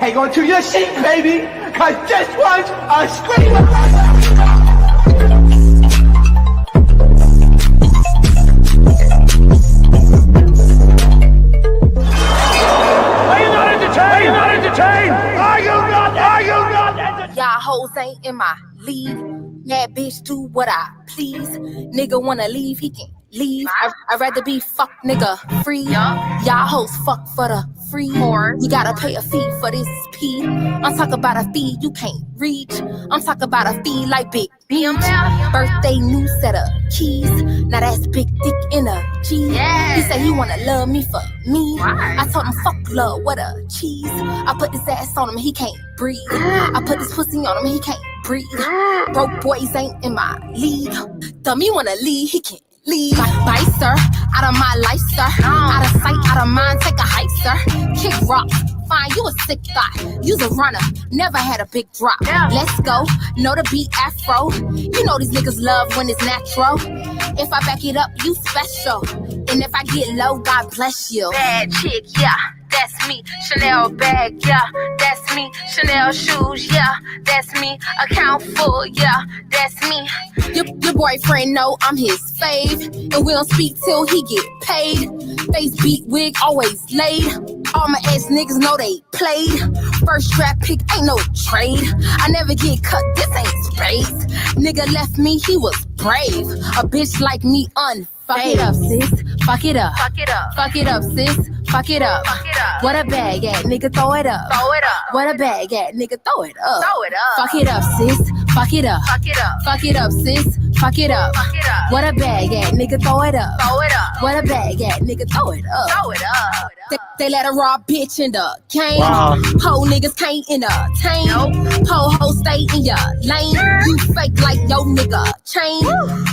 hang on to your seat, baby, because this one's a screamer. Are you not entertained? Are you not entertained? Are you not? Are you not entertained? Y'all hoes ain't in my league. That bitch do what I please. Nigga wanna leave, he can leave. I'd rather be fuck nigga free. Y'all hoes fuck for the free. You gotta pay a fee for this pee. I'm talking about a fee you can't reach. I'm talking about a fee like Big Beach. Birthday new set of keys. Now that's big dick energy. He said he wanna love me for me. I told him fuck love, what a cheese. I put this ass on him, he can't breathe. I put this pussy on him, he can't breathe. Broke boys ain't in my league. Dummy wanna leave, he can't leave. Bye, sir. Out of my life, sir. Out of sight, out of mind, take a hike, sir. Kick rocks. Fine, you a sick guy. You's a runner, never had a big drop. Let's go, know the beat afro. You know these niggas love when it's natural. If I back it up, you special. And if I get low, God bless you. Bad chick, yeah, that's me. Chanel bag, yeah, that's me. Chanel shoes, yeah, that's me. Account full, yeah, that's me. Your boyfriend know I'm his fave, and we don't speak till he get paid. Face beat wig always laid. All my ex niggas know they played. First draft pick ain't no trade. I never get cut, this ain't spades. Nigga left me, he was brave. A bitch like me unfazed. Fuck it up, sis. Fuck it up. Fuck it up. Fuck it up, sis. Fuck it up. Fuck it up. What a bag at, nigga, throw it up. Throw it up. What a bag at, nigga, throw it up. Throw it up. Fuck it up, sis. Fuck it up. Fuck it up. Fuck it up, sis. Fuck it up. Fuck it up. What a bag at, nigga, throw it up. Throw it up. What a bag at, nigga, throw it up. Throw it up. They let a raw bitch in the game. Ho niggas can't entertain. Ho stay in your lane. You fake like yo nigga chain.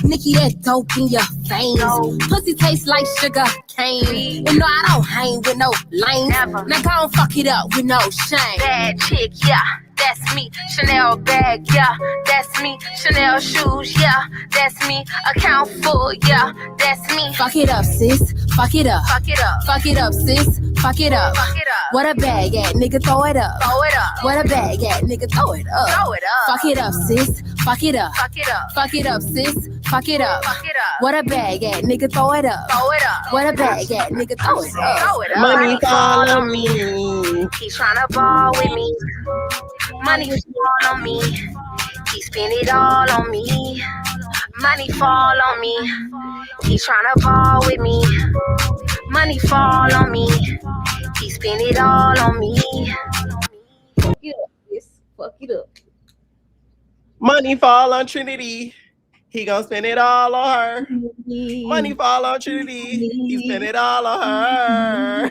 Nikki, that dope in your veins. Pussy tastes like sugar cane. You know I don't hang with no lame. Now go and fuck it up with no shame. Bad chick, yeah. That's me, Chanel bag, yeah, that's me. Chanel shoes, yeah, that's me. Account full, yeah, that's me. Fuck it up, sis. Fuck it up. Fuck it up. Fuck it up, sis. Fuck it up. Fuck it up. What a bag at, nigga, throw it up. Throw it up. What a bag at, nigga, throw it up. Throw it up. Fuck it up, sis. Fuck it up. Fuck it up. Fuck it up, sis. Fuck it up. Fuck it up. What a bag at, nigga, throw it up. Throw it up. What a bag at, nigga, throw it up. Throw it up. Money fall on me. He's tryna ball with me. Money fall on me. He spend it all on me. Money fall on me. He tryna ball with me. Money fall on me. He spend it all on me. Fuck it up, yes. Fuck it up. Money fall on Trinity. He gonna spend it all on her. Money fall on Trinity. He spend it all on her.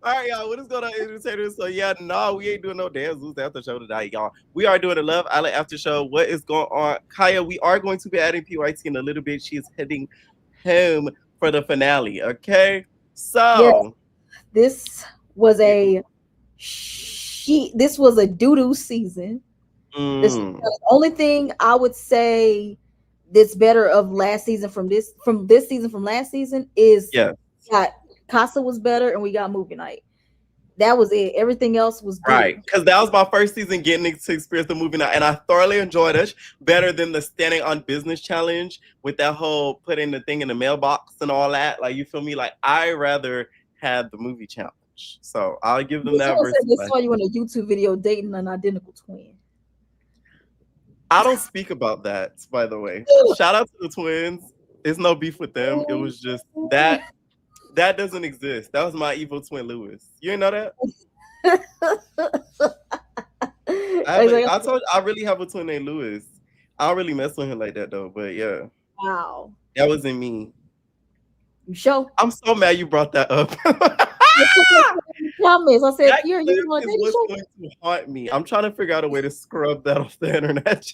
All right, y'all. What is going on, entertainers? So yeah, no, we ain't doing no Dance Zeus after show tonight, y'all. We are doing a Love Island after show. What is going on, Kaya? We are going to be adding PYT in a little bit. She is heading home for the finale. Okay, so this was a doo-doo season. The only thing I would say that's better of last season from this season from last season is Casa was better and we got movie night. That was it. Everything else was good. Right, because that was my first season getting to experience the movie night, and I thoroughly enjoyed it. Better than the standing on business challenge with that whole putting the thing in the mailbox and all that. Like, you feel me? Like, I rather had the movie challenge. So I'll give them that. They saw you in a YouTube video dating an identical twin. I don't speak about that, by the way. Shout out to the twins. There's no beef with them. It was just that doesn't exist. That was my evil twin, Lewis. You ain't know that? I told you, I really have a twin named Lewis. I don't really mess with him like that though, but yeah. Wow. That wasn't me. You sure? I'm so mad you brought that up. Comments. I said, you what's going to haunt me. I'm trying to figure out a way to scrub that off the internet.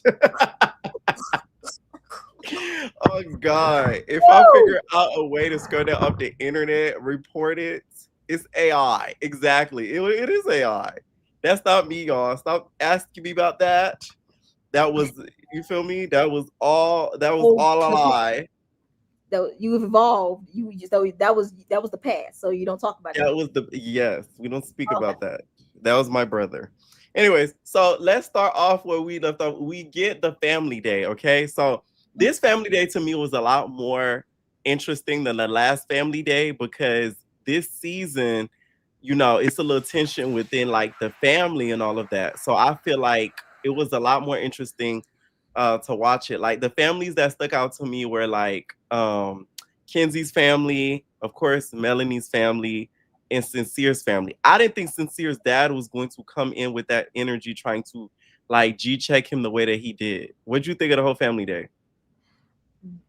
Oh God! If I figure out a way to scrub that off the internet, report it. It's AI. Exactly. It is AI. That's not me, y'all. Stop asking me about that. That was, you feel me? That was all a lie. that you've evolved. You just that was the past, so you don't talk about That that. was the yes. We don't speak Okay. about that. That was my brother. Anyways, so let's start off where we left off. We get the family day, okay? So this family day to me was a lot more interesting than the last family day because this season, it's a little tension within like the family and all of that. So I feel like it was a lot more interesting to watch it. Like the families that stuck out to me were like Kenzie's family, of course, Melanie's family, and Sincere's family. I didn't think Sincere's dad was going to come in with that energy trying to like G check him the way that he did. What'd you think of the whole family day?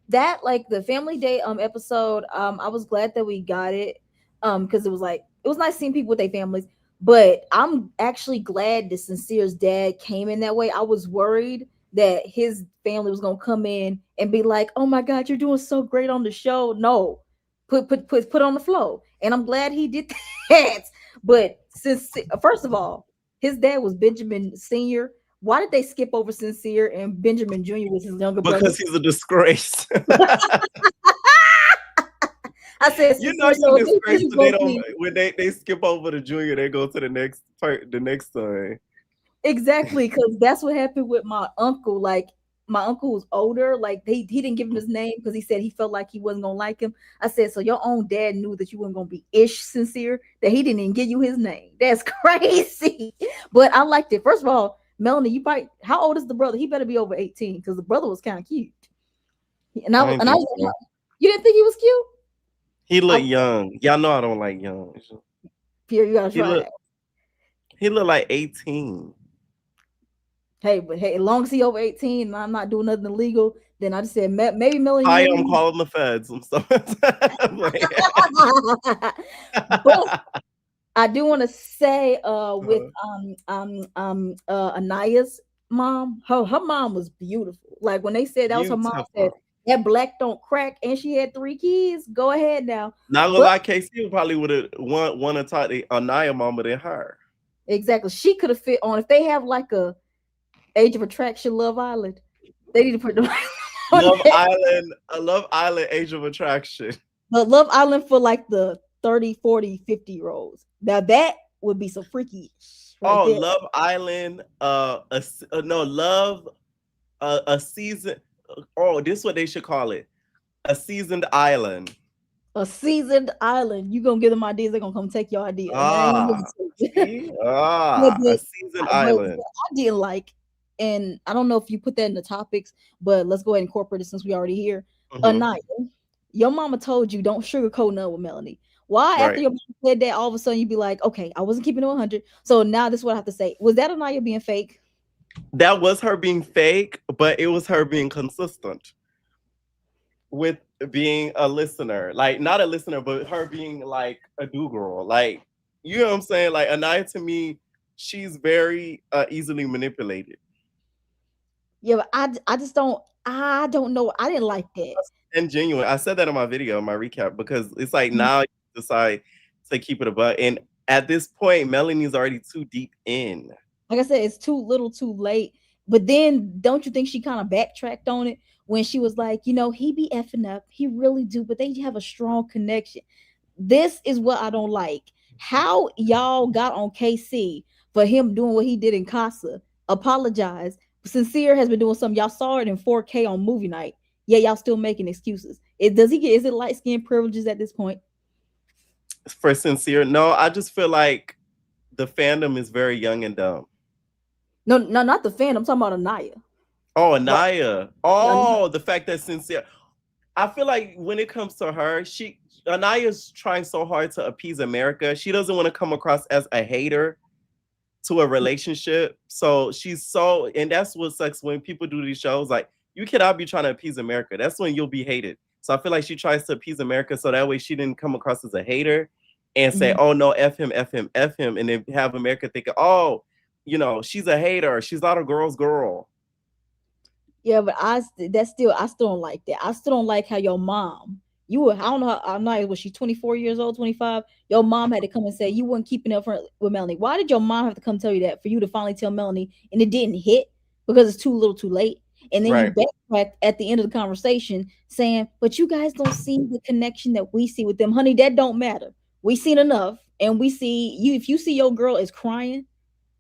That like the family day episode, I was glad that we got it, because it was nice seeing people with their families. But I'm actually glad that Sincere's dad came in that way. I was worried that his family was gonna come in and be like, "Oh my God, you're doing so great on the show." No, put on the flow, and I'm glad he did that. But since first of all, his dad was Benjamin Senior. Why did they skip over Sincere and Benjamin Jr. was his younger brother? Because he's a disgrace. I said, you know, so you're disgraced when they don't when they skip over the junior, they go to the next part, the next son. Exactly, because that's what happened with my uncle. Like my uncle was older, like he didn't give him his name because he said he felt like he wasn't gonna like him. I said, so your own dad knew that you weren't gonna be Sincere, that he didn't even give you his name. That's crazy. But I liked it. First of all, Melanie, how old is the brother? He better be over 18 because the brother was kind of cute. And I was you didn't think he was cute? He looked young. Y'all know I don't like young. Pierre, you gotta try it. He looked like 18. Hey, but hey, as long as he over 18 and I'm not doing nothing illegal, then I just said maybe Melanie. I'm calling the feds. I'm sorry. But I do want to say with Anaya's mom, her mom was beautiful. Like when they said that was her mom, said that black don't crack, and she had 3 kids. Go ahead now. Not gonna lie, KC probably would have want to talk to Anaya mama than her. Exactly. She could have fit on if they have like a Age of Attraction Love Island. They need to put them Love Island Age of Attraction. But Love Island for like the 30, 40, 50-year olds. Now that would be some freaky. Right there. Love Island, a season. Oh, this is what they should call it. A seasoned island. A seasoned island. You gonna give them ideas, they're gonna come take your idea. A seasoned island. I didn't like, and I don't know if you put that in the topics, but let's go ahead and incorporate it since we already here. Anaya, your mama told you don't sugarcoat none with Melanie. Why after your mom said that, all of a sudden you'd be like, okay, I wasn't keeping it 100. So now this is what I have to say. Was that Anaya being fake? That was her being fake, but it was her being consistent with being a listener. Like, not a listener, but her being like a do-girl. Like, you know what I'm saying? Like, Anaya, to me, she's very easily manipulated. Yeah, but I just don't know. I didn't like that. And genuine. I said that in my video, in my recap, because it's like now you decide to keep it above. And at this point, Melanie's already too deep in. Like I said, it's too little too late. But then don't you think she kind of backtracked on it when she was like, he be effing up. He really do, but they have a strong connection. This is what I don't like. How y'all got on KC for him doing what he did in Casa. Apologize. Sincere has been doing something. Y'all saw it in 4K on movie night. Yeah, y'all still making excuses. Is it light skin privileges at this point? For Sincere, no, I just feel like the fandom is very young and dumb. No, not the fandom. I'm talking about Anaya. Oh, Anaya. Oh, the fact that Sincere. I feel like when it comes to her, Anaya's trying so hard to appease America. She doesn't want to come across as a hater to a relationship. So and that's what sucks when people do these shows. Like, you cannot be trying to appease America. That's when you'll be hated. So I feel like she tries to appease America so that way she didn't come across as a hater and say, oh no, F him, F him, F him. And then have America thinking, oh, she's a hater. She's not a girl's girl. Yeah, but I still don't like that. I still don't like how your mom, I don't know how, I'm not, was she 24 years old, 25? Your mom had to come and say you weren't keeping up with Melanie. Why did your mom have to come tell you that for you to finally tell Melanie and it didn't hit because it's too little too late? And then you backtrack at the end of the conversation saying, but you guys don't see the connection that we see with them. Honey, that don't matter. We seen enough. And we see you, if you see your girl is crying,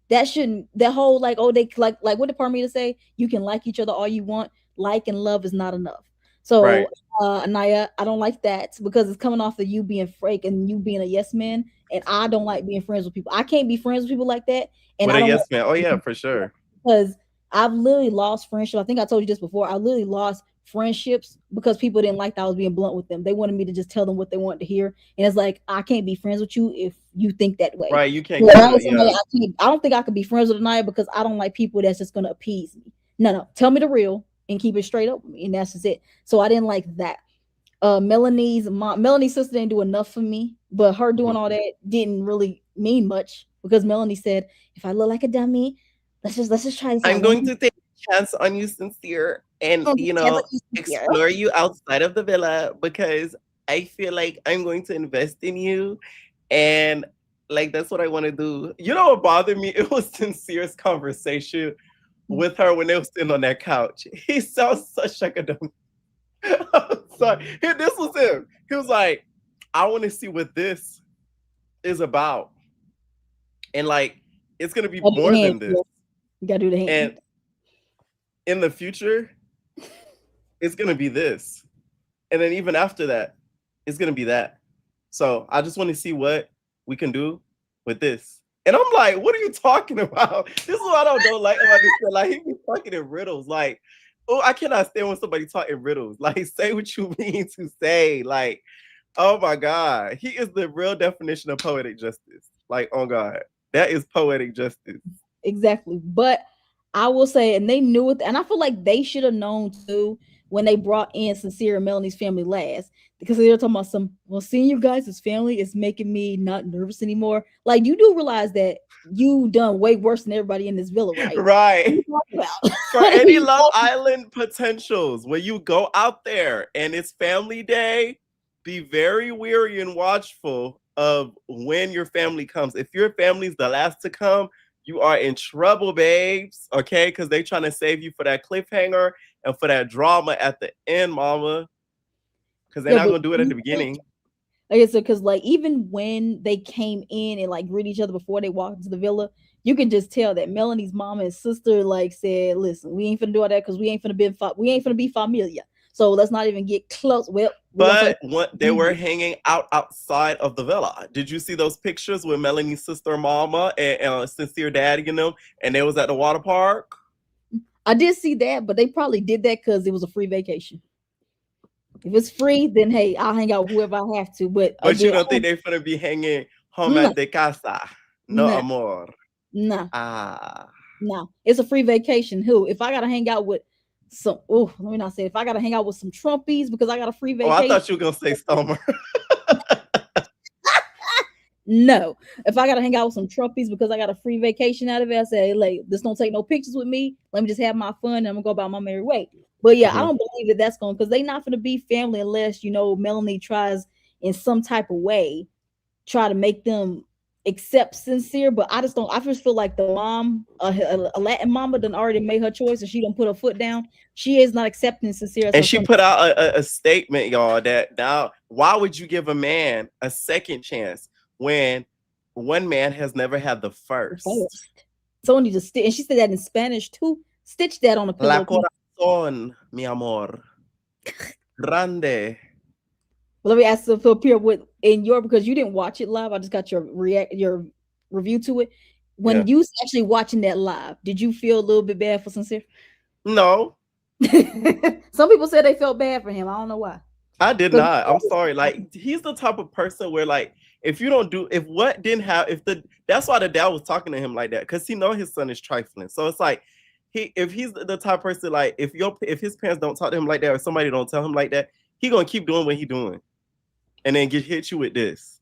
that shouldn't, that whole like, oh, they like what did Parmita say? You can like each other all you want. Like and love is not enough. So Anaya, I don't like that because it's coming off of you being fake and you being a yes man. And I don't like being friends with people. I can't be friends with people like that. And with I don't yes man. Oh yeah, for sure. Because I've literally lost friendship. I think I told you this before. I literally lost friendships because people didn't like that I was being blunt with them. They wanted me to just tell them what they wanted to hear. And it's like, I can't be friends with you if you think that way. Right. You can't. I don't think I could be friends with Anaya because I don't like people that's just going to appease me. No. Tell me the real and keep it straight up with me. And that's just it. So I didn't like that. Melanie's sister didn't do enough for me, but her doing all that didn't really mean much because Melanie said, if I look like a dummy, let's just try this. I'm going to take a chance on you, Sincere, and explore you outside of the villa because I feel like I'm going to invest in you, and like that's what I want to do. You know what bothered me? It was Sincere's conversation with her when they were sitting on that couch. He sounds such like a dummy. Sorry, this was him. He was like, I want to see what this is about, and like it's gonna be more than this. You gotta do the hand. And in the future, it's gonna be this, and then even after that, it's gonna be that. So I just want to see what we can do with this. And I'm like, what are you talking about? This is what I don't like about this. Like he be talking in riddles, like. Oh, I cannot stand when somebody talk in riddles. Like, say what you mean to say. Like, oh my God. He is the real definition of poetic justice. Like, oh God. That is poetic justice. Exactly. But I will say, and they knew it, and I feel like they should have known too when they brought in Sincere and Melanie's family last. Because they were talking about seeing you guys as family is making me not nervous anymore. Like, you do realize that you done way worse than everybody in this villa, right? Right. For any Love Island potentials, when you go out there and it's family day, be very wary and watchful of when your family comes. If your family's the last to come, you are in trouble, babes. Okay? Because they trying to save you for that cliffhanger and for that drama at the end, mama. Because they're not going to do it at the beginning. Okay, so because like even when they came in and like greet each other before they walked into the villa, you can just tell that Melanie's mom and sister like said, "Listen, we ain't finna do all that because we ain't finna be familiar. So let's not even get close." Well, but they were hanging outside of the villa. Did you see those pictures with Melanie's sister, mama, and Sincere daddy and them, and they was at the water park? I did see that, but they probably did that because it was a free vacation. If it's free, then hey, I'll hang out with whoever I have to. But you don't think they're gonna be hanging home at the casa? No, amor. Nah. Ah. Nah. It's a free vacation. If I gotta hang out with some, let me not say if I gotta hang out with some Trumpies because I got a free vacation. Oh, I thought you were gonna say Summer. No. If I gotta hang out with some Trumpies because I got a free vacation out of it, I say, hey, like, just don't take no pictures with me. Let me just have my fun and I'm gonna go about my merry way. But yeah, I don't believe that's going because they're not going to be family unless Melanie tries in some type of way try to make them accept Sincere. But I just don't. I just feel like the mom, a Latin mama, done already made her choice and she don't put her foot down. She is not accepting Sincere. And she put out a statement, y'all, that now why would you give a man a second chance when one man has never had the first? Someone needs to stitch, and she said that in Spanish too. Stitch that on a pillow. Son, mi amor. Grande. Well, let me ask if appear because you didn't watch it live. I just got your review to it. When you actually watching that live, did you feel a little bit bad for Sincere? No. Some people said they felt bad for him. I don't know why. I did not. I'm sorry. Like he's the type of person where like that's why the dad was talking to him like that because he know his son is trifling. So it's like. If he's the type of person like if his parents don't talk to him like that or somebody don't tell him like that, he gonna keep doing what he doing, and then hit you with this.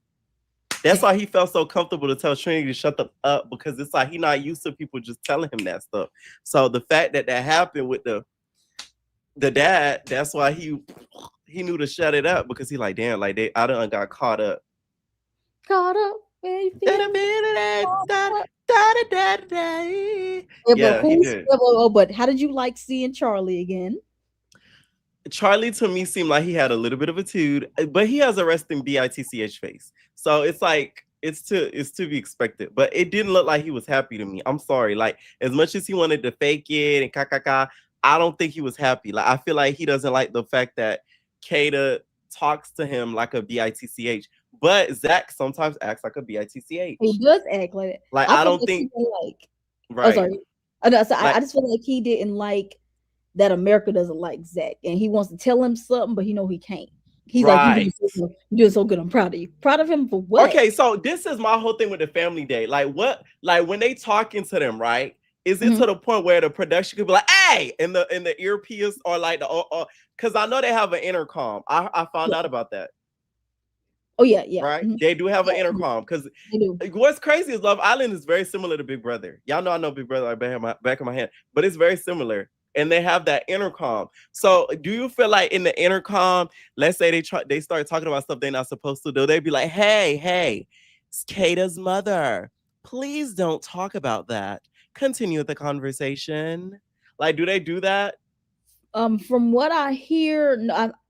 That's why he felt so comfortable to tell Trinity to shut up because it's like he not used to people just telling him that stuff. So the fact that happened with the dad, that's why he knew to shut it up because he like damn like I done got caught up. Caught up. Yeah, he did. But how did you like seeing Charlie again? Charlie to me seemed like he had a little bit of a tude, but he has a resting bitch face. So it's like it's to be expected. But it didn't look like he was happy to me. I'm sorry. Like as much as he wanted to fake it and I don't think he was happy. Like I feel like he doesn't like the fact that Kata talks to him like a bitch. But Zach sometimes acts like a bitch. He does act like it. Like I don't think right. Oh, sorry. I just feel like he didn't like that America doesn't like Zach, and he wants to tell him something, but he can't. He's like, you're doing so good. I'm proud of you. Proud of him for what? Okay, so this is my whole thing with the family day. Like what? Like when they talking to them, right? Is it to the point where the production could be like, "Hey," in the earpiece or like the because I know they have an intercom. I found out about that. Oh yeah. Right? They do have an intercom because what's crazy is Love Island is very similar to Big Brother. Y'all know I know Big Brother like back of my hand, but it's very similar. And they have that intercom. So do you feel like in the intercom, let's say they start talking about stuff they're not supposed to do, they'd be like, hey, it's Kata's mother. Please don't talk about that. Continue the conversation. Like, do they do that? From what I hear,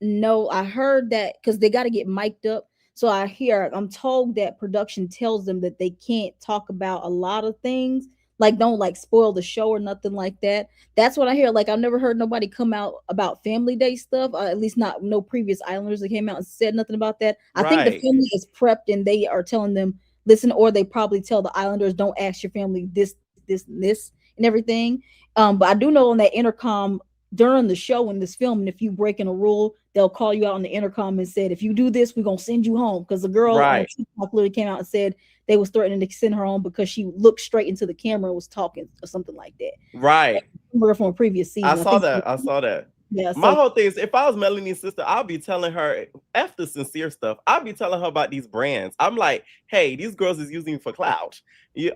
no, I heard that because they got to get mic'd up. So I'm told that production tells them that they can't talk about a lot of things. Like, don't like spoil the show or nothing like that. That's what I hear. Like, I've never heard nobody come out about Family Day stuff. At least not no previous Islanders that came out and said nothing about that. I think the family is prepped and they are telling them, listen, or they probably tell the Islanders, don't ask your family this, and everything. But I do know on that intercom during the show in this film, and if you breaking a rule, they'll call you out on the intercom and said, if you do this, we're gonna send you home. Because the girl on TikTok literally came out and said they was threatening to send her home because she looked straight into the camera and was talking or something like that. Right. Remember from a previous season. I saw that. Yeah. My whole thing is, if I was Melanie's sister, I'll be telling her F the sincere stuff. I'll be telling her about these brands. I'm like, hey, these girls is using for clout.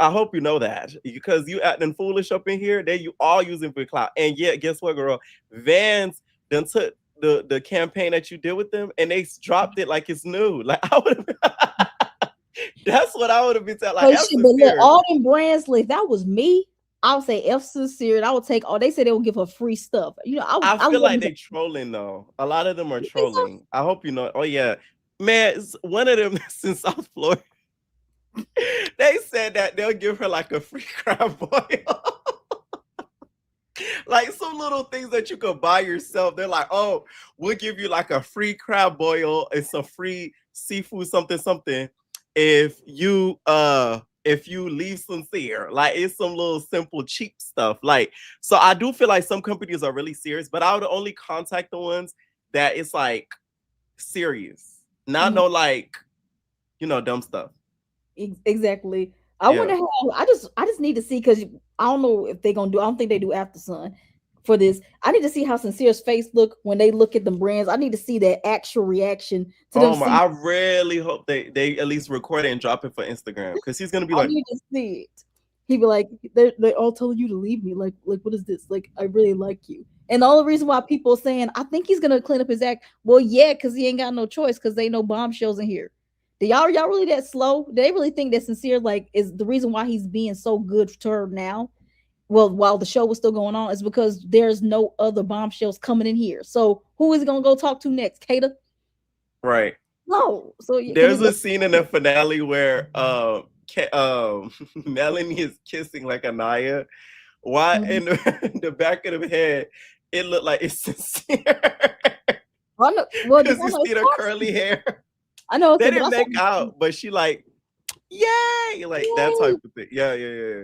I hope you know that because you acting foolish up in here. You all using for clout. And yet, guess what, girl? Vans then took the campaign that you did with them and they dropped it like it's new. Like I would have. That's what I would have been telling. Like, but look, all them brands, like that was me. I would say F sincere, and I would take all. They said they would give her free stuff. You know, I feel like they trolling though. A lot of them are trolling. I hope you know. Oh yeah, man, one of them is in South Florida. They said that they'll give her like a free crab boil. Like some little things that you could buy yourself. They're like, oh, we'll give you like a free crab boil and some free seafood something if you leave sincere. Like it's some little simple cheap stuff. Like, so I do feel like some companies are really serious, but I would only contact the ones that it's like serious, not no like, you know, dumb stuff. Exactly. I wonder how. I just need to see, because I don't know if they're gonna do. I don't think they do After Sun for this. I need to see how Sincere's face look when they look at the brands. I need to see that actual reaction to them. I really hope they at least record it and drop it for Instagram, because he's gonna be like, I need to see it. He'd be like, they all told you to leave me. Like what is this? Like, I really like you. And the only reason why people are saying, I think he's gonna clean up his act. Well, yeah, because he ain't got no choice, because they ain't no bombshells in here. Y'all really that slow? Do they really think that Sincere like is the reason why he's being so good to her now? Well, while the show was still going on, is because there's no other bombshells coming in here. So who is he gonna go talk to next? Kata? Right. No. So there's a scene in the finale where Melanie is kissing like Anaya. Why in the back of the head it looked like it's Sincere. Well, because you see the curly hair. I know they didn't make out, but she like, yay, like yay. That type of thing. Yeah.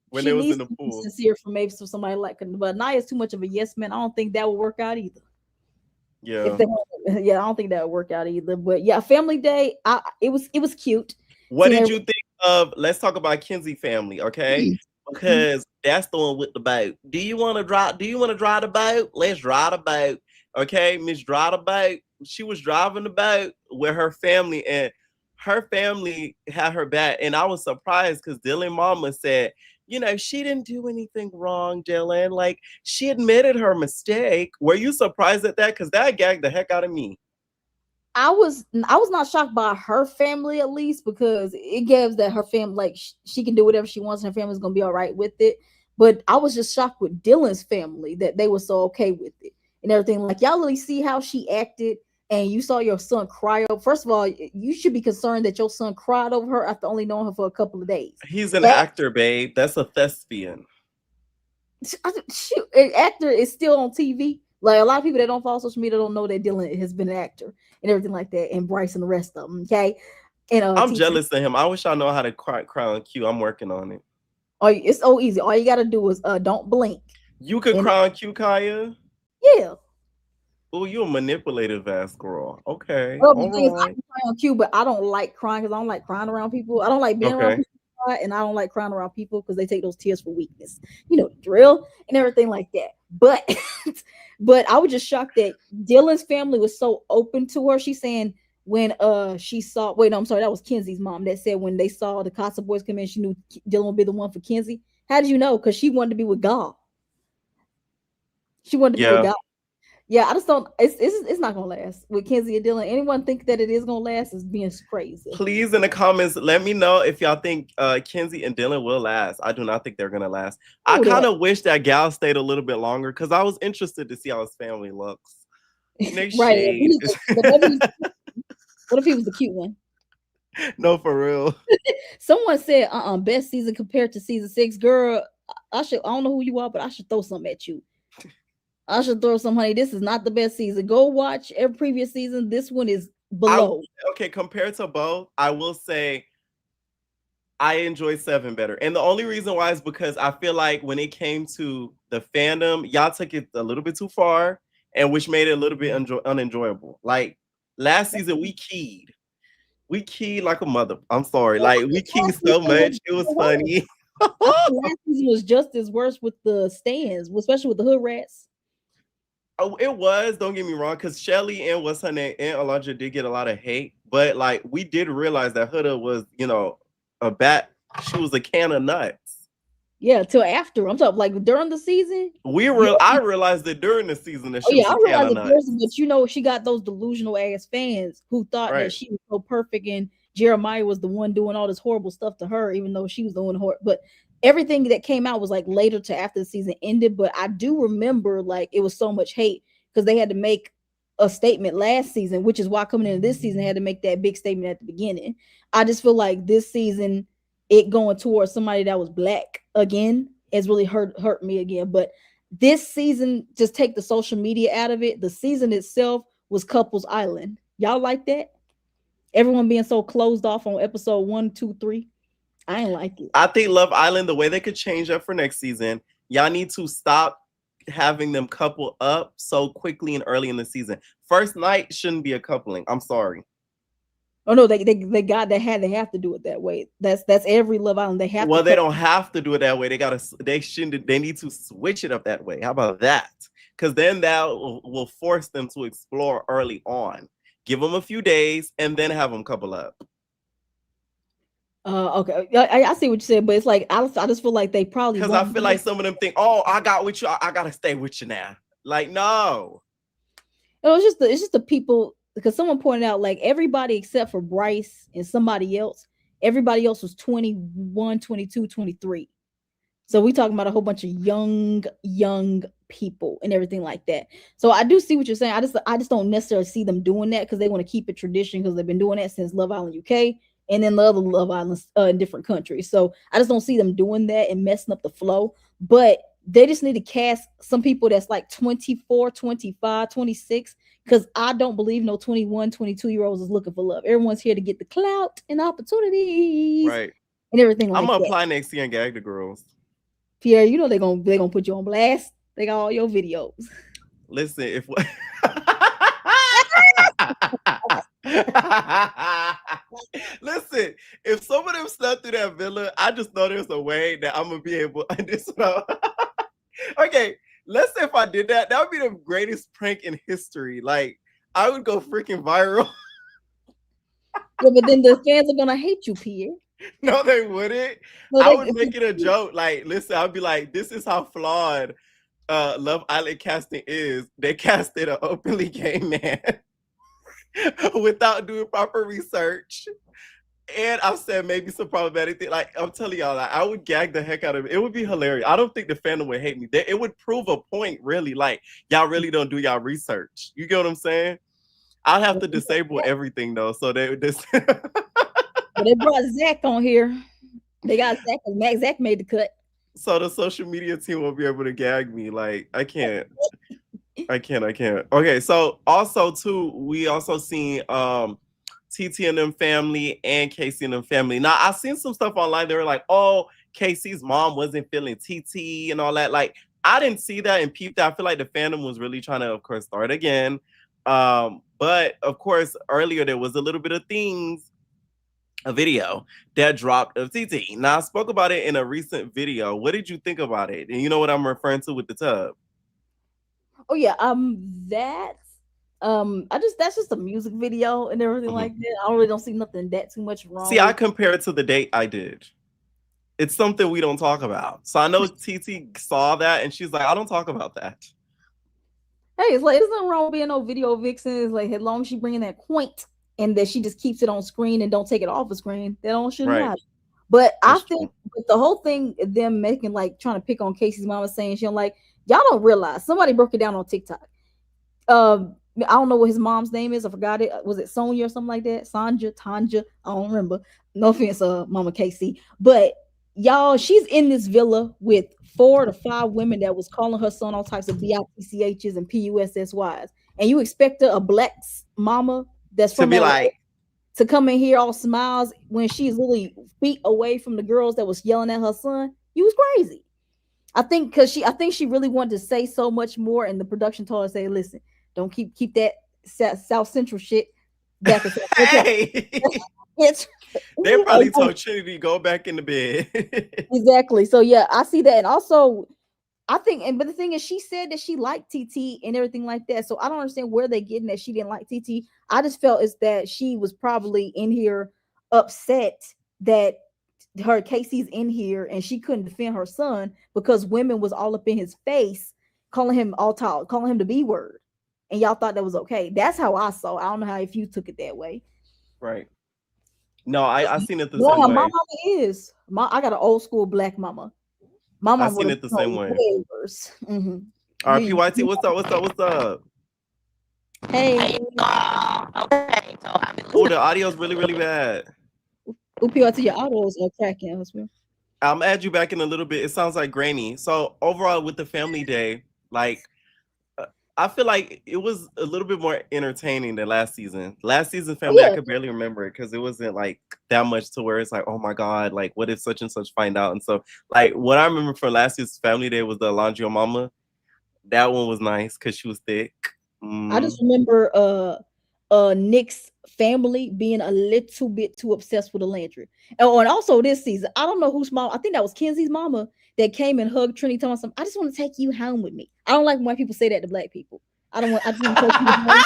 When they was in the pool. Sincere for maybe somebody like, but Naya's too much of a yes man. I don't think that will work out either. Yeah. I don't think that would work out either. But yeah, Family Day, it was cute. What did you think of? Let's talk about Kinsey family, okay? Because that's the one with the boat. Do you want to drive the boat? Let's drive the boat. Okay, Miss Drive the boat. She was driving the boat with her family, and her family had her back. And I was surprised because Dylan Mama said, you know, she didn't do anything wrong, Dylan. Like, she admitted her mistake. Were you surprised at that? Because that gagged the heck out of me. I was not shocked by her family, at least, because it gives that her family, like, she can do whatever she wants and her family's gonna be all right with it. But I was just shocked with Dylan's family that they were so okay with it and everything. Like, y'all really see how she acted, and you saw your son cry. First of all, you should be concerned that your son cried over her after only knowing her for a couple of days. He's an actor, babe. That's a thespian. Shoot, an actor is still on TV. Like, a lot of people that don't follow social media don't know that Dylan has been an actor and everything like that, and Bryce and the rest of them. Okay, and I'm jealous of him. I wish I know how to cry on cue. I'm working on it. Oh, it's so easy. All you gotta do is don't blink. You could cry on cue, Kaya. Yeah. Oh, you're a manipulative ass girl. Okay. Well, the thing is, I can cry on cue, but I don't like crying because I don't like crying around people. I don't like being around people, and I don't like crying around people because they take those tears for weakness. You know, the drill and everything like that. But but I was just shocked that Dylan's family was so open to her. She's saying when she saw, wait, no, I'm sorry, that was Kenzie's mom that said when they saw the Casa Boys come in, she knew Dylan would be the one for Kenzie. How did you know? Because she wanted to be with God. She wanted to be with God. Yeah, I just don't. It's not gonna last with Kenzie and Dylan. Anyone think that it is gonna last is being crazy. Please, in the comments, let me know if y'all think Kenzie and Dylan will last. I do not think they're gonna last. I kind of wish that gal stayed a little bit longer because I was interested to see how his family looks. Right. What if he was the cute one? No, for real. Someone said, best season compared to season 6. Girl, I don't know who you are, but I should throw something at you. I should throw some, honey. This is not the best season. Go watch every previous season. This one is below. Okay, compared to both, I will say I enjoy 7 better. And the only reason why is because I feel like when it came to the fandom, y'all took it a little bit too far, and which made it a little bit unenjoyable. Like last season, we keyed like a mother. I'm sorry. Like we keyed so much. It was funny. Last season was just as worse with the stands, especially with the hood rats. Oh, it was. Don't get me wrong, because Shelly and what's her name and Alondra did get a lot of hate, but like we did realize that Huda was, you know, a bat. She was a can of nuts. Yeah, till after. I'm talking like during the season. I realized it during the season that she was a can of nuts. But you know, she got those delusional ass fans who thought that she was so perfect and Jeremiah was the one doing all this horrible stuff to her, even though she was doing horrible. But everything that came out was like later to after the season ended. But I do remember like it was so much hate because they had to make a statement last season, which is why coming into this season they had to make that big statement at the beginning. I just feel like this season, it going towards somebody that was black again has really hurt me again. But this season, just take the social media out of it. The season itself was Couples Island. Y'all like that? Everyone being so closed off on episode 1, 2, 3. I ain't like it. I think Love Island, the way they could change up for next season, y'all need to stop having them couple up so quickly and early in the season. First night shouldn't be a coupling. I'm sorry. Oh no, they have to do it that way. That's every Love Island. They have. Well, they don't have to do it that way. They need to switch it up that way. How about that? Because then that will force them to explore early on. Give them a few days and then have them couple up. Okay, I see what you said, but it's like I just feel like they probably, because I feel like some of them think, oh, I got with you, I gotta stay with you now. Like, no. It's just the people, because someone pointed out like everybody except for Bryce and somebody else, everybody else was 21, 22, 23. So we talking about a whole bunch of young people and everything like that. So I do see what you're saying. I just don't necessarily see them doing that because they want to keep it tradition, because they've been doing that since Love Island UK and then the other Love Islands in different countries. So I just don't see them doing that and messing up the flow. But they just need to cast some people that's like 24, 25, 26, because I don't believe no 21, 22-year-olds is looking for love. Everyone's here to get the clout and opportunities, right, and everything like that. I'm gonna apply next year and gag the girls. Pierre, you know they're gonna put you on blast. They got all your videos. Listen, if listen, if some of them slept through that villa, I just know there's a way that I'm gonna be able. Okay, let's say if I did that, that would be the greatest prank in history. Like, I would go freaking viral. Yeah, but then the fans are gonna hate you, Pierre. No, they wouldn't. I would make it a joke. Like, listen, I'd be like, this is how flawed Love Island casting is. They casted an openly gay man without doing proper research. And I've said maybe some problematic thing. Like, I'm telling y'all, like, I would gag the heck out of it. It would be hilarious. I don't think the fandom would hate me. It would prove a point, really. Like, y'all really don't do y'all research. You get what I'm saying? I'd have to disable everything, though. So this. But they brought Zach on here. They got Zach, and Zach made the cut. So the social media team won't be able to gag me. Like, I can't. Okay, so also, too, we also seen TT and them family and Casey and them family. Now, I've seen some stuff online. They were like, oh, Casey's mom wasn't feeling TT and all that. Like, I didn't see that and peep that. I feel like the fandom was really trying to, of course, start again. But, of course, earlier there was a little bit of a video that dropped of TT. Now, I spoke about it in a recent video. What did you think about it? And you know what I'm referring to with the tub? Oh, yeah. That's just a music video and everything like that. I really don't see nothing that too much wrong. See, I compare it to the date I did. It's something we don't talk about. So I know TT saw that and she's like, I don't talk about that. Hey, it's like, there's nothing wrong with being no video vixen. It's like, as long as she bringing that point and that she just keeps it on screen and don't take it off the screen, that shouldn't matter. But I think with the whole thing, them making like trying to pick on Casey's mama, saying she don't like, y'all don't realize somebody broke it down on TikTok. I don't know what his mom's name is. I forgot it. Was it Sonia or something like that? Tanja. I don't remember. No offense, Mama Casey. But y'all, she's in this villa with 4 to 5 women that was calling her son all types of BIPCHs and PUSSYs. And you expect a black mama that's from to be like to come in here all smiles when she's literally feet away from the girls that was yelling at her son? You was crazy. I think she really wanted to say so much more, and the production told her, say, listen, don't keep that South Central shit back. Hey. They probably told Trinity go back in the bed. Exactly. So yeah, I see that, and also I think, but the thing is, she said that she liked TT and everything like that. So I don't understand where they getting that she didn't like TT. I just felt it's that she was probably in here upset that her Casey's in here and she couldn't defend her son because women was all up in his face, calling him the B word. And y'all thought that was okay. That's how I saw. I don't know how if you took it that way. Right. No, I seen it the same My way. mama is. I got an old school black mama. My mama I seen it the same way. Mm-hmm. All right, PYT, what's up? Hey. Okay. Oh, the audio's really, really bad. PYT, your audio is cracking. I'm gonna add you back in a little bit. It sounds like grainy. So overall, with the family day, like, I feel like it was a little bit more entertaining than last season. Last season family, I could barely remember it because it wasn't like that much to where it's like, oh my God, like what if such and such find out? And so like what I remember from last year's family day was the Alondra mama. That one was nice because she was thick. I just remember Nick's family being a little bit too obsessed with Alandra. And also this season, I don't know whose mom, I think that was Kenzie's mama that came and hugged Trinity, telling something, I just want to take you home with me. I don't like when white people say that to black people. I just want to take you home with me.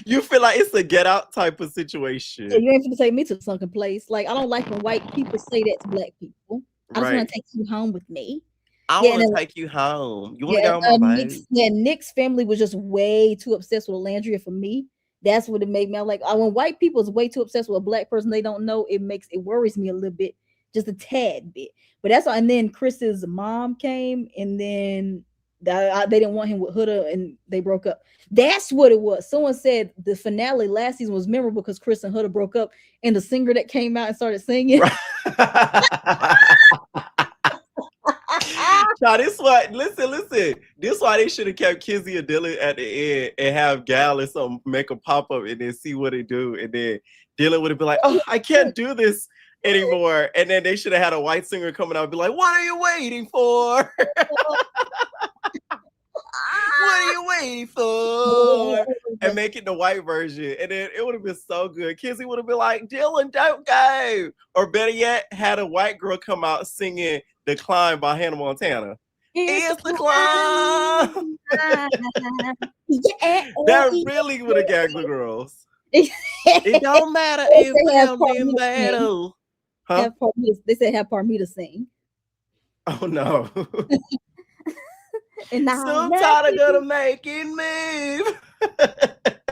You feel like it's a get out type of situation. Yeah, you ain't gonna take me to a sunken place. Like, I don't like when white people say that to black people. I just want to take you home with me. I want to take you home. You want to go on my bike? Nick's family was just way too obsessed with Alandria for me. That's what it made me. I'm like, when white people is way too obsessed with a black person they don't know, it worries me a little bit, just a tad bit. But that's why. And then Chris's mom came, and then they didn't want him with Huda, and they broke up. That's what it was. Someone said the finale last season was memorable because Chris and Huda broke up, and the singer that came out and started singing. Now, listen. This why they should have kept Kizzy and Dylan at the end and have Gal or something make a pop up and then see what they do. And then Dylan would have been like, oh, I can't do this anymore. And then they should have had a white singer coming out and be like, what are you waiting for? What are you waiting for? And make it the white version. And then it would have been so good. Kizzy would have been like, Dylan, don't go. Or better yet, had a white girl come out singing The Climb by Hannah Montana. It's the climb. That really would have gagged the girls. It don't matter if they're in battle. Huh? They said have Parmita sing. Oh no. And Sometimes I gotta make it move.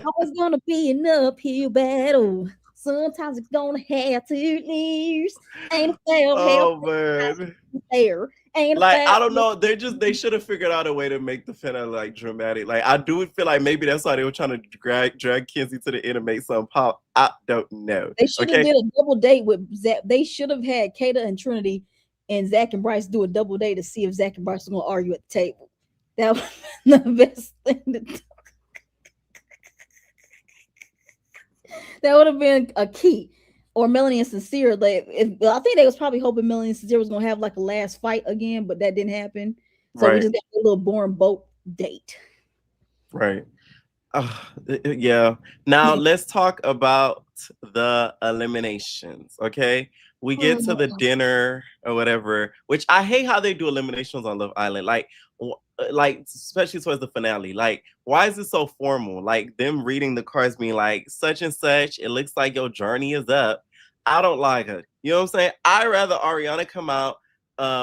always gonna be an uphill battle. Sometimes it's gonna have to lose. Ain't a fair Oh man. fair. Ain't a Like, fair. I don't know. They should have figured out a way to make the finale like dramatic. Like, I do feel like maybe that's why they were trying to drag Kenzie to the end and make something pop. I don't know. They should have did a double date with Zach. They should have had Kata and Trinity and Zach and Bryce do a double date to see if Zach and Bryce were gonna argue at the table. That was the best thing to do. That would have been a key. Or Melanie and Sincere. I think they was probably hoping Melanie and Sincere was gonna have like a last fight again, but that didn't happen. So we just got a little boring boat date. Right. Yeah. Now let's talk about the eliminations. Okay. We get to the dinner or whatever, which I hate how they do eliminations on Love Island. Like especially towards the finale. Like, why is it so formal? Like them reading the cards being like such and such, it looks like your journey is up. I don't like it. You know what I'm saying? I'd rather Ariana come out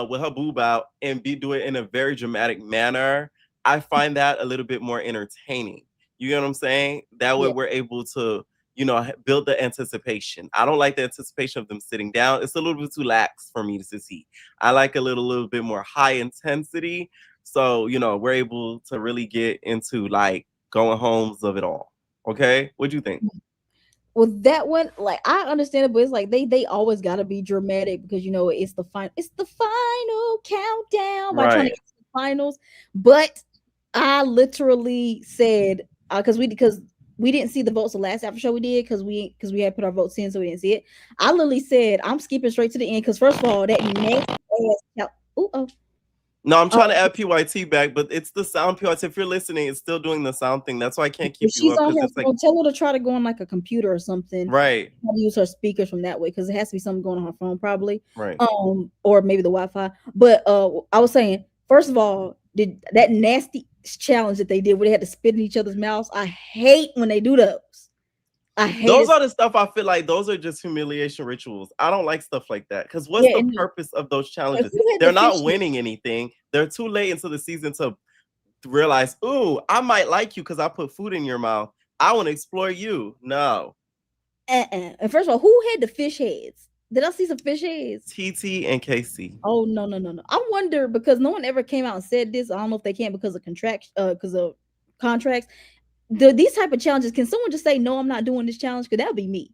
with her boob out and do it in a very dramatic manner. I find that a little bit more entertaining. You know what I'm saying? That way we're able to, build the anticipation. I don't like the anticipation of them sitting down. It's a little bit too lax for me to see. I like a little bit more high intensity. So, we're able to really get into like going homes of it all. Okay? What do you think? Well, that one, like, I understand it, but it's like they always gotta be dramatic because it's the final countdown by trying to get to the finals. But I literally said because we didn't see the votes the last after show we did because we had put our votes in, so we didn't see it. I literally said I'm skipping straight to the end because first of all, that nasty ass. No, I'm trying to add PYT back, but it's the sound PYT. If you're listening, it's still doing the sound thing. That's why I can't keep you up. On it's like, tell her to try to go on like a computer or something. Right. Use her speakers from that way because it has to be something going on her phone probably. Right. Or maybe the Wi-Fi. But I was saying, first of all, did that nasty challenge that they did where they had to spit in each other's mouths. I hate when they do those. Those are the stuff I feel like those are just humiliation rituals. I don't like stuff like that because what's the purpose of those challenges? They're not winning anything. They're too late into the season to realize, ooh, I might like you because I put food in your mouth. I want to explore you. No. And first of all, who had the fish heads? Did I see some fish heads? TT and Casey. Oh no. I wonder because no one ever came out and said this. I don't know if they can because of contracts. These type of challenges, can someone just say no, I'm not doing this challenge? Because that would be me.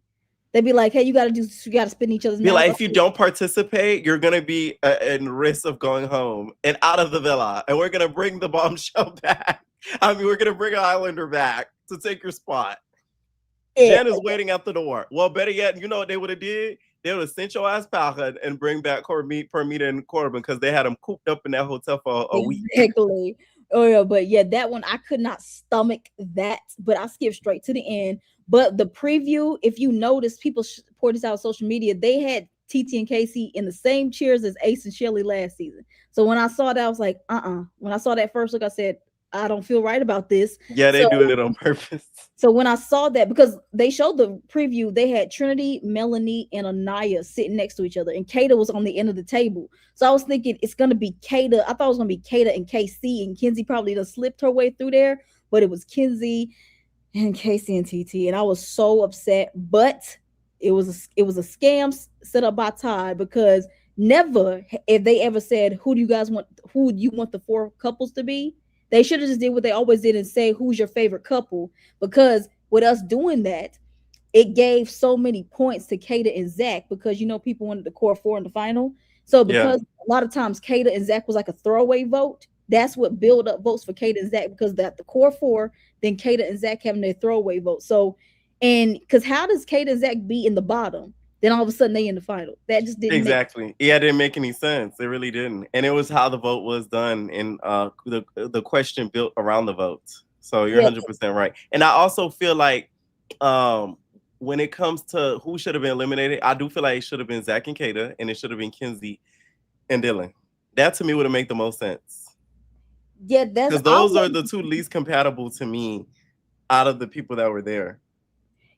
They'd be like, hey, you gotta spit in each other's mouth. Like, if you don't participate, you're gonna be in risk of going home and out of the villa, and we're gonna bring the bombshell back. I mean, we're gonna bring an Islander back to take your spot. Jen is waiting at the door. Well, better yet, you know what they would have did? They would have sent your ass back and bring back Permita and Corbin because they had them cooped up in that hotel for a week. Exactly. Oh yeah, but yeah, that one I could not stomach that, but I skipped straight to the end. But the preview, if you notice, people poured this out on social media. They had TT and Casey in the same chairs as Ace and Shelly last season. So when I saw that, I was like, When I saw that first look, I said, I don't feel right about this. Yeah, they're doing it on purpose. So when I saw that, because they showed the preview, they had Trinity, Melanie, and Anaya sitting next to each other, and Kata was on the end of the table. So I was thinking it's gonna be Kata. I thought it was gonna be Kata and KC, and Kenzie probably just slipped her way through there, but it was Kenzie and Casey and TT, and I was so upset. But it was a scam set up by Todd because never if they ever said who would you want the 4 couples to be. They should have just did what they always did and say, who's your favorite couple? Because with us doing that, it gave so many points to Kata and Zach because, people wanted the core 4 in the final. So because a lot of times Kata and Zach was like a throwaway vote, that's what built up votes for Kata and Zach because that the core 4, then Kata and Zach having their throwaway vote. So, and because how does Kata and Zach be in the bottom? Then all of a sudden they in the final. That just didn't it didn't make any sense. It really didn't. And it was how the vote was done and the question built around the votes. So you're 100% right. And I also feel like when it comes to who should have been eliminated, I do feel like it should have been Zach and Kata and it should have been Kenzie and Dylan. That to me would have made the most sense. Yeah, that's because those are the 2 least compatible to me out of the people that were there.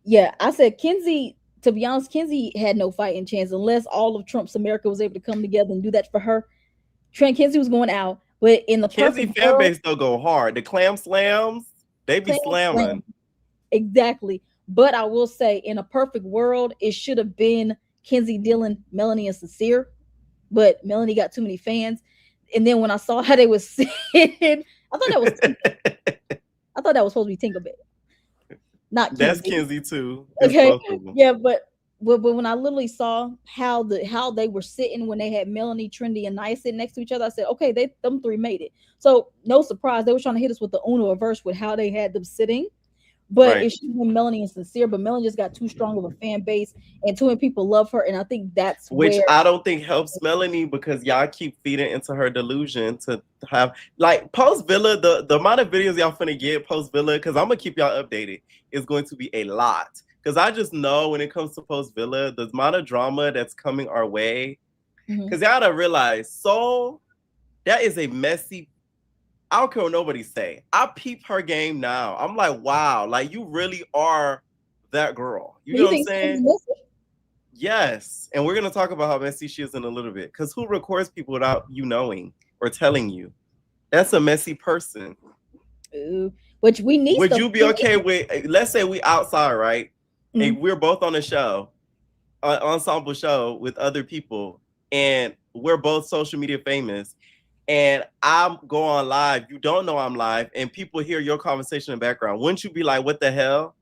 Yeah, I said Kenzie. To be honest, Kenzie had no fighting chance unless all of Trump's America was able to come together and do that for her. Kenzie was going out, but in the Kenzie fan base though go hard. The clam slams, they be slamming. Exactly. But I will say, in a perfect world, it should have been Kenzie, Dylan, Melanie, and Sincere. But Melanie got too many fans. And then when I saw how they was sitting, I thought that was I thought that was supposed to be Tinkerbell, not That's Kenzie. Kenzie too. It's Okay, both of them. yeah, but when I literally saw how they were sitting when they had Melanie, Trendy, and Nia sitting next to each other, I said, okay, them three made it. So no surprise, they were trying to hit us with the Uno reverse with how they had them sitting. But it should have been Melanie and Sincere, but Melanie just got too strong of a fan base, and too many people love her, and I think that's which where I don't think helps Melanie, because y'all keep feeding into her delusion to have like post Villa. The amount of videos y'all finna get post Villa, because I'm gonna keep y'all updated, is going to be a lot. Because I just know when it comes to post Villa, the amount of drama that's coming our way. Because y'all gotta realize, Soul, that is a messy. I don't care what nobody say. I peep her game now. I'm like, wow, like you really are that girl. You know what I'm saying? Yes. And we're gonna talk about how messy she is in a little bit. Because who records people without you knowing or telling you? That's a messy person. Ooh, which we need. Would you be okay with, let's say we outside, right? And we're both on a show, an ensemble show with other people, and we're both social media famous. And I'm go on live, you don't know I'm live, and people hear your conversation in the background. Wouldn't you be like, what the hell?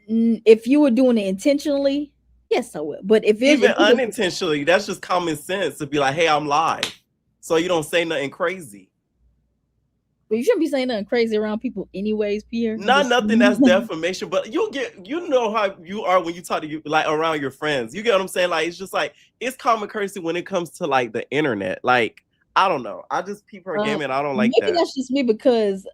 If you were doing it intentionally, yes, I would. But if even unintentionally, that's just common sense to be like, hey, I'm live. So you don't say nothing crazy. But you shouldn't be saying nothing crazy around people anyways, Pierre. Not nothing that's defamation, but you know how you are when you talk to you like around your friends. You get what I'm saying? Like, it's just like, it's common courtesy when it comes to like the internet. Like, I don't know. I just peep her game and I don't like maybe that's just me because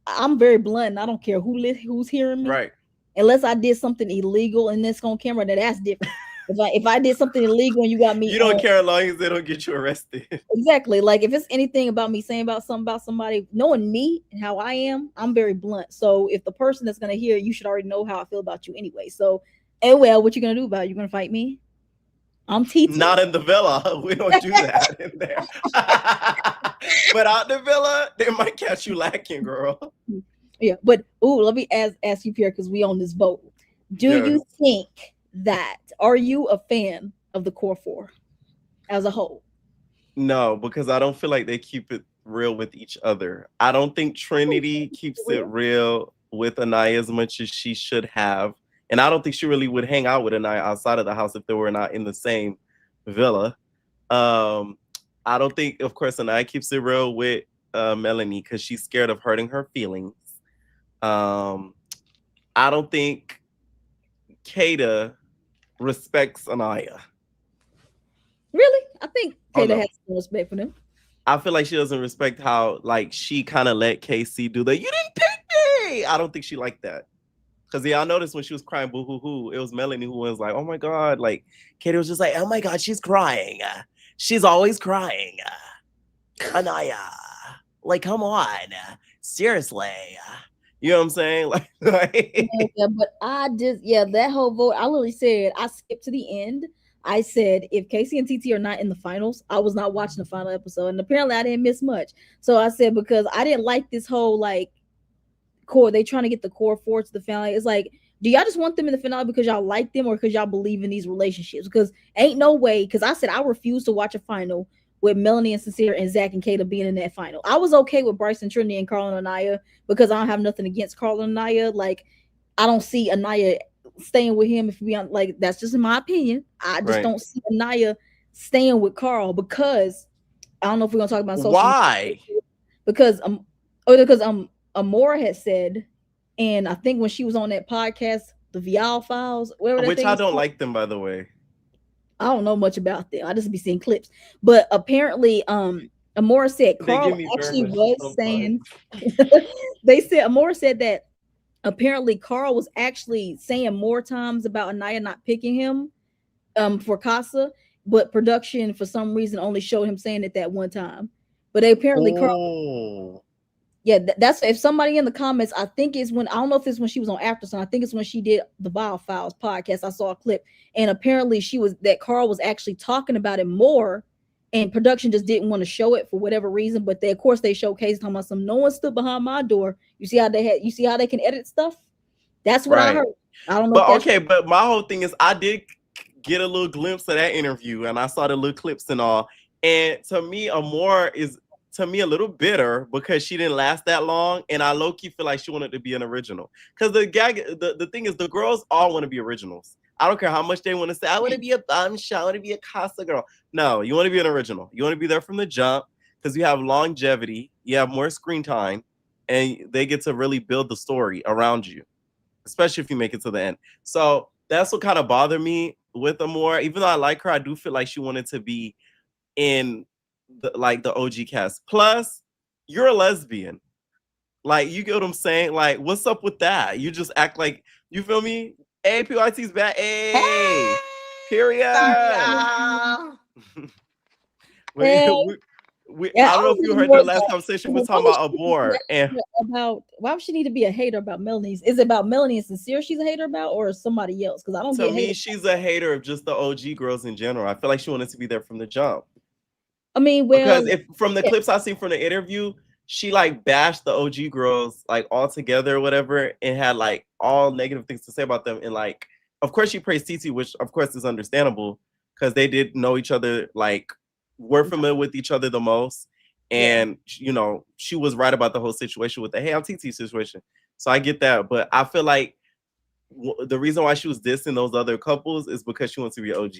I'm very blunt and I don't care who's hearing me. Right. Unless I did something illegal and it's on camera, that's different. If I did something illegal and you got me, you don't care as long as they don't get you arrested. Exactly. Like if it's anything about me saying about something about somebody, knowing me and how I am, I'm very blunt. So if the person that's gonna hear, you should already know how I feel about you anyway. So, well, what you gonna do about it? You gonna fight me? I'm TT. Not in the villa. We don't do that in there. But out the villa, they might catch you lacking, girl. Yeah, but let me ask you, Pierre, because we on this vote. Do you think that are you a fan of the core four as a whole? No, because I don't feel like they keep it real with each other. I don't think Trinity keeps it real with Anaya as much as she should have. And I don't think she really would hang out with Anaya outside of the house if they were not in the same villa. I don't think, of course, Anaya keeps it real with Melanie because she's scared of hurting her feelings. I don't think Kata respects Anaya. Really? I think Kata has some respect for them. I feel like she doesn't respect how like she kind of let KC do the "you didn't pick me." I don't think she liked that. Because y'all noticed when she was crying boo hoo hoo, it was Melanie who was like, oh my God. Like Katie was just like, oh my God, she's crying. She's always crying. Anaya. Like, come on. Seriously. You know what I'm saying? Like yeah, but that whole vote, I literally said I skipped to the end. I said if Casey and TT are not in the finals, I was not watching the final episode. And apparently I didn't miss much. So I said because I didn't like this whole like core, they trying to get the core four to the finale. It's like, do y'all just want them in the finale because y'all like them or because y'all believe in these relationships? Because ain't no way, because I said I refuse to watch a final with Melanie and Sincere and Zach and Kata being in that final. I was okay with Bryson, Trinity, and Carl and Anaya because I don't have nothing against Carl and Anaya. Like, I don't see Anaya staying with him if we like, that's just in my opinion. I just don't see Anaya staying with Carl because I don't know if we're gonna talk about social why media. Because Amora had said, and I think when she was on that podcast, the Vial Files, which I don't like them, by the way. I don't know much about them. I just be seeing clips. But apparently, Amora said Carl actually was saying Amora said that apparently Carl was actually saying more times about Anaya not picking him for Casa, but production for some reason only showed him saying it that one time. But they apparently Carl. Yeah, that's if somebody in the comments, I think it's when, I don't know if it's when she was on Aftershow. I think it's when she did the Vial Files podcast. I saw a clip and apparently Carl was actually talking about it more and production just didn't want to show it for whatever reason. But they, of course, they showcased talking about some. No one stood behind my door. You see how they had. You see how they can edit stuff. That's what I heard. I don't know. But okay, but my whole thing is, I did get a little glimpse of that interview, and I saw the little clips and all. And to me, Amora is a little bitter because she didn't last that long, and I low key feel like she wanted to be an original. Because the thing is, the girls all want to be originals. I don't care how much they want to say, I want to be a bombshell, I want to be a Casa girl. No, you want to be an original. You want to be there from the jump because you have longevity, you have more screen time, and they get to really build the story around you, especially if you make it to the end. So that's what kind of bothered me with Amora. Even though I like her, I do feel like she wanted to be in the OG cast. Plus, you're a lesbian. Like, you get what I'm saying? Like, what's up with that? You just act like, you feel me? Hey, PYT's back. Hey, period. Sorry, I don't know if you heard the last conversation. We're talking about Amora. About why would she need to be a hater about Melanie? Is it about Melanie and Sincere she's a hater about, or somebody else? Because I don't. To me, she's a hater of just the OG girls in general. I feel like she wanted to be there from the jump. I mean, well, because from the clips I seen from the interview, she like bashed the OG girls like all together or whatever, and had like all negative things to say about them. And like, of course, she praised Titi, which of course is understandable because they did know each other, like were familiar with each other the most. And you know, she was right about the whole situation with the Hey, I'm Titi situation. So I get that, but I feel like the reason why she was dissing those other couples is because she wants to be an OG.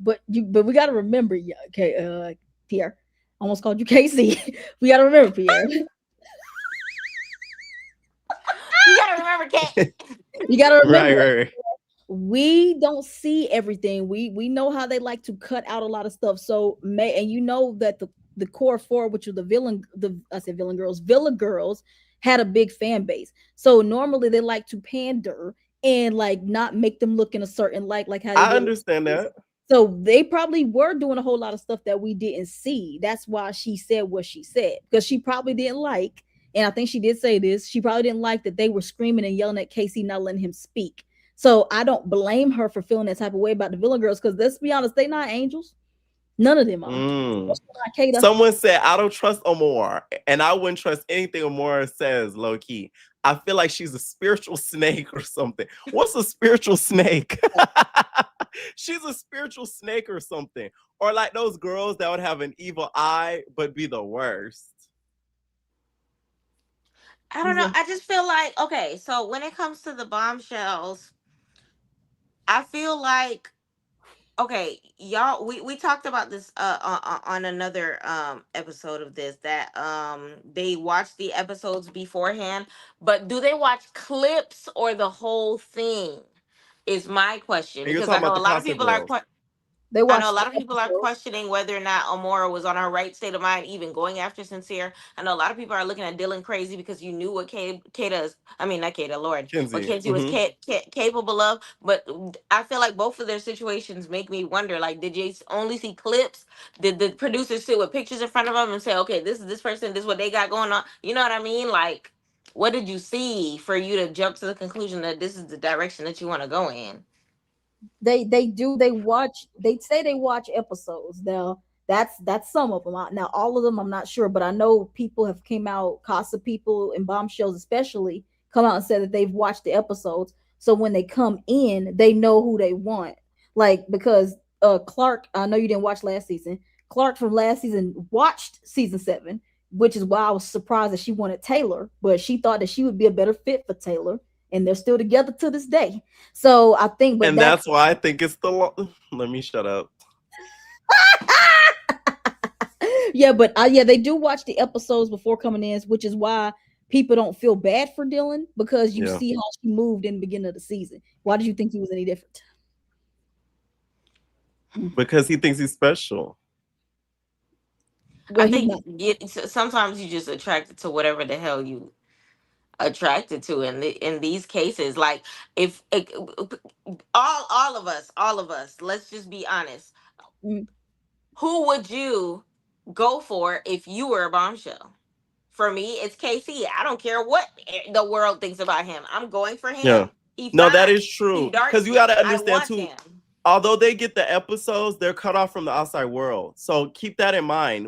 But we got to remember, okay, Pierre. Almost called you KC. We got to remember, Pierre. You got to remember, Kate. You got to remember. Right. We don't see everything. We know how they like to cut out a lot of stuff. So and you know that the core four, which are villa girls, had a big fan base. So normally they like to pander and like not make them look in a certain light, like how I understand that. So they probably were doing a whole lot of stuff that we didn't see. That's why she said what she said, because she probably didn't like, and I think she did say this, she probably didn't like that they were screaming and yelling at Casey, not letting him speak. So I don't blame her for feeling that type of way about the Villa girls, because let's be honest, they not angels. None of them are. Someone said, I don't trust Amora, and I wouldn't trust anything Amora says, low key. I feel like she's a spiritual snake or something. What's a spiritual snake? She's a spiritual snake or something. Or like those girls that would have an evil eye, but be the worst. I don't know. I just feel like, okay, so when it comes to the bombshells, I feel like, okay, y'all, we talked about this on another episode of this, that they watch the episodes beforehand, but do they watch clips or the whole thing is my question, because I know a lot of people are questioning whether or not Amora was on her right state of mind, even going after Sincere. I know a lot of people are looking at Dylan crazy because you knew what Kenzie was capable of. But I feel like both of their situations make me wonder, like, did you only see clips? Did the producers sit with pictures in front of them and say, okay, this is this person, this is what they got going on? You know what I mean? Like, what did you see for you to jump to the conclusion that this is the direction that you want to go in? They say they watch episodes. Now that's some of them. Now all of them I'm not sure, but I know people have came out, Casa people and bombshells especially, come out and said that they've watched the episodes. So when they come in, they know who they want. Like, because Clark, I know you didn't watch last season. Clark from last season watched season 7, which is why I was surprised that she wanted Taylor, but she thought that she would be a better fit for Taylor. And they're still together to this day. So I think, but that's why I think it's let me shut up. Yeah, but they do watch the episodes before coming in, which is why people don't feel bad for Dylan, because you see how she moved in the beginning of the season. Why did you think he was any different? Because he thinks he's special. Well, I think sometimes you just attracted to whatever the hell you attracted to in these cases. Like, if all of us, let's just be honest. Who would you go for if you were a bombshell? For me, it's KC. I don't care what the world thinks about him. I'm going for him. Yeah. No, that is true. Because you got to understand too. although they get the episodes, they're cut off from the outside world. So keep that in mind.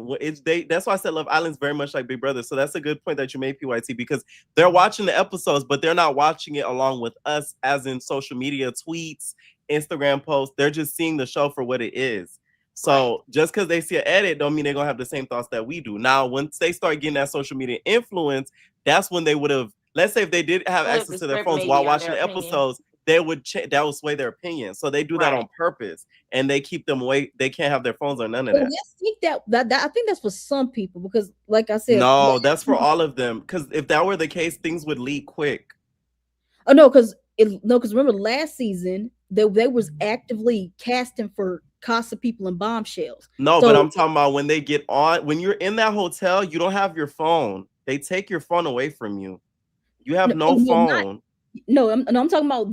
That's why I said Love Island's very much like Big Brother. So that's a good point that you made, PYT, because they're watching the episodes, but they're not watching it along with us, as in social media tweets, Instagram posts. They're just seeing the show for what it is. So just because they see an edit don't mean they're gonna have the same thoughts that we do. Now, once they start getting that social media influence, that's when they would have, let's say if they did have access to their phones while watching the episodes, they would that would sway their opinion. So they do that on purpose, and they keep them away. They can't have their phones or none of that. Let's think that I think that's for some people, because like I said, no, that's for all of them. Because if that were the case, things would leak quick. Oh no, because remember last season they was actively casting for Casa people and bombshells. No, so, but I'm talking about when they get on, when you're in that hotel, you don't have your phone. They take your phone away from you. You have no phone. I'm talking about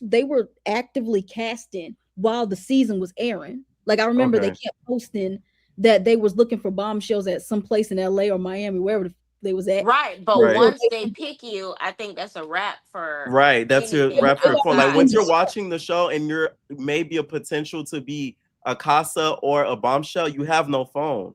they were actively casting while the season was airing. Like I remember they kept posting that they was looking for bombshells at some place in LA or Miami, wherever they was at. Right, but once they pick you, I think that's a wrap for that's your wrap for your phone. Like once you're watching the show and you're maybe a potential to be a Casa or a bombshell, you have no phone.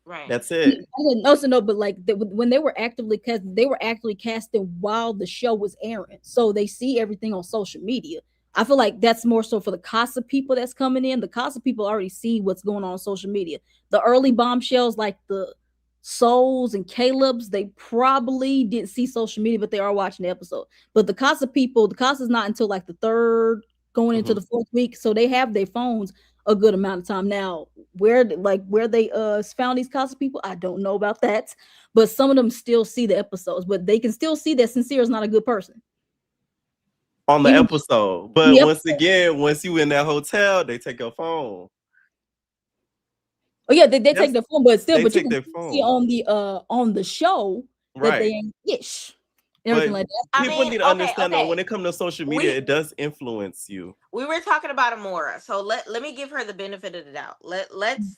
Right. That's it. I didn't also know, but like when they were actively casting, they were actually casting while the show was airing, so they see everything on social media. I feel like that's more so for the Casa people that's coming in. The Casa people already see what's going on social media. The early bombshells, like the Souls and Caleb's, they probably didn't see social media, but they are watching the episode. But the Casa people, the Casa's not until like the third, going into the fourth week, so they have their phones a good amount of time. Now where they found these Casa people, I don't know about that, but some of them still see the episodes, but they can still see that Sincere is not a good person on the episode. But once again, once you in that hotel, they take your phone. Oh yeah, they take their phone, but still, but you can see on the show that they ain't ish. Everything like that. People need to understand though, when it comes to social media, it does influence you. We were talking about Amora, so let me give her the benefit of the doubt. Let's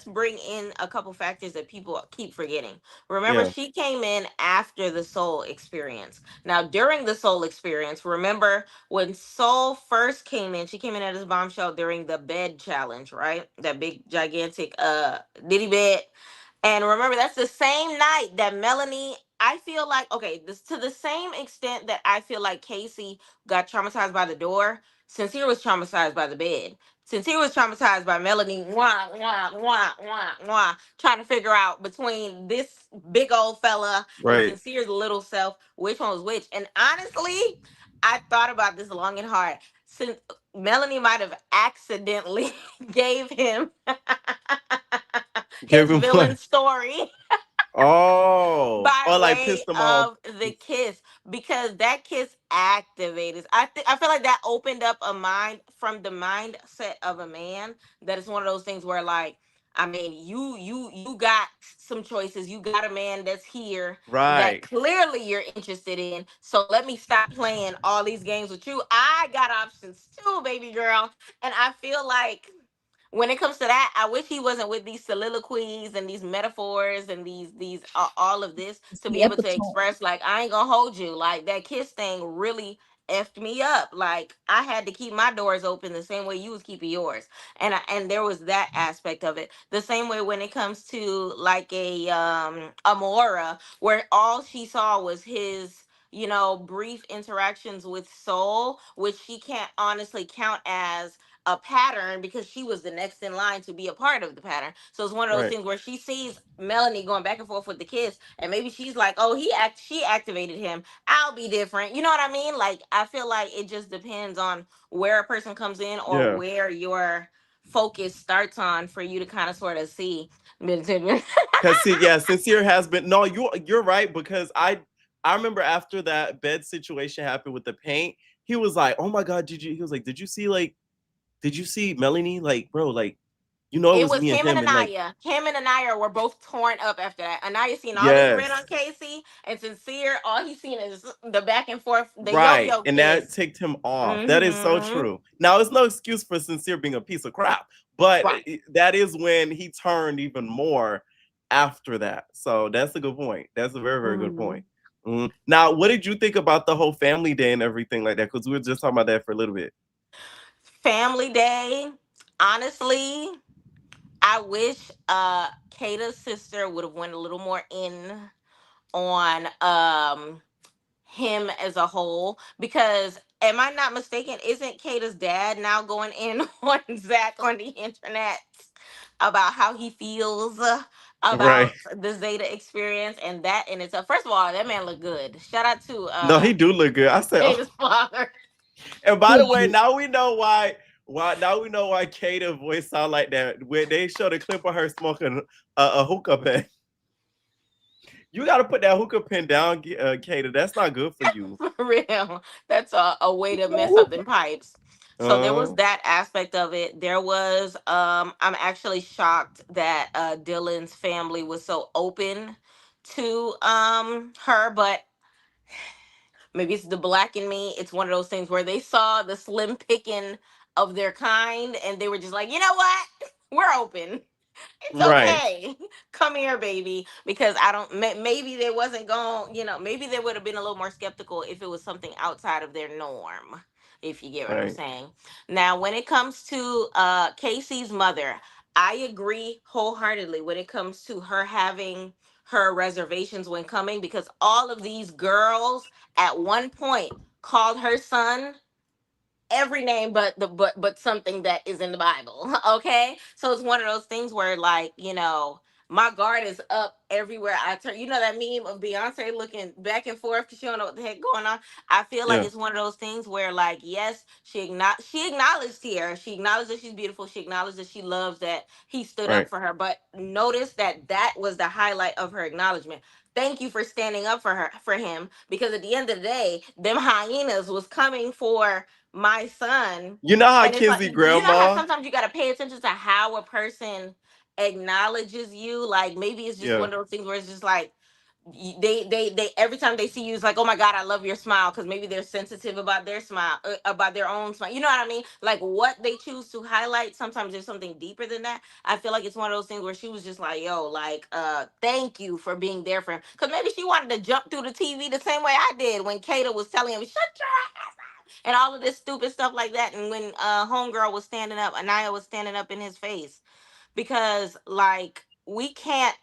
bring in a couple factors that people keep forgetting. Remember, she came in after the Soul experience. Now, during the Soul experience, remember when Soul first came in, she came in at his bombshell during the bed challenge, right? That big gigantic Diddy bed. And remember, that's the same night that Melanie, I feel like, okay, this to the same extent that I feel like Casey got traumatized by the door, Sincere was traumatized by the bed. Sincere was traumatized by Melanie, trying to figure out between this big old fella and Sincere's little self, which one was which. And honestly, I thought about this long and hard. Since Melanie might have accidentally gave him his villain story. By way pissed them off the kiss, because that kiss activated. I feel like that opened up a mind from the mindset of a man. That is one of those things where, like, I mean, you got some choices. You got a man that's here that clearly you're interested in. So let me stop playing all these games with you. I got options too, baby girl. And I feel like when it comes to that, I wish he wasn't with these soliloquies and these metaphors and these all of this to be able to express, like, I ain't gonna hold you. Like, that kiss thing really effed me up. Like, I had to keep my doors open the same way you was keeping yours. And there was that aspect of it. The same way when it comes to like a Amora, where all she saw was his, you know, brief interactions with Soul, which she can't honestly count as a pattern because she was the next in line to be a part of the pattern. So it's one of those things where she sees Melanie going back and forth with the kiss, and maybe she's like, oh, she activated him, I'll be different. You know what I mean? Like, I feel like it just depends on where a person comes in or where your focus starts on for you to kind of sort of see. Because Sincere has been, no, you're right, because I remember after that bed situation happened with the paint, he was like, oh my God, he was like, did you see Melanie? Like, bro, like, you know, it was me him and him. Anaya. Him and Anaya were both torn up after that. Anaya seen all this red on Casey, and Sincere, all he's seen is the back and forth, the yo-yo and kiss. that ticked him off. That is so true. Now, it's no excuse for Sincere being a piece of crap, but that is when he turned even more after that. So that's a good point. That's a very, very good point. Now, what did you think about the whole family day and everything like that? Because we were just talking about that for a little bit. Family Day. Honestly, I wish Kata's sister would have went a little more in on him as a whole, because am I not mistaken, isn't Kata's dad now going in on Zach on the internet about how he feels Right. about the Zeta experience? And that in itself, first of all, that man looked good. Shout out to No, he do look good. I said, oh. Kata's father. And by the way, now we know why. Now we know why Kata voice sound like that. When they showed a clip of her smoking a hookah pen. You got to put that hookah pen down, Kata. That's not good for you. For real. That's a way to mess up them pipes. So there was Uh, that aspect of it. There was I'm actually shocked that Dylan's family was so open to her, but maybe it's the black in me. It's one of those things where they saw the slim picking of their kind and they were just like, you know what? We're open. It's right, okay. Come here, baby. Because I don't, maybe they wasn't going, maybe they would have been a little more skeptical if it was something outside of their norm, if you get what I'm right. saying. Now, when it comes to Casey's mother, I agree wholeheartedly when it comes to her having her reservations when coming, because all of these girls at one point called her son every name but something that is in the Bible. Okay, so it's one of those things where, like, my guard is up everywhere I turn. You know that meme of Beyonce looking back and forth because she don't know what the heck going on. I feel like Yeah, it's one of those things where, like, yes, she acknowledged here, she acknowledged that she's beautiful, she acknowledged that she loves that he stood up right. for her, but notice that that was the highlight of her acknowledgement. Thank you for standing up for him, because at the end of the day, them hyenas was coming for my son. You know how And it's like, Kinsey you know how grandma? sometimes you got to pay attention to how a person acknowledges you. Like, maybe it's just Yeah, one of those things where it's just like, they every time they see you, it's like, oh my god, I love your smile, because maybe they're sensitive about their smile, about their own smile, you know what I mean, like what they choose to highlight. Sometimes there's something deeper than that. I feel like it's one of those things where she was just like, yo, like, thank you for being there for him, because maybe she wanted to jump through the TV the same way I did when Kata was telling him, shut your ass up, and all of this stupid stuff like that. And when homegirl was standing up, Anaya was standing up in his face, because, like, we can't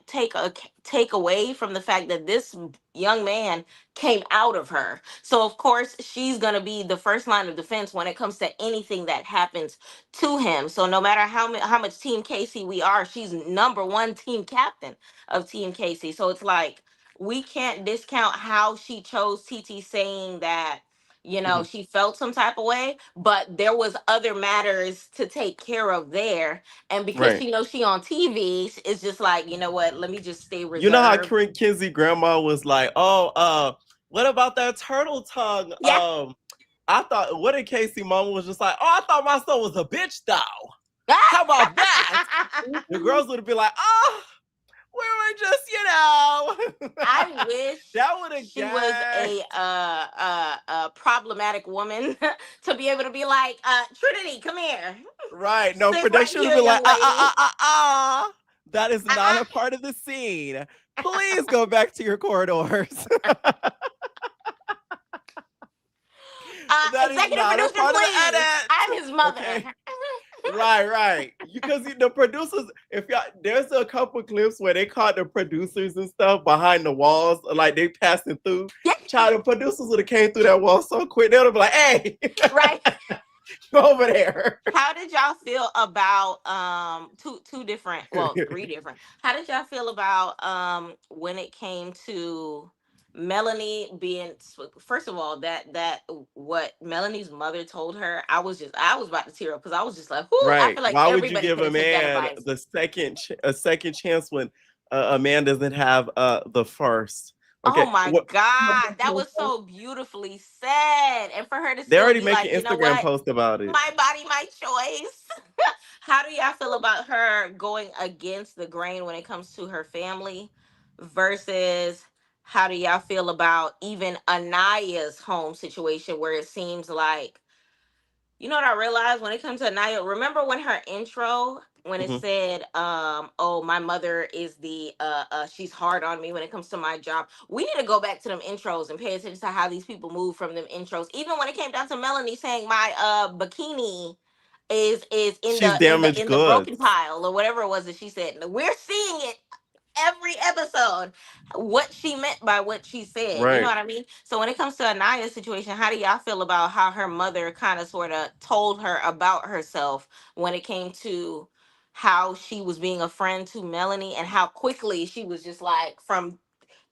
take away from the fact that this young man came out of her. So of course she's going to be the first line of defense when it comes to anything that happens to him. So no matter how much team Casey we are, she's number one team captain of team Casey. So it's like, we can't discount how she chose TT, saying that, mhm, she felt some type of way, but there was other matters to take care of there. And because right. she knows she on TV, it's just like, you know what? Let me just stay You know how reserved. Kinsey grandma was like, oh, what about that turtle tongue? Yeah. I thought, what if Casey mama was just like, oh, I thought my son was a bitch though. How about that? The girls would have been like, oh, we were just, I wish that would have she was gagged. a problematic woman to be able to be like, Trinity, come here, Right. No, sit right production would here, have been like, young lady. that is not a part of the scene. Please go back to your corridors. That is Executive not a producer, part of the please. edit. I'm his mother. Okay. Right. Because the producers, if y'all, there's a couple clips where they caught the producers and stuff behind the walls, like they passing through. Child, the producers would have came through that wall so quick, they would have been like, hey, Right. you over there. How did y'all feel about two different, well, three different? How did y'all feel about when it came to Melanie being, first of all, that what Melanie's mother told her? I was about to tear up, because I was just like, whoo, I Right. feel like Why would you everybody give could a have took that man advice. the a second chance when a man doesn't have the first? Oh Okay. my God, that was so beautifully said. And for her to They're still already be making like, you know Instagram what? posts about it. My body, my choice. How do y'all feel about her going against the grain when it comes to her family, versus how do y'all feel about even Anaya's home situation, where it seems like, you know what I realized when it comes to Anaya? Remember when her intro when it said, oh, my mother is the she's hard on me when it comes to my job. We need to go back to them intros and pay attention to how these people move from them intros. Even when it came down to Melanie saying my bikini is in She's the damaged in the broken goods. pile or whatever it was that she said. We're seeing it every episode, what she meant by what she said. You know Right. what I mean? So when it comes to Anaya's situation, how do y'all feel about how her mother kind of sort of told her about herself when it came to how she was being a friend to Melanie and how quickly she was just like from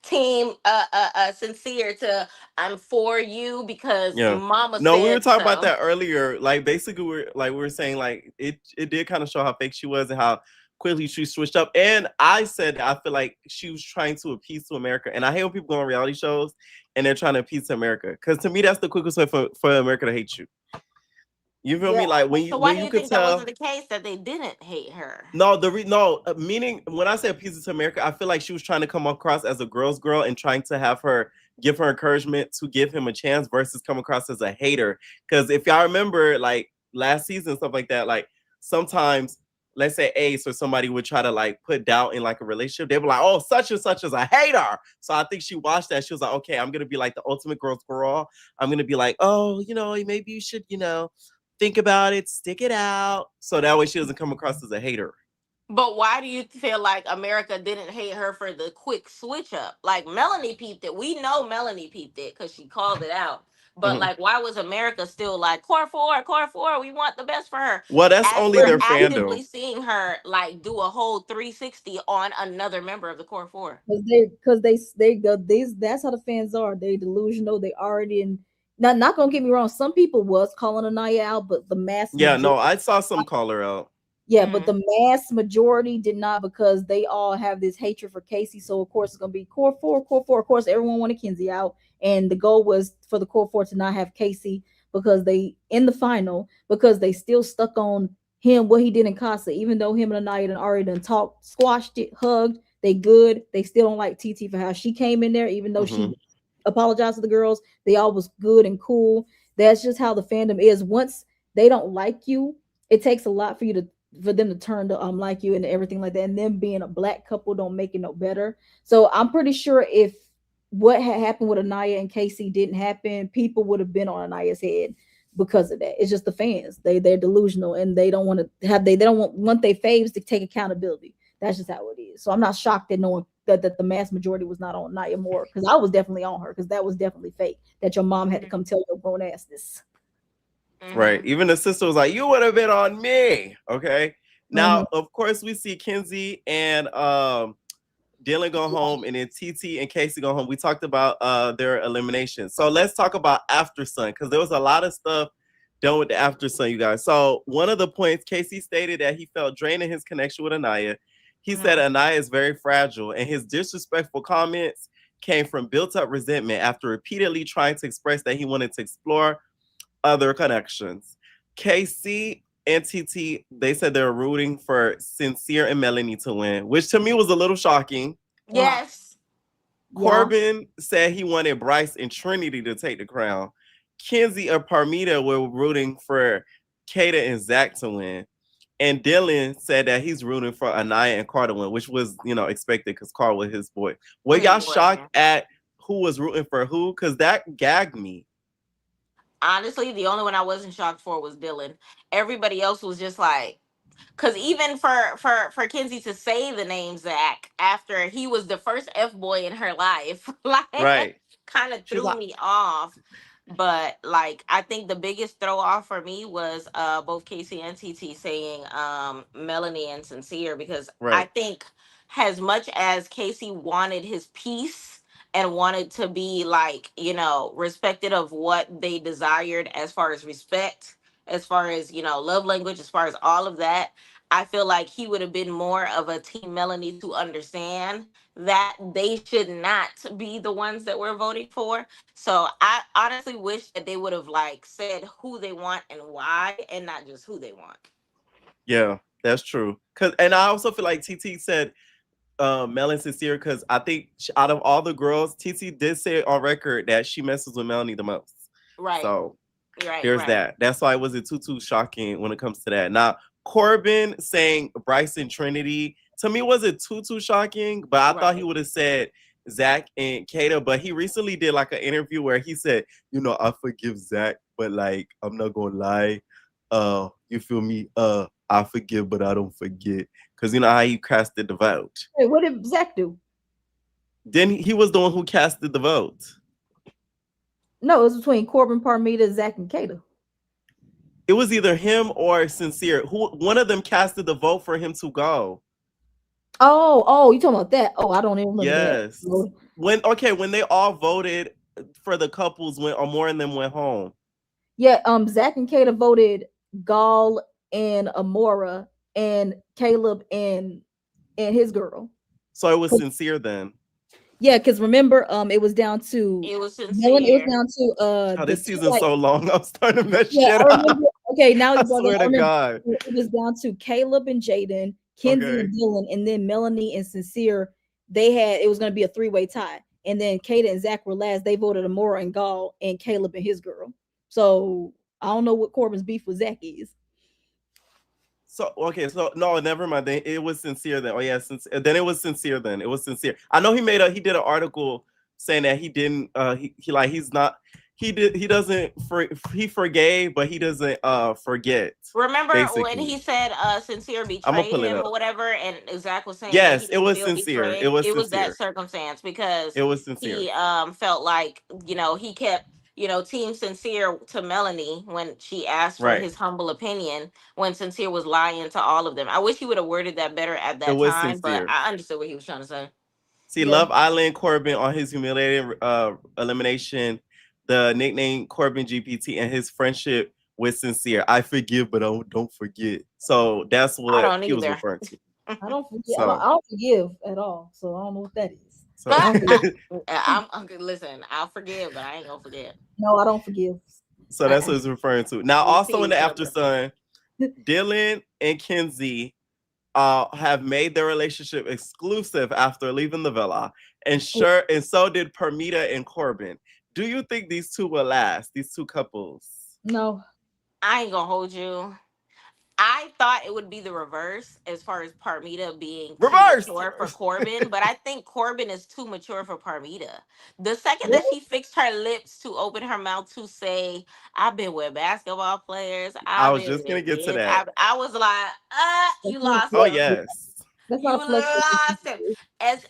team sincere to I'm for you because Yeah. mama No, we were said talking about so. that earlier. Like basically we were saying like it did kind of show how fake she was and how quickly she switched up. And I said I feel like she was trying to appease to America. And I hate when people go on reality shows and they're trying to appease to America. Because to me that's the quickest way for America to hate you. You feel me? Like So why when do you you could think that wasn't tell. the case, that they didn't hate her? No, meaning when I say appeasing to America, I feel like she was trying to come across as a girl's girl and trying to have her give her encouragement to give him a chance versus come across as a hater. Because if y'all remember, like last season, stuff like that, like sometimes, let's say Ace or somebody would try to like put doubt in like a relationship. They were like, "Oh, such and such is a hater." So I think she watched that. She was like, "Okay, I'm gonna be like the ultimate girl's girl. I'm gonna be like, oh, maybe you should, think about it, stick it out, so that way she doesn't come across as a hater." But why do you feel like America didn't hate her for the quick switch up? Like Melanie peeped it. We know Melanie peeped it because she called it out. But Mhm. like, why was America still like core four? We want the best for her. Well, that's As only we're their actively fandom. seeing her like do a whole 360 on another member of the core four. Because they go these that's how the fans are. They delusional. They already in. Not gonna get me wrong. Some people was calling Anaya out, but the mass Yeah, no, majority. I saw some call her out. Yeah, but Mm-hmm. the mass majority did not, because they all have this hatred for Casey. So of course it's gonna be core four, core four. Of course, everyone wanted Kenzie out, and the goal was for the core four to not have Casey because they in the final, because they still stuck on him what he did in Casa. Even though him and Anaya done already done talked, squashed it, hugged, they good. They still don't like TT for how she came in there, even though Hmm. she apologized to the girls. They all was good and cool. That's just how the fandom is. Once they don't like you, it takes a lot for them to turn to like you and everything like that. And them being a black couple don't make it no better. So I'm pretty sure if what had happened with Anaya and Casey didn't happen, people would have been on Anaya's head because of that. It's just the fans. They're delusional and they don't want to have they don't want their faves to take accountability. That's just how it is. So I'm not shocked that no one that the mass majority was not on Naya more, because I was definitely on her, because that was definitely fake. That your mom had to come tell your grown ass this. Right. Mm-hmm. Even the sister was like, "You would have been on me." Okay. Mm-hmm. Now, of course, we see Kenzie and Dylan go home, and then TT and Casey go home. We talked about their elimination. So let's talk about After Sun, because there was a lot of stuff done with the After Sun, you guys. So one of the points, Casey stated that he felt drained in his connection with Anaya. He said Mm-hmm. Anaya is very fragile, and his disrespectful comments came from built-up resentment after repeatedly trying to express that he wanted to explore other connections. KC and TT, they said they were rooting for Sincere and Melanie to win, which to me was a little shocking. Yes. Yeah. Corbin said he wanted Bryce and Trinity to take the crown. Kenzie and Parmita were rooting for Kata and Zach to win. And Dylan said that he's rooting for Anaya and Carter to win, which was, expected because Carl was his boy. Were His y'all boy. shocked at who was rooting for who? Because that gagged me. Honestly, the only one I wasn't shocked for was Dylan. Everybody else was just like, because even for Kenzie to say the name Zach after he was the first F boy in her life, like Right. kind of She's threw like, me off. But like I think the biggest throw off for me was both Casey and TT saying Melanie and Sincere, because I right. think as much as Casey wanted his peace and wanted to be like, respected of what they desired as far as respect, as far as, love language, as far as all of that, I feel like he would have been more of a team Melanie to understand that they should not be the ones that we're voting for. So I honestly wish that they would have like said who they want and why, and not just who they want. Yeah, that's true. And I also feel like TT said Mel and Sincere, because I think out of all the girls, TT did say on record that she messes with Melanie the most. Right, So right, there's right. that. That's why it wasn't too shocking when it comes to that. Now, Corbin saying Bryson Trinity, to me, wasn't too shocking, but I thought he would have said Zach and Kata. But he recently did like an interview where he said, I forgive Zach, but like, I'm not gonna lie. You feel me? I forgive, but I don't forget. Because you know how he casted the vote. Hey, what did Zach do? Then he was the one who casted the vote. No, it was between Corbin, Parmita, Zach, and Kata. It was either him or Sincere. One of them casted the vote for him to go. Oh, you talking about that? Oh, I don't even remember yes. that. When they all voted for the couples or more of them went home. Yeah, Zach and Kata voted Gall and Amora and Caleb and his girl. So it was Sincere then. Yeah, because remember, it was down to it was Sincere. It was down to this season's so long. I'm starting to mess shit up. Okay, now I swear to God. It was down to Caleb and Jaden, Kenzie and Dylan, and then Melanie and Sincere. It was going to be a 3-way tie, and then Kata and Zach were last. They voted Amora and Gall and Caleb and his girl. So I don't know what Corbin's beef with Zach is. So no, never mind. Then it was Sincere then. Oh yeah, then it was Sincere then. It was Sincere. I know he did an article saying that he didn't he forgave, but he doesn't forget. Remember basically. when he said Sincere betrayed him or whatever, and Zach was saying it was Sincere. Betrayed. It was that circumstance because it was Sincere. He felt like he kept Team Sincere to Melanie when she asked for his humble opinion, when Sincere was lying to all of them. I wish he would have worded that better at that time, Sincere. but I understood what he was trying to say. See, Love Island Corbin on his humiliating elimination, the nickname Corbin GPT, and his friendship with Sincere. I forgive, but I don't forget. So that's what he was referring to. I don't forget. I don't forgive at all. So I don't know what that is. So, I'm listen. I'll forgive, but I ain't gonna forget. No, I don't forgive. So that's what he's referring to. Now, also in the After Sun, Dylan and Kenzie have made their relationship exclusive after leaving the villa, and so did Permita and Corbin. Do you think these two will last? These two couples? No, I ain't gonna hold you. I thought it would be the reverse as far as Parmita being too mature for Corbin, but I think Corbin is too mature for Parmita. The second that she fixed her lips to open her mouth to say, I've been with basketball players. I was just going to get to that. I was like, you lost Oh, him. yes. You lost him. As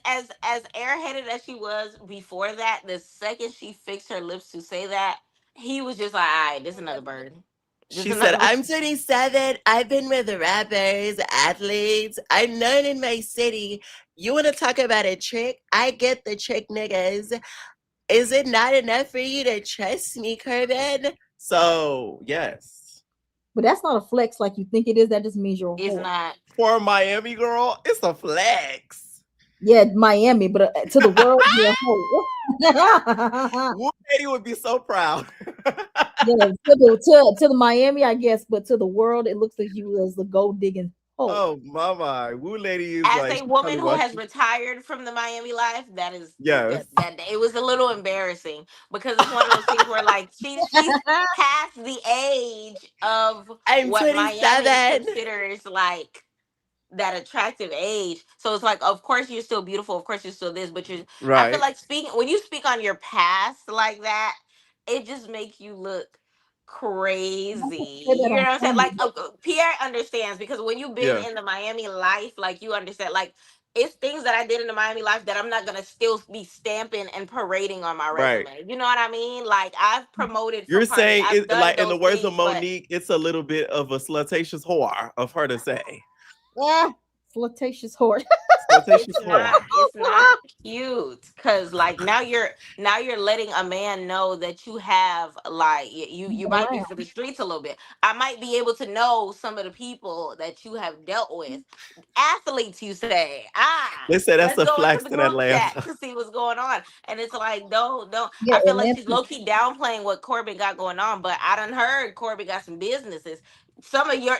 airheaded as she was before that, the second she fixed her lips to say that, he was just like, all right, this is another bird. She said, I'm 27. I've been with rappers, athletes. I'm known in my city. You want to talk about a trick? I get the trick, niggas. Is it not enough for you to trust me, Corbin? So, yes. But that's not a flex like you think it is. That just means you're a whore. It's not. For a Miami girl, it's a flex. Yeah, Miami, but to the world, you're a whore. Wu Lady would be so proud. Yeah, to the Miami, I guess, but to the world, it looks like you as the gold digging hole. Oh, mama, Wu Lady is as a woman who has retired from the Miami life. That is, that it was a little embarrassing because it's one of those things where like she's past the age of what 27. Miami considers like that attractive age. So it's like, of course you're still beautiful, of course you're still this, but you're right. I feel like when you speak on your past like that, it just makes you look crazy. You know what I'm saying? Like Pierre understands because when you've been in the Miami life, like you understand, like it's things that I did in the Miami life that I'm not gonna still be stamping and parading on my resume. Right. You know what I mean? Like I've promoted. You're saying it, like in the words of Monique, it's a little bit of a slutatious whore of her to say. Flirtatious whore. Flirtatious whore. It's not cute because like now you're letting a man know that you have like you might be for the streets a little bit. I might be able to know some of the people that you have dealt with. Athletes, you say. They say that's a flex in Atlanta to see what's going on, and it's like don't. Yeah, I feel like she's low key downplaying what Corbin got going on, but I done heard Corbin got some businesses. Some of your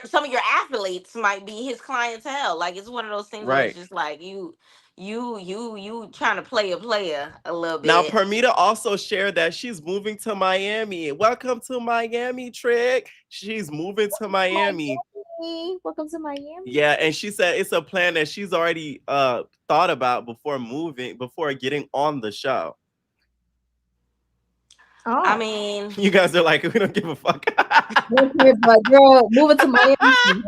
athletes might be his clientele. Like it's one of those things where it's just like you trying to play a player a little bit. Now Permita also shared that she's moving to Miami. Welcome to Miami, Trick. She's moving to Miami. Miami. Welcome to Miami. Yeah, and she said it's a plan that she's already thought about before getting on the show. Oh. I mean, you guys are like, we don't give a fuck. But girl, moving to Miami.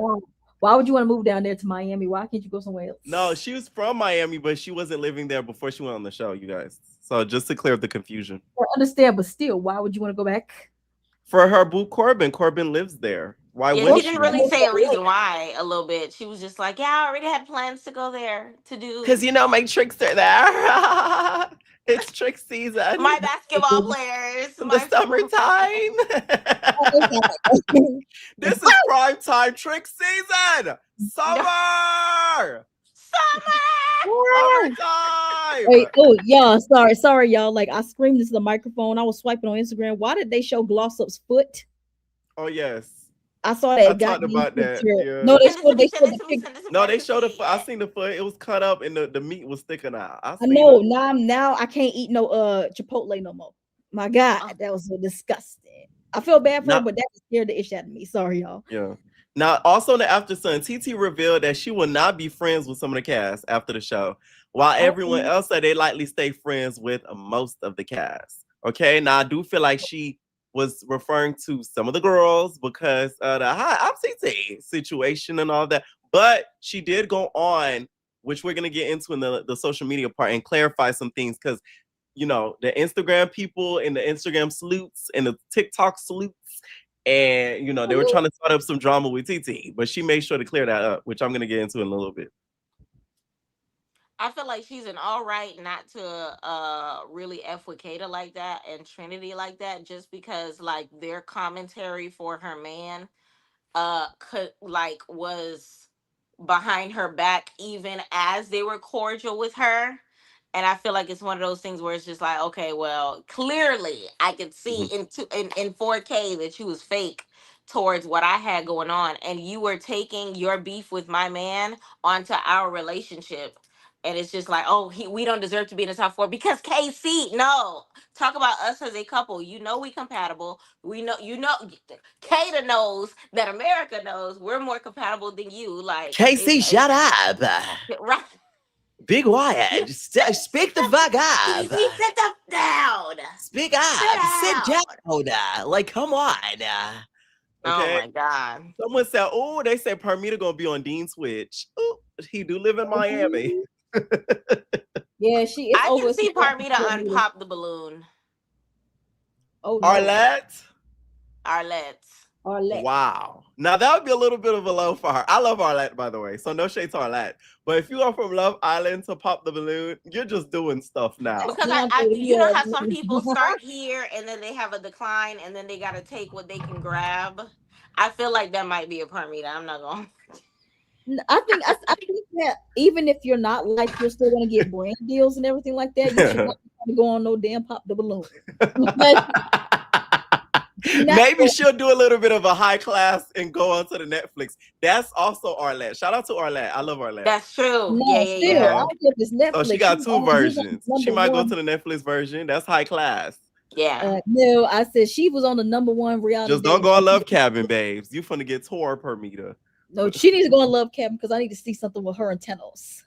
Why would you want to move down there to Miami? Why can't you go somewhere else? No, she was from Miami, but she wasn't living there before she went on the show, you guys. So just to clear up the confusion. I understand, but still, why would you want to go back? For her boo Corbin. Corbin lives there. Why yeah, wouldn't she didn't really say a reason why a little bit. She was just like, yeah, I already had plans to go there to do. Because, my tricks are there. It's trick season. My basketball players. The summertime. This is prime time trick season. Summer. Summertime. Wait, y'all, sorry, y'all. Like, I screamed into the microphone. I was swiping on Instagram. Why did they show Gloss Up's foot? Oh, yes. I saw that. I talked about that. Yeah. No, they showed the foot. I seen the foot. It was cut up and the meat was sticking out. I know. Now I can't eat no Chipotle no more. My God, that was so disgusting. I feel bad for her, but that scared the ish out of me. Sorry, y'all. Yeah. Now, also in the After Sun, TT revealed that she will not be friends with some of the cast after the show, while everyone else said they likely stay friends with most of the cast. Okay. Now I do feel like she was referring to some of the girls because of the I'm TT situation and all that. But she did go on, which we're gonna get into in the social media part, and clarify some things because the Instagram people and the Instagram salutes and the TikTok salutes, and they were trying to start up some drama with TT, but she made sure to clear that up, which I'm gonna get into in a little bit. I feel like she's an all right not to really F with Kata like that and Trinity like that, just because like their commentary for her man was behind her back even as they were cordial with her. And I feel like it's one of those things where it's just like, okay, well, clearly I could see in 4K that you was fake towards what I had going on, and you were taking your beef with my man onto our relationship. And it's just like, oh, we don't deserve to be in the top 4 because KC. No, talk about us as a couple. We compatible. We know, Kata knows that America knows we're more compatible than you. Like KC, shut up. Right. Big Wyatt, speak the fuck up. KC, sit down. Speak up. Sit down. Like, come on. Okay? Oh my God. Someone said, oh, they said Permita gonna be on Dean Switch. Oh, he do live in Miami. Yeah, I can see Parmita unpop the balloon. Oh, no. Arlette. Wow. Now that would be a little bit of a low for her. I love Arlette, by the way, so no shade to Arlette. But if you go from Love Island to Pop the Balloon, you're just doing stuff now. Because you know how some people start here and then they have a decline and then they got to take what they can grab. I feel like that might be a Parmita. I'm not going. I think that even if you're not like, you're still going to get brand deals and everything like that. You should not go on no damn Pop the Balloon. Maybe she'll do a little bit of a high class and go onto the Netflix. That's also Arlette. Shout out to Arlette. I love Arlette. That's true. No, yeah. So she got 2 versions. She might go to the Netflix version. That's high class. Yeah. No, I said she was on the #1 reality. Just don't go on Love Cabin, babes. You finna get tore per meter. No, she needs to go on Love Cabin because I need to see something with her and Tenos.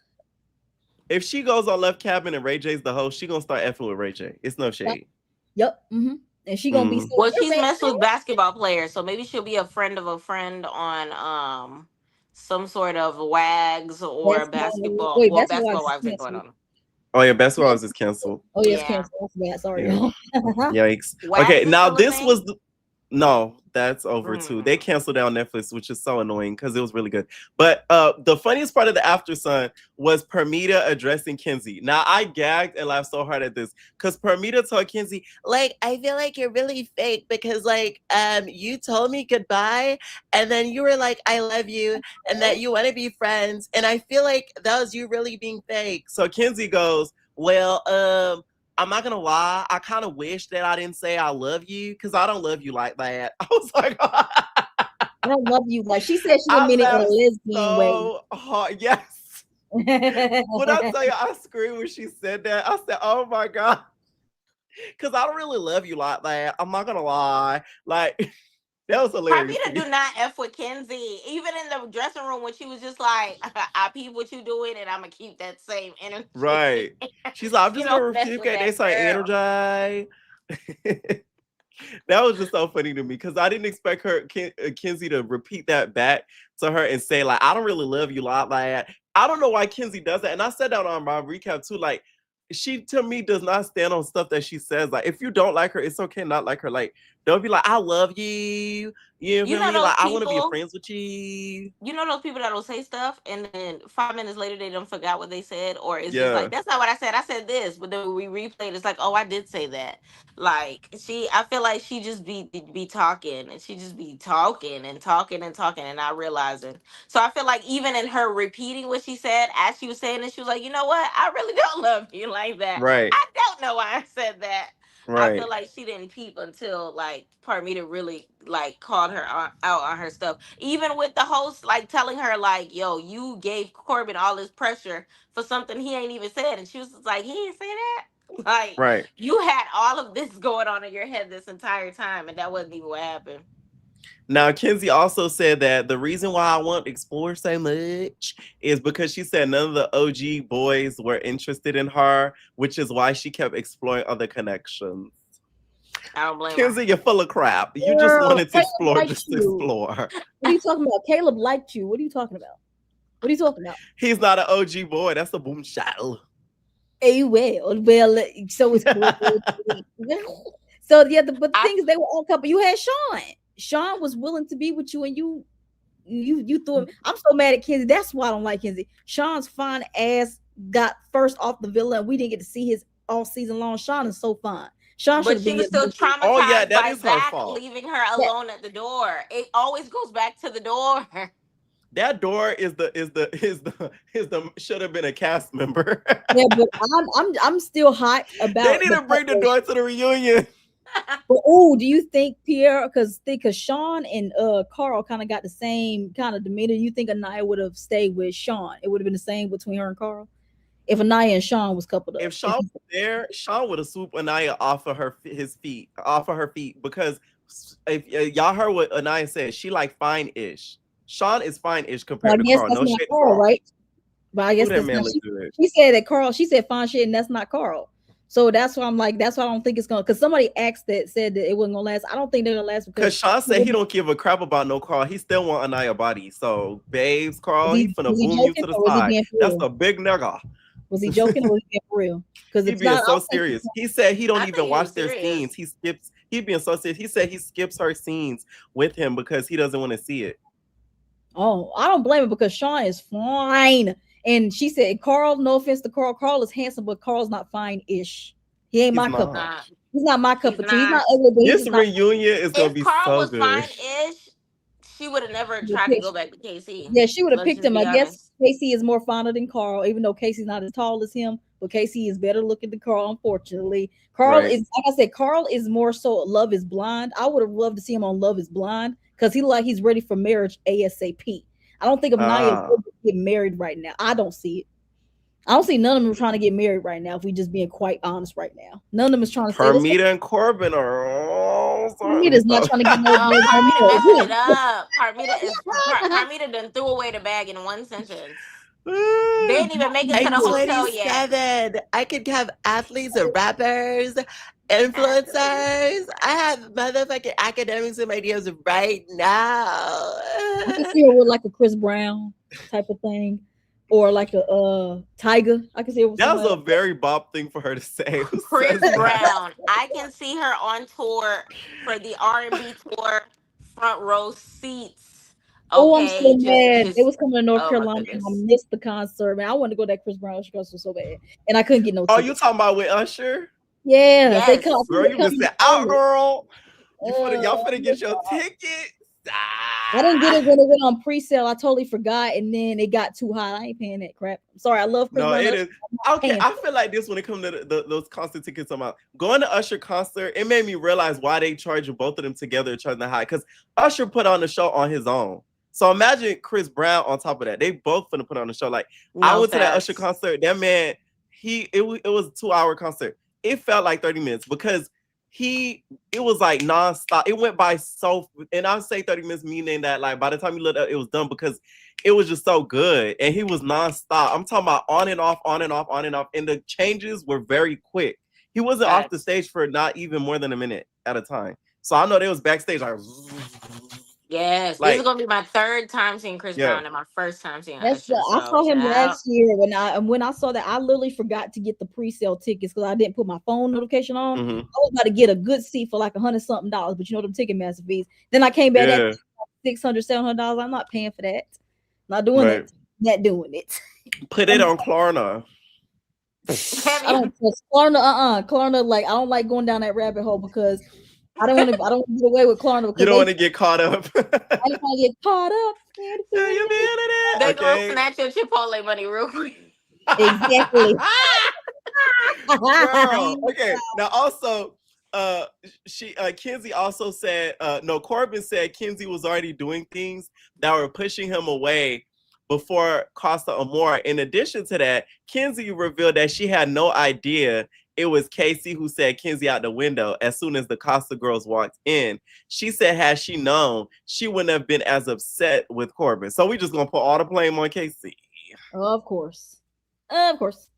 If she goes on Love Cabin and Ray J's the host, she gonna start effing with Ray J. It's no shade. Yep. Mm-hmm. And she gonna be. Well, she's messed with basketball players, so maybe she'll be a friend of a friend on some sort of WAGs or basketball. Wait, basketball wives ain't going on. Oh yeah, Basketball Wives is canceled. Oh yeah, it's canceled. That's bad. Sorry. Yeah. Yikes. Okay, now this was no, that's over too. They canceled it on Netflix, which is so annoying because it was really good. But the funniest part of the After Sun was Permita addressing Kenzie. Now I gagged and laughed so hard at this because Permita told Kenzie, like, I feel like you're really fake because like you told me goodbye and then you were like, I love you and that you want to be friends. And I feel like that was you really being fake. So Kenzie goes, well, I'm not gonna lie, I kind of wish that I didn't say I love you because I don't love you like that. I was like, I don't love you like she said she didn't mean it in a lesbian way. Hard. Yes. When I tell you, I screamed when she said that. I said, oh my God. Because I don't really love you like that. I'm not gonna lie. Like, That was hilarious. Carmita do not F with Kenzie. Even in the dressing room when she was just like, I peep what you doing and I'm going to keep that same energy. Right. She's like, I'm She just going to don't mess with reciprocate. They that start girl. energize. That was just so funny to me because I didn't expect Kenzie to repeat that back to her and say, like, I don't really love you, lot like that. I don't know why Kenzie does that. And I said that on my recap too. Like, she to me does not stand on stuff that she says. Like, if you don't like her, it's okay not like her. Like, don't be like, I love you. You feel me? Like, I want to be friends with you. You know those people that'll say stuff and then 5 minutes later they don't forgot what they said, or it's just like, that's not what I said. I said this, but then we replay it. It's like, oh, I did say that. Like I feel like she just be talking and she just be talking and talking and talking and not realizing. So I feel like even in her repeating what she said as she was saying it, she was like, you know what? I really don't love you like that. Right. I don't know why I said that. Right. I feel like she didn't peep until like Parmita really like called her out on her stuff. Even with the host like telling her like, "Yo, you gave Corbin all this pressure for something he ain't even said," and she was just like, "He didn't say that." Like, right. You had all of this going on in your head this entire time, and that wasn't even what happened. Now, Kenzie also said that the reason why I want to explore so much is because she said none of the OG boys were interested in her, which is why she kept exploring other connections. I don't blame Kenzie, her. you're full of crap. You just wanted to explore just to explore. What are you talking about? Caleb liked you. What are you talking about? What are you talking about? He's not an OG boy. That's a boom shot. Hey, well, so it's cool. So yeah, but the thing is, they were all couple. You had Sean. Sean was willing to be with you, and you threw him. I'm so mad at Kenzie. That's why I don't like Kenzie. Sean's fine ass got first off the villa, and we didn't get to see his all season long. Sean is so fine. Sean, but she was still traumatized by Zach leaving her alone at the door. It always goes back to the door. That door is the should have been a cast member. Yeah, but I'm still hot about. They need to bring the door to the reunion. But oh, do you think Pierre, because Sean and Carl kind of got the same kind of demeanor? You think Anaya would have stayed with Sean? It would have been the same between her and Carl if Anaya and Sean was coupled up. If Sean was there, Sean would have swooped Anaya off of her feet, because if y'all heard what Anaya said, she like fine-ish. Sean is fine-ish compared to Carl. No shade, Carl, right? But I guess she said that Carl. She said fine shit, and that's not Carl. So that's why I'm like, that's why I don't think it's gonna. Because somebody said that it wasn't gonna last. I don't think they're gonna last because Sean said he don't give a crap about no Carl. He still want Anaya body. So babes, Carl, he finna boom you to the side. That's a big nigga. Was he joking or was he being for real? Because he's being so serious. He said he don't even watch their scenes. He skips. He being so serious. He said he skips her scenes with him because he doesn't want to see it. Oh, I don't blame him because Sean is fine. And she said, Carl, no offense to Carl. Carl is handsome, but Carl's not fine-ish. He ain't my cup of tea. He's not my cup of tea. He's not ugly. This reunion is gonna be so good. If Carl was fine-ish, she would have never tried to go back to KC. Yeah, she would have picked him. I guess Casey is more fonder than Carl, even though Casey's not as tall as him. But Casey is better looking than Carl, unfortunately. Carl is, like I said, Carl is more so Love is Blind. I would have loved to see him on Love is Blind because he look like he's ready for marriage ASAP. I don't think Anaya would get married right now. I don't see it. I don't see none of them trying to get married right now. If we just being quite honest right now, none of them is trying to. Parmita and Corbin are. Parmita's not trying to get married. Parmita done threw away the bag in one sentence. They didn't even make it to the hotel yet. I could have athletes or rappers, influencers. I have motherfucking academics in my DMs right now. I can see her with like a Chris Brown type of thing, or like a Tiger. I can see her with that was a very Bob thing for her to say. Chris Brown. I can see her on tour for the R&B tour, front row seats. Okay, I'm so mad. It was coming to North Carolina and I missed the concert. Man, I wanted to go to that Chris Brown concert so bad. And I couldn't get no tickets. Oh, you talking about with Usher? Yeah. Yes. Girl, you just said out, girl. Y'all finna get your ticket. I didn't get it when it went on pre-sale. I totally forgot, and then it got too hot. I ain't paying that crap. I'm sorry, I love Chris Brown. It is. Okay, I feel like this when it comes to those concert tickets. I'm out. Going to Usher concert, it made me realize why they charge both of them together, charging the high. Because Usher put on the show on his own. So imagine Chris Brown on top of that. They both finna put on the show. Like I went to that Usher concert. That man, it was a 2-hour concert. It felt like 30 minutes because it was like nonstop. It went by so, and I'll say 30 minutes, meaning that like by the time you looked up, it was done because it was just so good. And he was nonstop. I'm talking about on and off, on and off, on and off. And the changes were very quick. He wasn't off the stage for not even more than a minute at a time. So I know they was backstage like. Yes, this is gonna be my third time seeing Chris Brown and my first time seeing Usher. I saw him last year when I saw that. I literally forgot to get the pre-sale tickets because I didn't put my phone notification on. I was about to get a good seat for like $100-something, but you know them Ticketmaster fees. Then I came back at $600-700. I'm not paying for that. Not doing it. Not doing it. Put it on Klarna. I don't Klarna. Klarna, like I don't like going down that rabbit hole because I don't want to get away with Klarna. You don't want to get caught up. I don't want to get caught up. They're gonna snatch your Chipotle money real quick. Exactly. Girl. Okay. Now also, Kenzie also said, Corbin said Kenzie was already doing things that were pushing him away before Casa Amor. In addition to that, Kenzie revealed that she had no idea it was Casey who said Kenzie out the window as soon as the Casa girls walked in. She said, had she known, she wouldn't have been as upset with Corbin. So we just gonna put all the blame on Casey. Of course. Of course.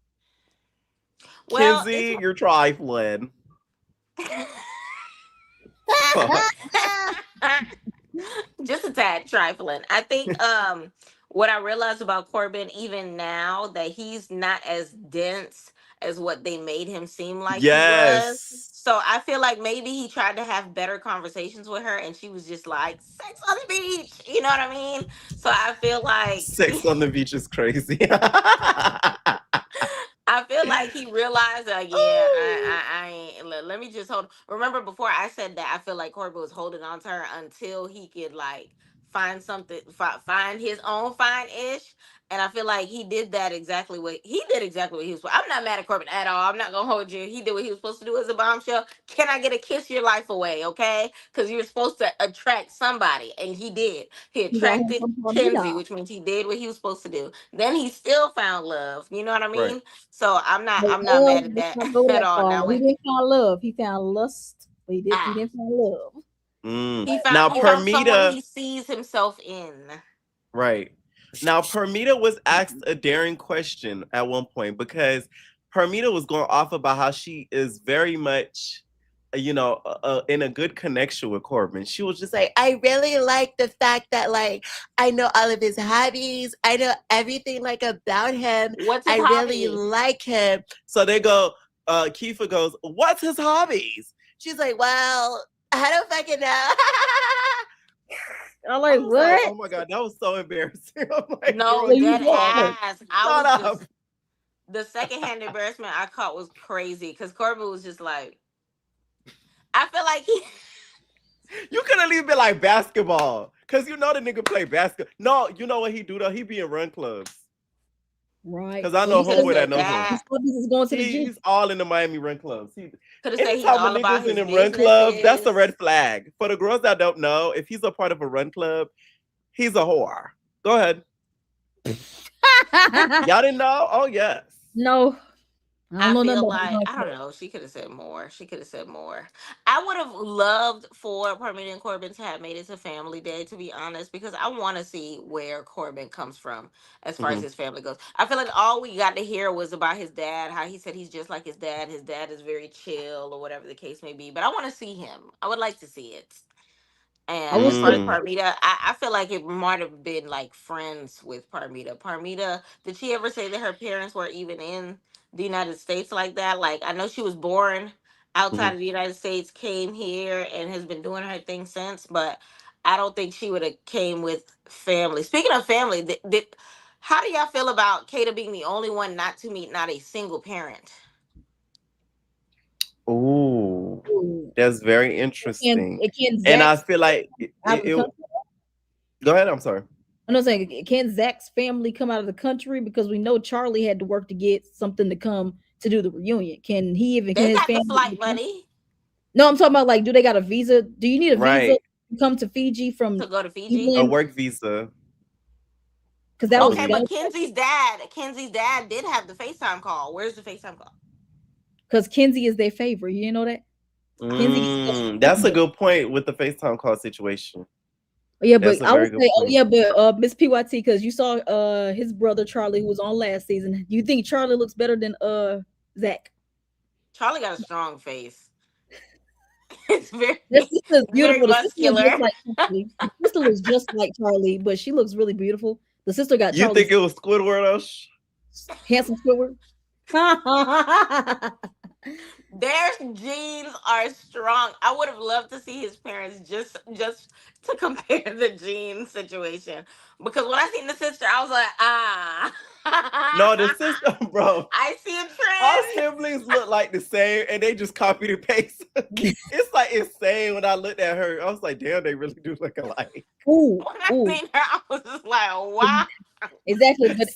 Well, Kenzie, you're trifling. Just a tad trifling. I think what I realized about Corbin, even now, that he's not as dense as what they made him seem like he was. So I feel like maybe he tried to have better conversations with her and she was just like, sex on the beach. You know what I mean? So I feel like sex on the beach is crazy. I feel like he realized, I ain't. Let me just hold. Remember, before I said that, I feel like Corbin was holding on to her until he could like find something, find his own fine-ish. And I feel like he did that exactly what he was. I'm not mad at Corbin at all. I'm not gonna hold you. He did what he was supposed to do as a bombshell. Can I get a kiss your life away? Okay, because you're supposed to attract somebody, and he did. He attracted Kenzie, which means he did what he was supposed to do. Then he still found love. You know what I mean? Right. So I'm not mad at that at all. Now he didn't find love. He found lust. But he didn't find love. He found someone he sees himself in. Right. Now, Permita was asked a daring question at one point because Permita was going off about how she is very much, in a good connection with Corbin. She was just like, I really like the fact that, like, I know all of his hobbies. I know everything, like, about him. What's his hobbies? Really like him. So they go, Kiefer goes, what's his hobbies? She's like, well, I don't fucking know. I'm like, what? Oh my God, that was so embarrassing. Like, no, that ass. The secondhand embarrassment I caught was crazy because Corbin was just like, I feel like you could have even been like basketball because the nigga play basketball. No, you know what he do though? He be in run clubs. Right. Because I know homeboy that knows him. He's all in the Miami run clubs. Anytime a nigga's in them run clubs, that's a red flag. For the girls that don't know, if he's a part of a run club, he's a whore. Go ahead. Y'all didn't know? Oh, yes. No. I don't know. She could have said more. I would have loved for Permita and Corbin to have made it to Family Day, to be honest, because I want to see where Corbin comes from as far as his family goes. I feel like all we got to hear was about his dad, how he said he's just like his dad. His dad is very chill or whatever the case may be. But I want to see him. I would like to see it. And as far as Parmita, I feel like it might have been like friends with Parmita. Parmita, did she ever say that her parents were even in the United States like that? Like, I know she was born outside of the United States, came here, and has been doing her thing since, but I don't think she would have came with family. Speaking of family, how do y'all feel about Kata being the only one not to meet not a single parent? Ooh, that's very interesting. And I feel like go ahead. I'm sorry. I'm not saying, can Zach's family come out of the country, because we know Charlie had to work to get something to come to do the reunion. Can he even? They got the flight money. No, I'm talking about like, do they got a visa? Do you need a visa to come to Fiji to go to Fiji? A work visa. Because that was but Kenzie's dad did have the FaceTime call. Where's the FaceTime call? Because Kenzie is their favorite. You didn't know that? That's a good point with the FaceTime call situation. Yeah, but I would say, Miss PYT, because you saw his brother Charlie, who was on last season. Do you think Charlie looks better than Zach? Charlie got a strong face. It's very, this is beautiful. very muscular. The sister looks just like Charlie, but she looks really beautiful. The sister got You Charlie's think it was Squidward? Handsome Squidward? Their genes are strong. I would have loved to see his parents just to compare the gene situation. Because when I seen the sister, I was like, No, the sister, bro. I see a trend. Our siblings look like the same, and they just copied and paste. It's like insane when I looked at her. I was like, damn, they really do look alike. Ooh, when I seen her, I was just like, wow. Exactly. But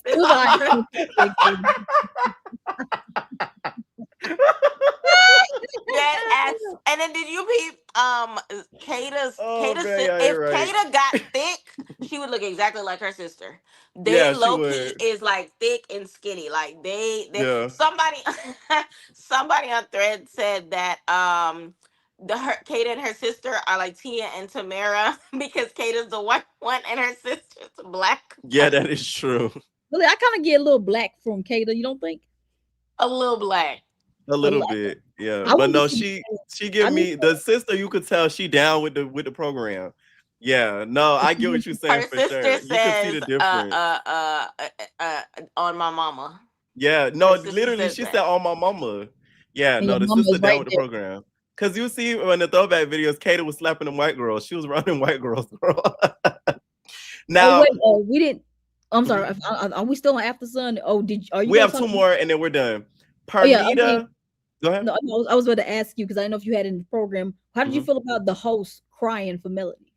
and then did you peep Kata's man, if right. Kata got thick, she would look exactly like her sister. They low-key is like thick and skinny. Like they somebody on Thread said that Kata and her sister are like Tia and Tamara because Kata's the white one and her sister's black. Yeah, that is true. Really, I kind of get a little black from Kata, you don't think? A little black. A little bit, yeah. But no, she give me the sister. You could tell she down with the program. Yeah, no, I get what you're saying her for sister sure. Says, you can see the difference. On my mama. Yeah, no, literally, she said on my mama. Yeah, no, the sister down with the program. Cause you see when the throwback videos, Kata was slapping them white girls. She was running white girls. Now, we didn't. I'm sorry. Are we still on After Sun? We have two more, and then we're done. Permita. Go ahead. No, I was about to ask you because I don't know if you had it in the program. How did you feel about the host crying for Melody?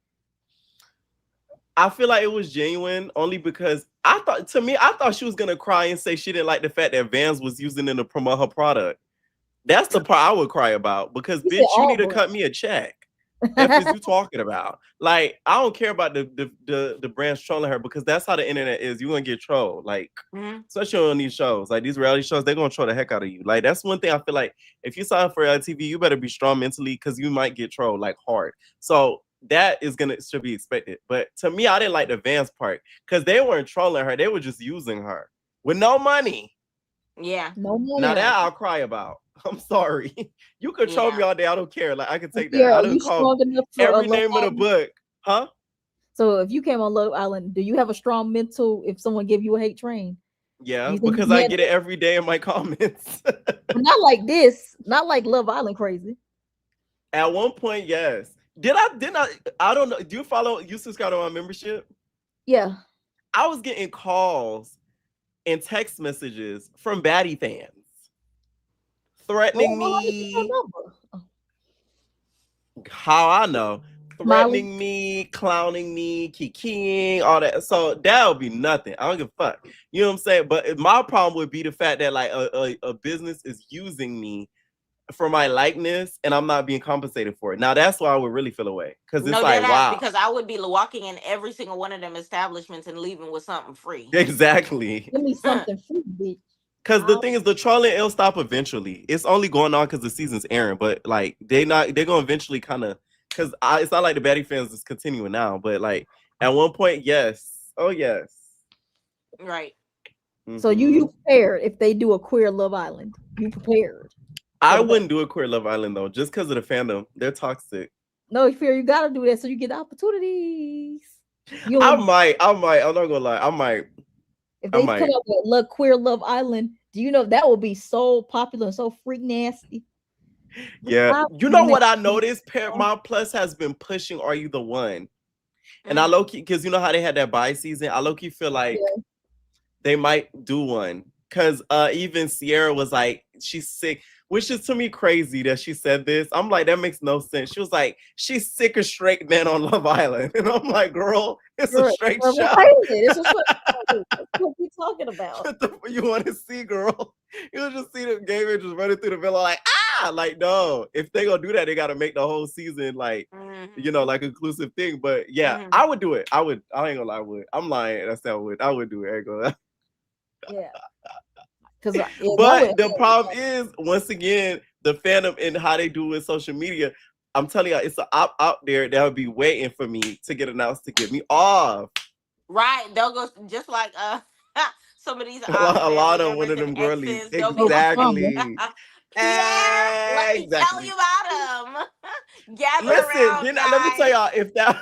I feel like it was genuine only because I thought she was gonna cry and say she didn't like the fact that Vans was using it to promote her product. That's the part I would cry about because bitch, you need to cut me a check. What is you talking about? Like, I don't care about the brands trolling her because that's how the internet is. You're gonna get trolled. Like, especially on these shows, like these reality shows, they're gonna troll the heck out of you. Like, that's one thing I feel like if you sign up for reality TV, you better be strong mentally because you might get trolled like hard. So that should be expected. But to me, I didn't like the Vans part because they weren't trolling her, they were just using her with no money. Yeah. No money. Now that I'll cry about. I'm sorry. You could troll me all day. I don't care. Like, I can take that. I don't call every name of the book. Huh? So if you came on Love Island, do you have a strong mental if someone give you a hate train? Yeah, because I get it every day in my comments. Not like this. Not like Love Island crazy. At one point, yes. I don't know. Do you subscribe to my membership? Yeah. I was getting calls and text messages from baddie fans. Threatening me. How I know? Threatening me, clowning me, kikiing, all that. So that would be nothing. I don't give a fuck. You know what I'm saying? But my problem would be the fact that like a business is using me for my likeness and I'm not being compensated for it. Now that's why I would really feel away. Because it's like, wow. Because I would be walking in every single one of them establishments and leaving with something free. Exactly. Give me something free, bitch. Because the thing is, the trolling, it'll stop eventually. It's only going on because the season's airing, but like they're gonna eventually kind of, because it's not like the baddie fans is continuing now, but like at one point, yes. Oh yes. Right. Mm-hmm. So you prepared if they do a queer Love Island. You prepared. I wouldn't do a queer Love Island though, just because of the fandom. They're toxic. No, fear you gotta do that so you get opportunities. I might. I'm not gonna lie. I might. If they come up with queer Love Island, do you know that will be so popular and so freak nasty? Yeah. You know what I noticed? Paramount Plus has been pushing Are You the One? And I low-key, because you know how they had that bi season, I low-key feel like they might do one. Because even Sierra was like, she's sick. Which is to me crazy that she said this. I'm like, that makes no sense. She was like, she's sick of straight men on Love Island. And I'm like, girl, it's a straight show. It's what we talking about. What the you want to see, girl? You'll just see the gay men just running through the villa like, like, no. If they gonna do that, they gotta make the whole season like, you know, like inclusive thing. But yeah, I would do it. I ain't gonna lie, I would. I'm lying. I would do it. I ain't gonna lie. Yeah. Because but the problem is, once again, the fandom and how they do with social media. I'm telling you, it's an op out there that would be waiting for me to get announced to get me off. Right, they'll go just like some of these A lot family of one members of and them girlies. exes. They'll be Exactly. like, Pierre, let me tell you about him. Gather Listen, around, let me tell guys. y'all if that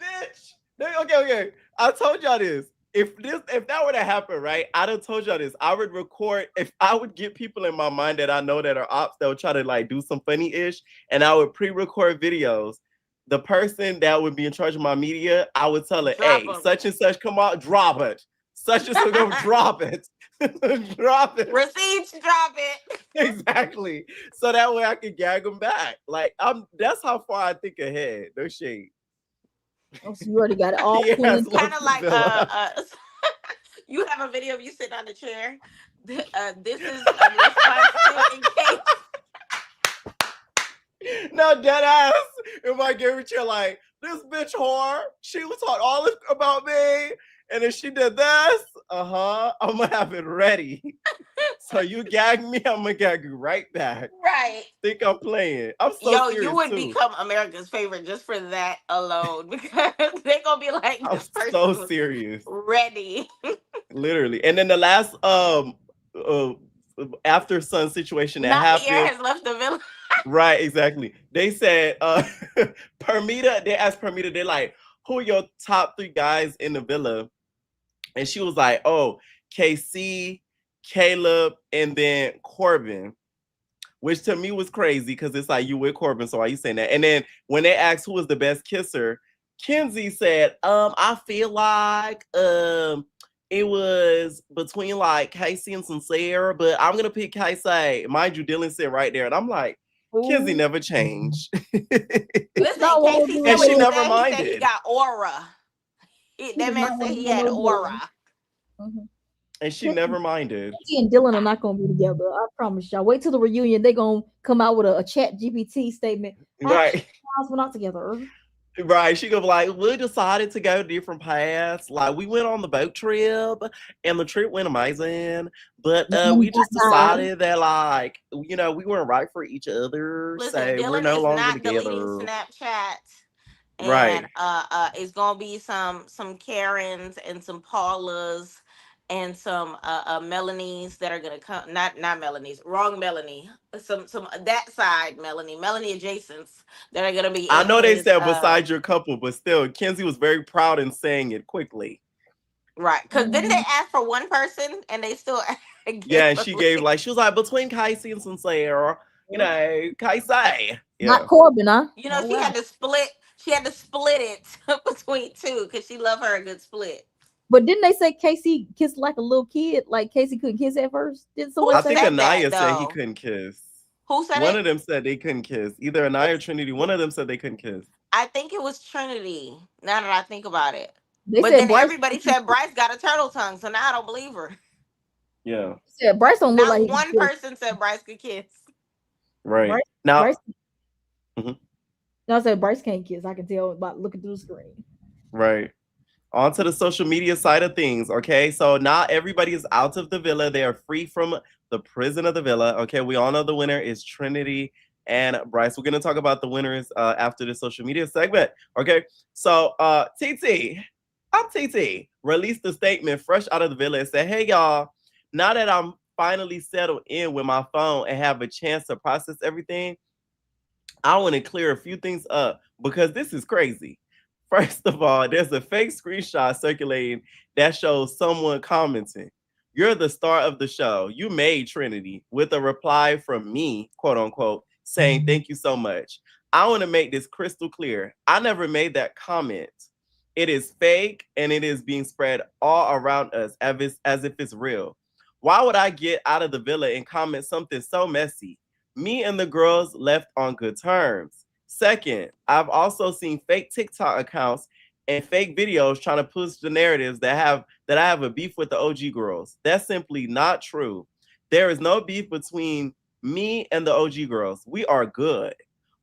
bitch. Okay. I told y'all this. If that were to happen, right? I done told y'all this. I would record if I would get people in my mind that I know that are ops that would try to like do some funny-ish, and I would pre-record videos. The person that would be in charge of my media, I would tell her, hey, such and such come out, drop it. Such and such go drop it. Drop it. Receipts, drop it. Exactly. So that way I can gag them back. Like that's how far I think ahead. No shade. Oh, so you already got it all. Yes, kind of like you have a video of you sitting on the chair. This is a response to in case. No, dead ass. If I give it you like this bitch whore, she was talking all this about me, and if she did this, I'm gonna have it ready. So you gag me, I'm gonna gag you right back. Right. Think I'm playing? I'm so serious you would too. become America's favorite just for that alone, because they're gonna be like, this person so serious, ready. Literally. And then the last after sun situation that happened. Pierre has left the villa. Right, exactly. They said Permita, they asked Permita, they're like, who are your top 3 guys in the villa? And she was like, oh, KC, Caleb, and then Corbin. Which to me was crazy because it's like, you with Corbin, so why are you saying that? And then when they asked who was the best kisser, Kenzie said, I feel like it was between like Casey and Sincere, but I'm gonna pick Casey. Mind you, Dylan said right there, and I'm like, Kenzie never changed. Listen, Casey and she never minded. minded. He said he got aura. That man said he had aura. Mm-hmm. And she never minded. Kenzie and Dylan are not going to be together. I promise y'all. Wait till the reunion. They're going to come out with a chat GPT statement. Right. We're not together. Right. She go like, we decided to go different paths. Like we went on the boat trip and the trip went amazing. But we just decided that like, we weren't right for each other. Listen, so Dylan we're no longer together. deleting Snapchat. And right. It's gonna be some Karens and some Paulas and some Melanies that are gonna come. Not Melanies, wrong Melanie. Some that side Melanie adjacents that are gonna be. I know they said beside your couple, but still, Kenzie was very proud in saying it quickly. Right, because didn't they ask for one person and they still? Yeah, and she gave she was like between Casey and Sincere, Casey. Yeah. Not Corbin, huh? She had to split. She had to split it between 2 because she loved her a good split. But didn't they say Casey kissed like a little kid? Like Casey couldn't kiss at first? Didn't someone I think Anaya said he couldn't kiss. Who said One of them said they couldn't kiss. Either Anaya or Trinity. One of them said they couldn't kiss. I think it was Trinity. Now that I think about it. But then everybody said Bryce got a turtle tongue, so now I don't believe her. Yeah. Yeah, Bryce don't look like one person said Bryce could kiss. Right. Bryce, now Bryce, no, I said Bryce can't kiss. I can tell by looking through the screen. Right. On to the social media side of things. Okay. So not everybody is out of the villa. They are free from the prison of the villa. Okay. We all know the winner is Trinity and Bryce. We're going to talk about the winners after the social media segment. Okay. So TT released a statement fresh out of the villa and said, hey, y'all, now that I'm finally settled in with my phone and have a chance to process everything, I want to clear a few things up because this is crazy. First of all, there's a fake screenshot circulating that shows someone commenting, "You're the star of the show. You made Trinity," with a reply from me, quote unquote, saying, "Thank you so much." I want to make this crystal clear. I never made that comment. It is fake and it is being spread all around us as if it's real. Why would I get out of the villa and comment something so messy? Me and the girls left on good terms. Second, I've also seen fake TikTok accounts and fake videos trying to push the narratives that I have a beef with the OG girls. That's simply not true. There is no beef between me and the OG girls. We are good.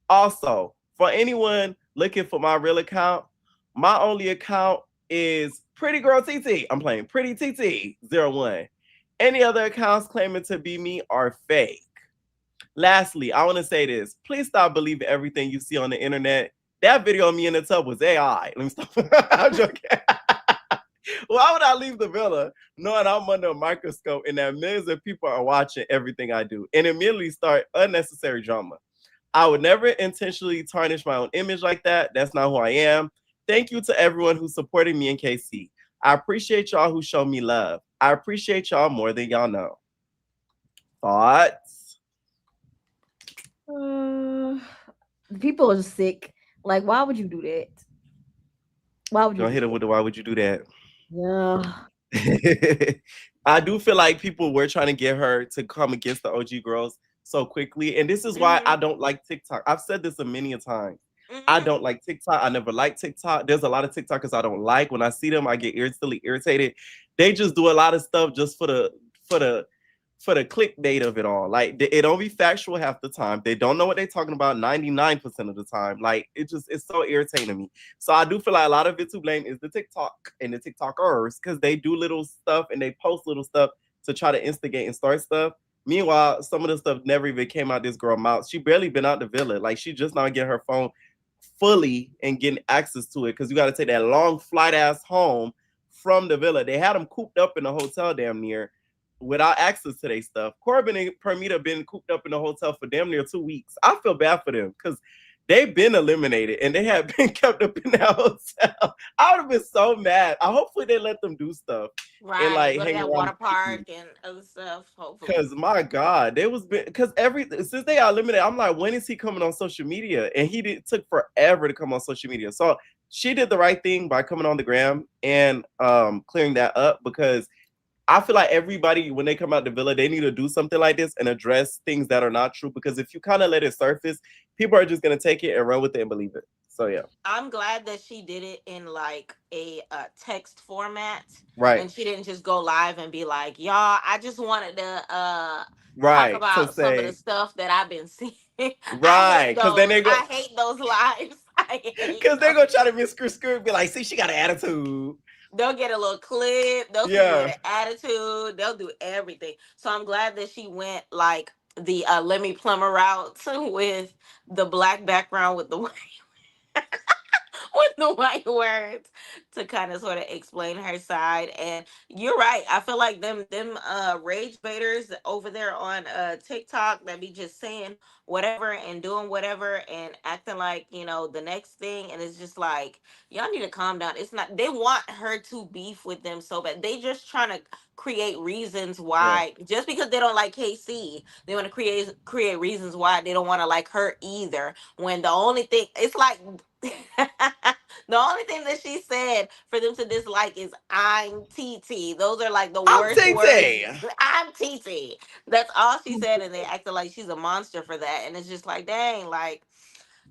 Also, for anyone looking for my real account, my only account is Pretty Girl TT. I'm playing Pretty TT 01. Any other accounts claiming to be me are fake. Lastly, I want to say this. Please stop believing everything you see on the internet. That video of me in the tub was AI. Let me stop. I'm joking. Why would I leave the villa knowing I'm under a microscope and that millions of people are watching everything I do and immediately start unnecessary drama? I would never intentionally tarnish my own image like that. That's not who I am. Thank you to everyone who supported me in KC. I appreciate y'all who show me love. I appreciate y'all more than y'all know. Thoughts? People are sick. Like, why would you do that? Why would you Don't hit do him with the why would you do that? that? Yeah. I do feel like people were trying to get her to come against the OG girls so quickly. And this is why I don't like TikTok. I've said this a many a time. I don't like TikTok. I never liked TikTok. There's a lot of TikTokers I don't like. When I see them, I get instantly irritated. They just do a lot of stuff just for the for the clickbait of it all. Like it don't be factual half the time. They don't know what they're talking about 99% of the time. Like it's so irritating to me. So I do feel like a lot of it to blame is the TikTok and the TikTokers because they do little stuff and they post little stuff to try to instigate and start stuff. Meanwhile, some of the stuff never even came out this girl mouth. She barely been out the villa. Like she just now getting her phone fully and getting access to it because you got to take that long flight ass home from the villa. They had them cooped up in a hotel damn near without access to their stuff. Corbin and Permita been cooped up in the hotel for damn near 2 weeks. I feel bad for them because they've been eliminated and they have been kept up in that hotel. I would have been so mad. Hopefully they let them do stuff. Right. And like Go to hang that around water park and other stuff, hopefully. because my God, they was because since they are eliminated, I'm like, when is he coming on social media? And took forever to come on social media. So she did the right thing by coming on the gram and clearing that up because I feel like everybody, when they come out the villa, they need to do something like this and address things that are not true. Because if you kind of let it surface, people are just gonna take it and run with it and believe it. So yeah, I'm glad that she did it in like a text format, right, and she didn't just go live and be like, "Y'all, I just wanted to talk right. To about some of the say stuff that I've been seeing." I right, hate because then those. they go, I hate those lives. I hate because they're those. gonna try to be screw and be like, see, she got an attitude. They'll get a little clip. They'll see you with Yeah, an attitude. They'll do everything. So I'm glad that she went like the let me plumber route with the black background with the with the white words to kind of sort of explain her side. And you're right. I feel like them rage baiters over there on TikTok that be just saying whatever and doing whatever and acting like, the next thing, and it's just like, y'all need to calm down. It's not, they want her to beef with them so bad. They just trying to create reasons yeah. why, just because they don't like KC, they want to create reasons why they don't want to like her either, when the only thing, it's like the only thing that she said for them to dislike is "I'm TT." Those are like the I'm worst words. TT. I'm TT. That's all she said, and they acted like she's a monster for that. And it's just like, dang, like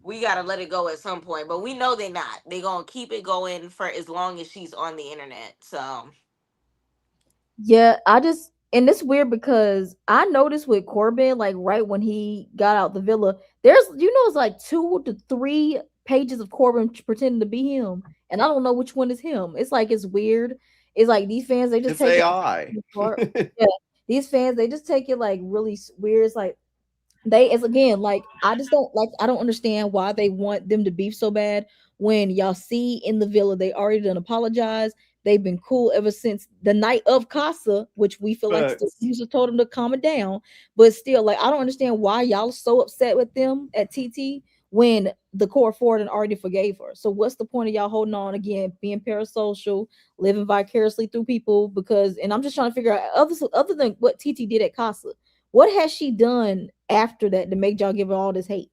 we gotta let it go at some point. But we know they're not. They gonna keep it going for as long as she's on the internet. So Yeah, and it's weird because I noticed with Corbin, like right when he got out the villa, it's like 2 to 3 pages of Corbin pretending to be him, and I don't know which one is him. It's like it's weird. It's like these fans they just It's take it. AI. Yeah, these fans they just take it like really weird. It's like it's again like I don't understand why they want them to beef so bad when y'all see in the villa they already done apologized. They've been cool ever since the night of Casa, which we feel like the But user told them to calm it down. But still, like I don't understand why y'all so upset with them at TT when the core Ford and already forgave her. So what's the point of y'all holding on again, being parasocial, living vicariously through people? Because and I'm just trying to figure out other than what TT did at Casa, what has she done after that to make y'all give her all this hate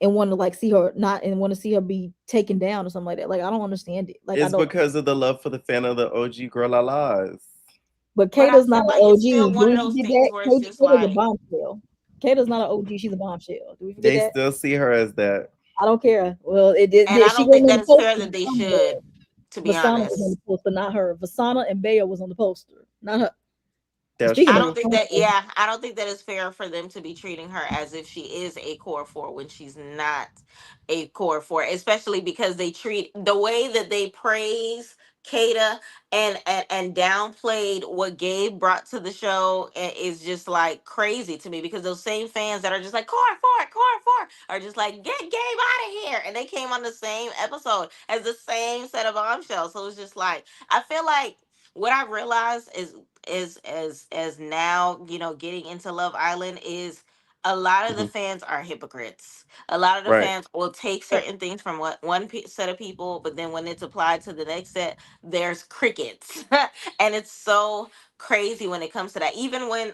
and want to like see her not and want to see her be taken down or something like that? Like I don't understand it. Like I it's don't. because of the love for the fan of the OG girl la las. But but I Kato's not feel an like it's OG. still Do one of we those forget things that? where it's just Kato's a like, bombshell. Kato's not an OG. She's a bombshell. Do we forget They that? still see her as that. I don't care. Well, and I she don't wasn't think on that the it's fair poster. that they Vasana should, to be Was on honest. the poster, not her. Vasana and Bea was on the poster, not her. That's Speaking I of don't true. think that, Vasana, yeah, I don't think that it's fair for them to be treating her as if she is a core four when she's not a core four, especially because they treat the way that they praise Kata and downplayed what Gabe brought to the show is just like crazy to me, because those same fans that are just like core four are just like, get Gabe out of here, and they came on the same episode as the same set of bombshells. So it's just like, I feel like what I realized is as now, you know, getting into Love Island, is a lot of the fans are hypocrites. A lot of the Right. fans will take certain things from one set of people, but then when it's applied to the next set, there's crickets. And it's so crazy when it comes to that. Even when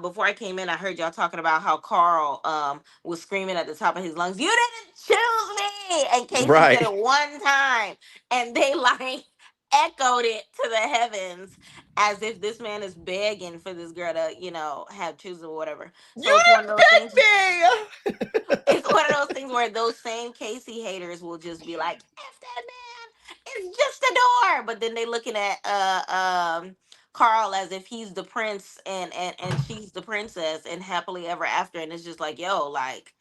before I came in, I heard y'all talking about how Carl was screaming at the top of his lungs, "You didn't choose me!" And Casey said Right. it one time, and they like echoed it to the heavens, as if this man is begging for this girl to, you know, have choose or whatever. So You it's one of those things. didn't pick me. It's one of those things where those same Casey haters will just be like, "F that man, it's just a door," but then they looking at Carl as if he's the prince and she's the princess and happily ever after, and it's just like, yo, like,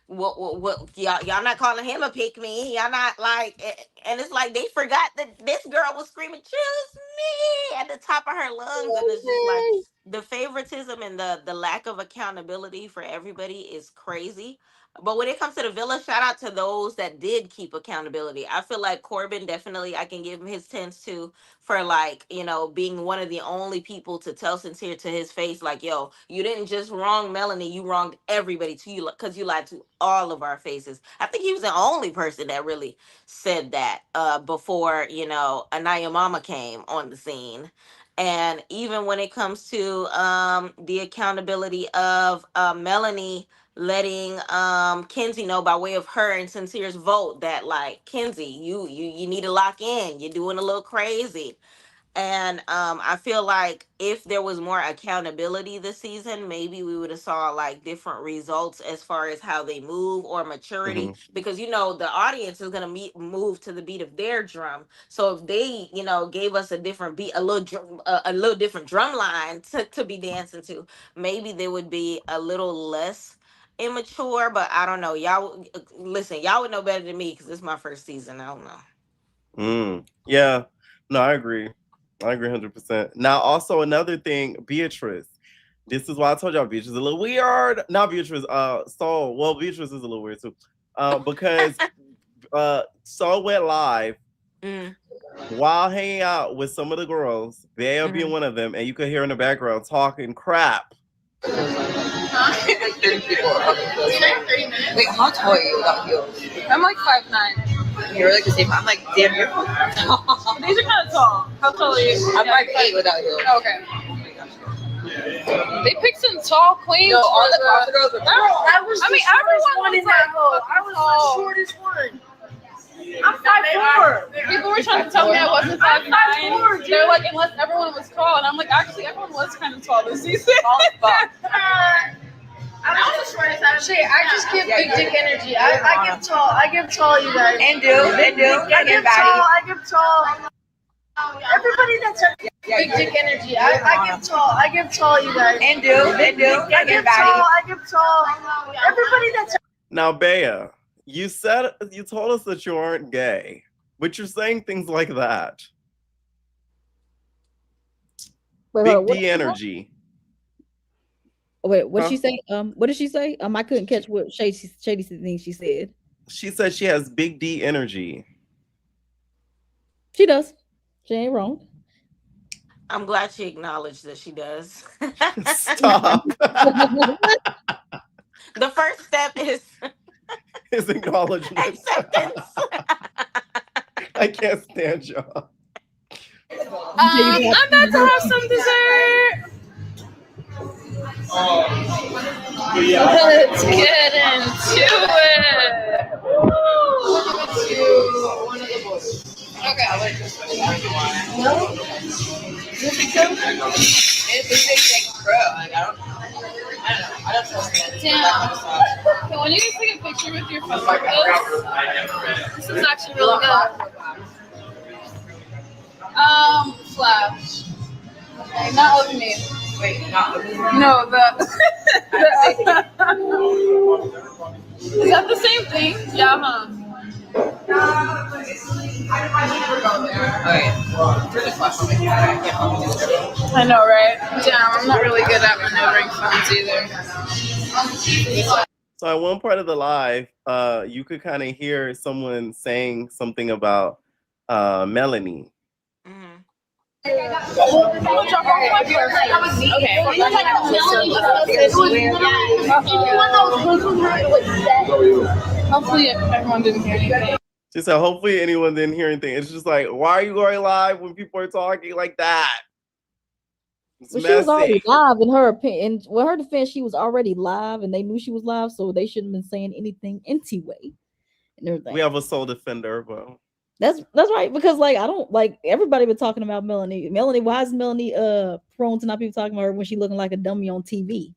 what y'all not calling him a pick me, y'all not like, and it's like they forgot that this girl was screaming choose me at the top of her lungs, and it's just like the favoritism and the lack of accountability for everybody is crazy. But when it comes to the villa, shout out to those that did keep accountability. I feel like Corbin, definitely I can give him his tens too, for like, you know, being one of the only people to tell Sincere to his face, like, yo, you didn't just wrong Melanie, you wronged everybody to you, because you lied to all of our faces. I think he was the only person that really said that before, you know, Anaya Mama came on the scene. And even when it comes to the accountability of Melanie letting Kenzie know by way of her and Sincere's vote that, like, Kenzie, you need to lock in, you're doing a little crazy. And I feel like if there was more accountability this season, maybe we would have saw like different results as far as how they move or maturity, because you know the audience is gonna move to the beat of their drum. So if they, you know, gave us a different beat, a little different drum line to be dancing to, maybe they would be a little less immature. But I don't know. Y'all listen. Y'all would know better than me because this is my first season. I don't know. Yeah. No, I agree. I agree 100%. Now, also another thing, Beatrice. This is why I told y'all Beatrice is a little weird. Not Beatrice, Saul. Well, Beatrice is a little weird too. Because Saul went live while hanging out with some of the girls, Bea being one of them, and you could hear in the background talking crap. Wait, how tall are you without heels? I'm like 5'9". You're like the same. I'm like damn near. These are kind of tall. How tall are you? I'm 5'8" without heels. Oh, okay. They picked some tall queens. No, all the Costa girls were. Everyone was like, I was the shortest one. I'm 5'4". People were trying to tell me I wasn't 5'9". They're like, unless everyone was tall, and I'm like, actually, everyone was kind of tall this season. Tall as fuck. I was the shortest out of shit. I just give big dick energy. I give tall, you guys. And do. I give tall. Everybody that's big dick energy. I give tall, you guys. And do. I give tall. Everybody that's. Now, Bea, you told us that you aren't gay, but you're saying things like that. Big D energy. Wait, what did she say? What did she say? I couldn't catch what shady thing she said. She said she has big D energy. She does. She ain't wrong. I'm glad she acknowledged that she does. Stop. The first step is acknowledgement. Acceptance. I can't stand y'all. I'm about to have some dessert. Let's get into it. Okay. No. You think so? I don't know. Damn. When you guys take a picture with your phone, this is actually really good. Flash. Not with me. Wait, not with me. No, is that the same thing? Yeah, huh? I know, right? Damn, I'm not really good at maneuvering phones either. So at one part of the live, you could kind of hear someone saying something about Melanie. Mm-hmm. Hopefully everyone didn't hear anything. She said, hopefully anyone didn't hear anything. It's just like, why are you going live when people are talking like that? But she was already live in her opinion. Well, her defense, she was already live and they knew she was live, so they shouldn't have been saying anything anyway. And everything. We have a soul defender, but that's right, because like I don't like everybody been talking about Melanie. Why is Melanie prone to not people talking about her when she looking like a dummy on TV?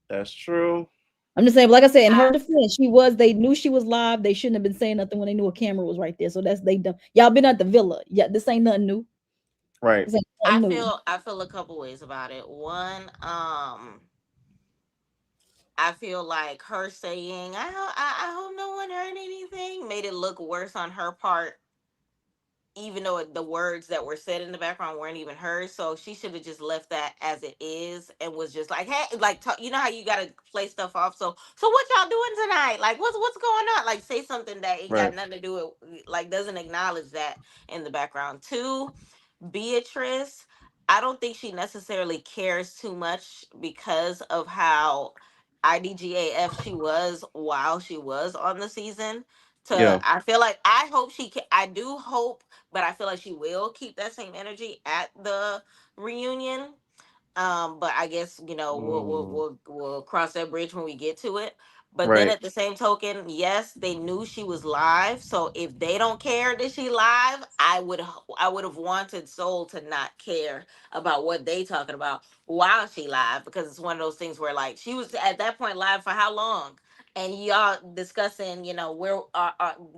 That's true. I'm just saying, like I said, in her defense, they knew she was live. They shouldn't have been saying nothing when they knew a camera was right there. So that's they done. Y'all been at the villa. Yeah, this ain't nothing new. Right. I feel a couple ways about it. One, I feel like her saying, I hope no one heard anything, made it look worse on her part, even though the words that were said in the background weren't even heard. So she should have just left that as it is and was just like, hey, like, you know how you got to play stuff off. So what y'all doing tonight? Like, what's going on? Like, say something that ain't got nothing to do with, like, doesn't acknowledge that in the background. Two, Beatrice, I don't think she necessarily cares too much because of how IDGAF she was while she was on the season. I feel like I do hope, but I feel like she will keep that same energy at the reunion. But I guess we'll cross that bridge when we get to it. But then at the same token, yes, they knew she was live. So if they don't care that she live, I would have wanted Soul to not care about what they talking about while she live, because it's one of those things where like she was at that point live for how long? And y'all discussing, where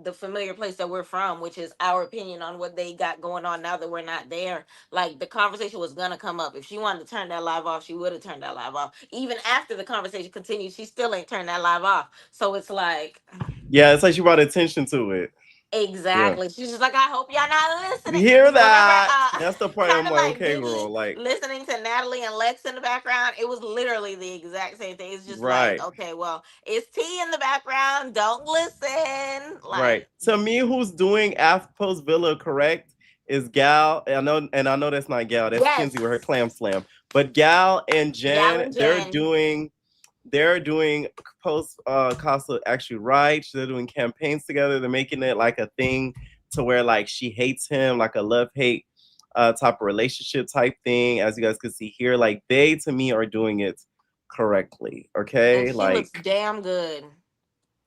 the familiar place that we're from, which is our opinion on what they got going on now that we're not there. Like, the conversation was gonna come up. If she wanted to turn that live off, she would have turned that live off. Even after the conversation continued, she still ain't turned that live off. So it's like, yeah, it's like she brought attention to it. Exactly. Yeah. She's just like, I hope y'all not listening. You hear that? Remember, that's the part I'm like, okay, girl. Like, listening to Natalie and Lex in the background, it was literally the exact same thing. It's just like, okay, well, it's T in the background. Don't listen. Like, right. To me, who's doing Post Villa correct is Gal. I know that's not Gal. That's Kenzie with her clam slam. But Gal and Jen, they're doing post Casa actually right. They're doing campaigns together. They're making it like a thing to where like she hates him, like a love-hate type of relationship type thing. As you guys can see here, like they to me are doing it correctly. Okay, and she looks damn good.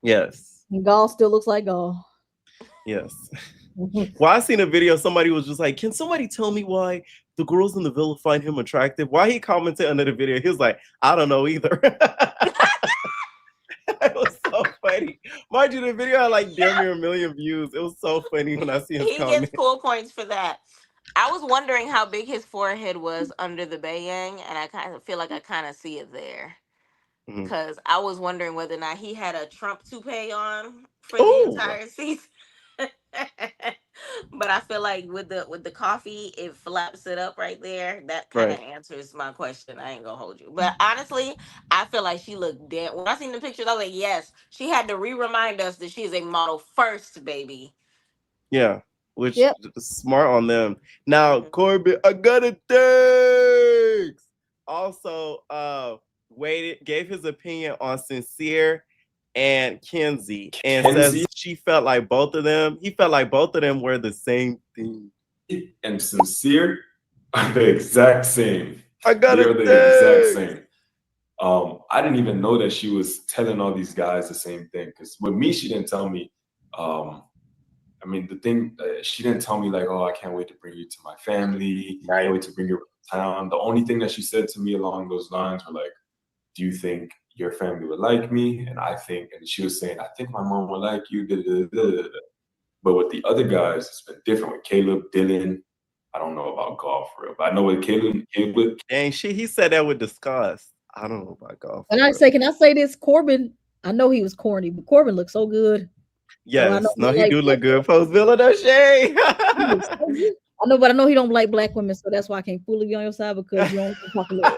Yes. And Gal still looks like Gal. Yes. Well, I seen a video. Somebody was just like, "Can somebody tell me why the girls in the villa find him attractive?" Why he commented under the video? He was like, "I don't know either." It was so funny. Mind you, the video had like damn near 1 million views. It was so funny when I see his comment. He gets cool points for that. I was wondering how big his forehead was under the bayang, and I kind of feel like I kind of see it there. Because I was wondering whether or not he had a Trump toupee on for the entire season. But I feel like with the coffee, it flaps it up right there. That kind of answers my question. I ain't gonna hold you. But honestly, I feel like she looked dead. When I seen the pictures, I was like, yes, she had to remind us that she is a model first, baby. Yeah, which is smart on them. Now, Corbin, I got it. Thanks. Also, gave his opinion on Sincere and Kenzie, and says he felt like both of them were the same thing. And Sincere are the exact same. I got it. The exact same. I didn't even know that she was telling all these guys the same thing. Because with me, she didn't tell me. I mean, the thing she didn't tell me like, "Oh, I can't wait to bring you to my family. I can't wait to bring you to town." The only thing that she said to me along those lines were like, "Do you think your family would like me?" And she was saying, "I think my mom would like you." But with the other guys, it's been different. With Caleb, Dylan, I don't know about golf for real, but I know with Caleb. And he said that with disgust. I don't know about golf. And can I say this? Corbin, I know he was corny, but Corbin looked so good. Yes. So No, he like do look good. Post Villa no shade. I know, but I know he don't like black women, so that's why I can't fully be on your side because you don't like the chocolate.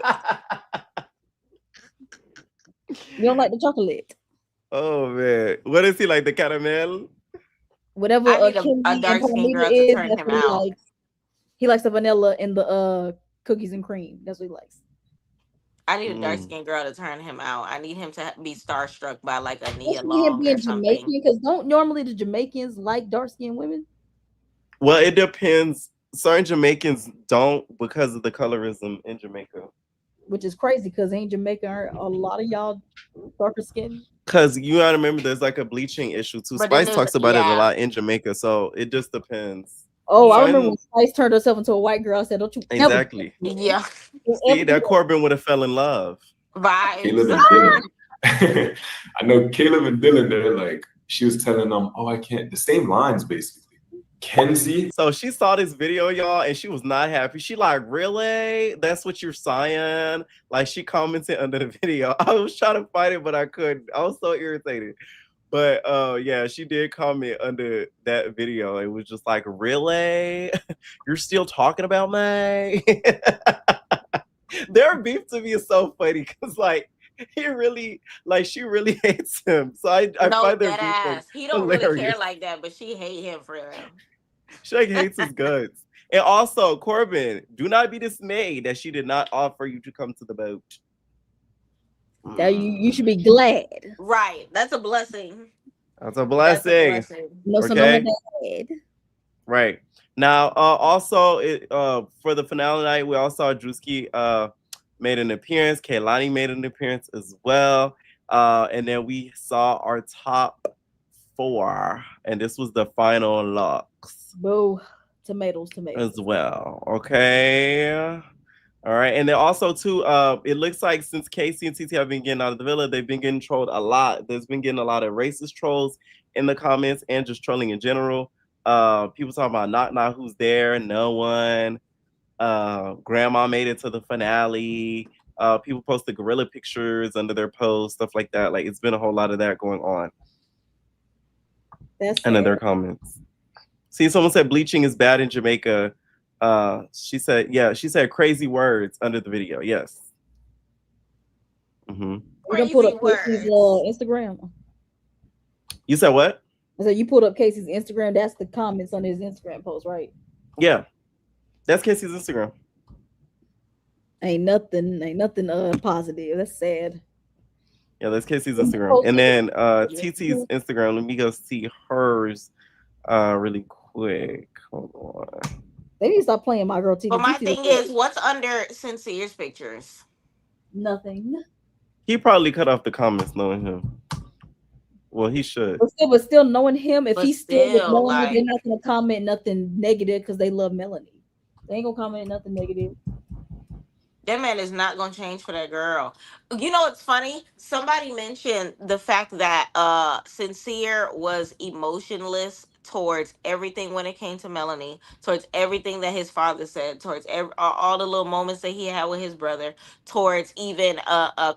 You don't like the chocolate. Oh man, what is he like? The caramel? Whatever I need a Kimmy and dark skinned Palomita girl to is, turn that's him what he out. likes. He likes the vanilla and the cookies and cream. That's what he likes. I need a dark skinned girl to turn him out. I need him to be starstruck by like a Nia Especially him Long or being something. Jamaican, because don't normally the Jamaicans like dark skinned women? Well, it depends. Certain Jamaicans don't because of the colorism in Jamaica. Which is crazy because ain't Jamaica aren't a lot of y'all darker skin? Because you gotta remember there's like a bleaching issue too. But then Spice talks about it a lot in Jamaica, so it just depends. Oh, I remember when Spice turned herself into a white girl. I said, "Don't you exactly?" Yeah. See, that Corbin would have fell in love. Caleb and Dylan. I know Caleb and Dylan. They're like, she was telling them, "Oh, I can't." The same lines basically. Kenzie. So she saw this video, y'all, and she was not happy. She like, really? That's what you're saying? Like, she commented under the video. I was trying to fight it, but I couldn't. I was so irritated. But yeah, she did comment under that video. It was just like, really? You're still talking about me? Their beef to me is so funny because like he really like she really hates him. So I find their beef ass. He don't hilarious. really care like that, but she hate him for real. She like hates his guts. And also, Corbin, do not be dismayed that she did not offer you to come to the boat. Now you should be glad. Right. That's a blessing. That's a blessing. That's a blessing. No, okay. Bad. Right. Now, also for the finale night, we all saw Drewski made an appearance. Kehlani made an appearance as well. And then we saw our top 4. And this was the final looks. Boo. Tomatoes. As well. Okay. All right. And then also, too, it looks like since Casey and TT have been getting out of the villa, they've been getting trolled a lot. There's been getting a lot of racist trolls in the comments and just trolling in general. People talking about not who's there, no one. Grandma made it to the finale. People posted gorilla pictures under their posts, stuff like that. Like, it's been a whole lot of that going on. That's under their comments. See, someone said bleaching is bad in Jamaica. She said crazy words under the video. Yes. Mm-hmm. You gonna put up Casey's Instagram? You said what? I said you put up Casey's Instagram. That's the comments on his Instagram post, right? Yeah, that's Casey's Instagram. Ain't nothing positive. That's sad. Yeah, that's Casey's Instagram. And then TT's Instagram. Let me go see hers really quick. Hold on. They need to stop playing my girl TT. But my thing is, what's under Sincere's pictures? Nothing. He probably cut off the comments knowing him. Well, he should. But still knowing him, if he's still with Melanie, like, they're not gonna comment nothing negative because they love Melanie. They ain't gonna comment nothing negative. That man is not gonna change for that girl. You know, it's funny. Somebody mentioned the fact that Sincere was emotionless towards everything when it came to Melanie, towards everything that his father said, towards all the little moments that he had with his brother, towards even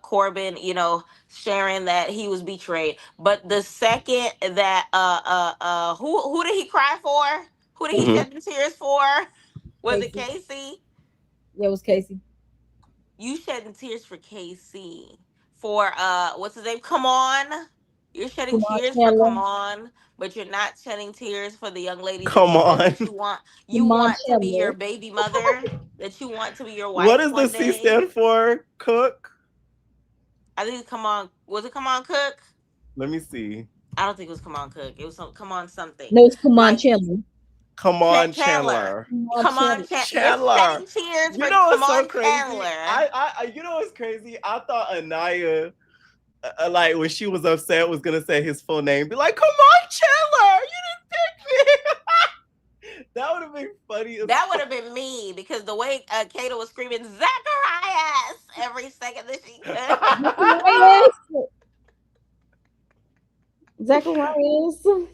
Corbin, you know, sharing that he was betrayed. But the second that who did he cry for? Who did he shed the tears for? Was Casey. it Casey? Yeah, it was Casey. You shedding tears for KC. For what's his name? Come on. You're shedding tears for Come On, but you're not shedding tears for the young lady that you want to be your baby mother, that you want to be your wife. What does the C stand for? Cook? I think it's Come On. Was it Come On Cook? Let me see. I don't think it was Come On Cook. It was Come On something. No, it's Come On Chandler. Come on, Chandler. Come on, Chandler. Tears you know what's so crazy? Chandler. I you know what's crazy? I thought Anaya, like when she was upset, was gonna say his full name, be like, "Come on, Chandler, you didn't pick me." That would have been funny. That would have been me because the way Kato was screaming Zacharias every second that she could. Zacharias. Wait,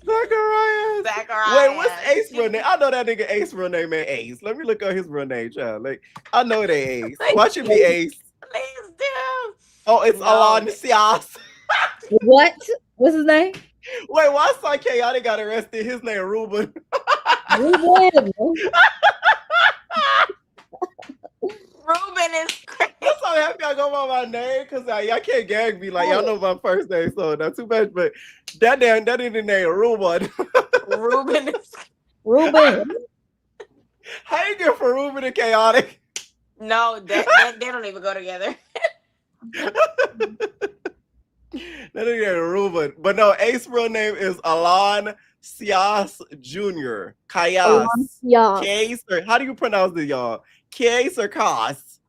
what's Ace real name? I know that nigga Ace real name ain't Ace. Let me look up his real name, child. Like, I know it ain't Ace. Why should it be Ace? Please do. Oh, it's Alon Sias. What? What's his name? Wait, why saw Chaotic got arrested? His name Ruben. Ruben. Ruben is crazy. I'm so happy I go by my name because y'all can't gag me. Like, y'all know my first name, so not too much. But that nigga name Ruben. Ruben is. Ruben. How you get for Ruben and Chaotic? No, they don't even go together. That nigga Ruben. But no, Ace's real name is Alan Sias Jr. Kayas. Case or how do you pronounce it, y'all? Case or Kas?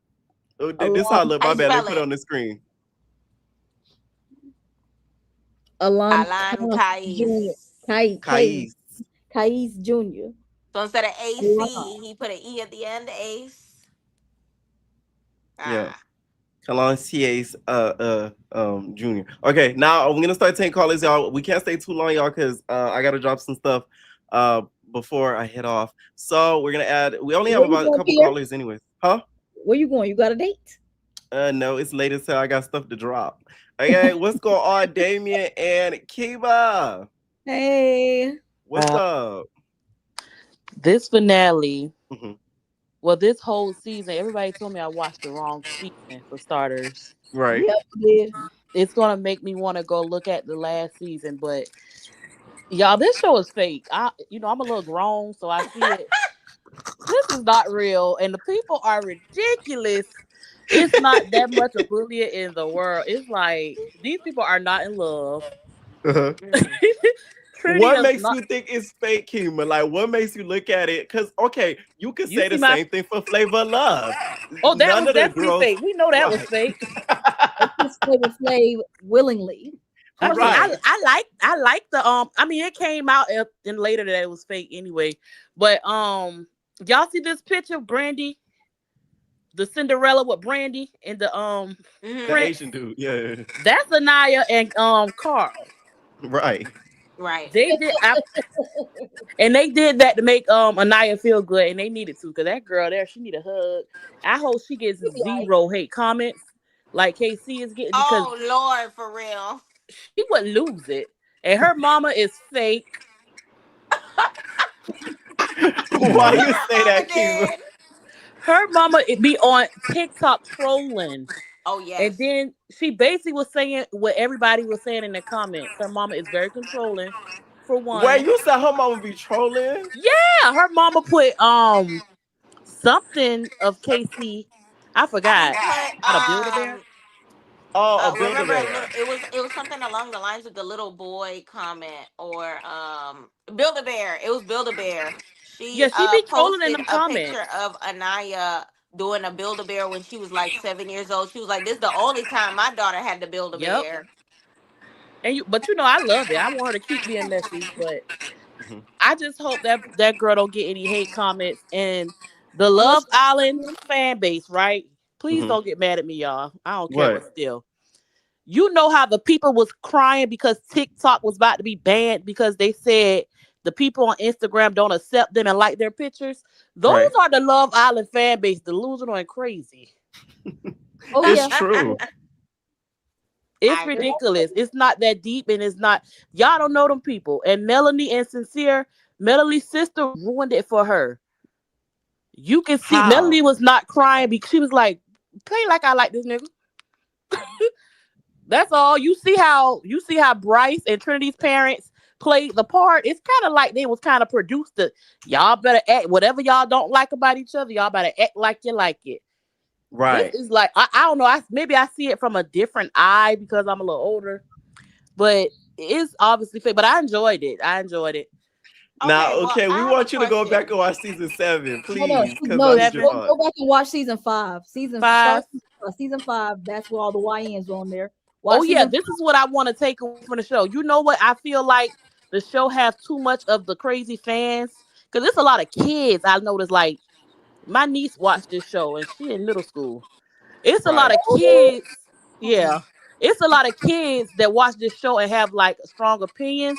This how I look. My bad. They put it on the screen. Alan Kais. Kais Jr. So instead of AC, he put an E at the end. Ace. Yeah. Kalon Case Jr. Okay, now I'm gonna start taking callers, y'all. We can't stay too long, y'all, because I gotta drop some stuff before I head off. So we're gonna add. We only have about a couple callers, anyways. Huh? Where you going? You got a date? No, it's late as hell. I got stuff to drop. Okay, what's going on, Damien and Kiba? Hey, what's up? This finale. Mm-hmm. Well, this whole season, everybody told me I watched the wrong season for starters. Right. Yep. It's gonna make me want to go look at the last season, but y'all, this show is fake. I'm a little grown, so I see it. This is not real, and the people are ridiculous. It's not that much of bullying in the world. It's like these people are not in love. Uh-huh. What makes you think it's fake, Kima? Like, what makes you look at it? Because, okay, you could say the same thing for Flavor of Love. Oh, that was definitely fake. We know that was fake. Flavor Flav willingly. Right. I like the I mean, it came out and later that it was fake anyway. But y'all see this picture of Brandy, the Cinderella with Brandy and the the Asian dude, yeah. That's Anaya and Carl. Right. They did, and they did that to make Anaya feel good, and they needed to, because that girl there, she need a hug. I hope she gets 0 hate comments like KC is getting. Because oh Lord, for real, she wouldn't lose it, and her mama is fake. Why you say that, Kiva? Her mama be on TikTok trolling. Oh yes. And then she basically was saying what everybody was saying in the comments. Her mama is very controlling, for one. Wait, you said her mama be trolling? Yeah, her mama put something of KC. I forgot. How to build a bear. Oh, a Build-A-Bear. Remember, it was something along the lines of the little boy comment or Build-A-Bear. It was Build-A-Bear. She be trolling in posted them comments. Picture of Anaya doing a Build-A-Bear when she was like 7 years old. She was like, "This is the only time my daughter had to Build-A-Bear." And but I love it. I want her to keep being messy, but I just hope that girl don't get any hate comments. And the Love Island fan base, right? Please don't get mad at me, y'all. I don't care, but still. You know how the people was crying because TikTok was about to be banned because they said the people on Instagram don't accept them and like their pictures. Those are the Love Island fan base, delusional and crazy. It's true. It's ridiculous. It's not that deep, and it's not. Y'all don't know them people. And Melanie and Sincere, Melanie's sister ruined it for her. You can see Melanie was not crying because she was like, "Play like I like this nigga." That's all. You see how Bryce and Trinity's parents played the part. It's kind of like they was kind of produced it. Y'all better act whatever y'all don't like about each other. Y'all better act like you like it. Right. This is like I don't know. Maybe I see it from a different eye because I'm a little older, but it's obviously fake. But I enjoyed it. Now, we want you to go back and watch season 7, please. No, go back and watch season 5. Season 5. That's where all the YNs on there. Watch this is what I want to take away from the show. You know what? I feel like the show has too much of the crazy fans because there's a lot of kids. I noticed, like my niece watched this show and she in middle school. It's a lot of kids. Yeah, it's a lot of kids that watch this show and have like strong opinions.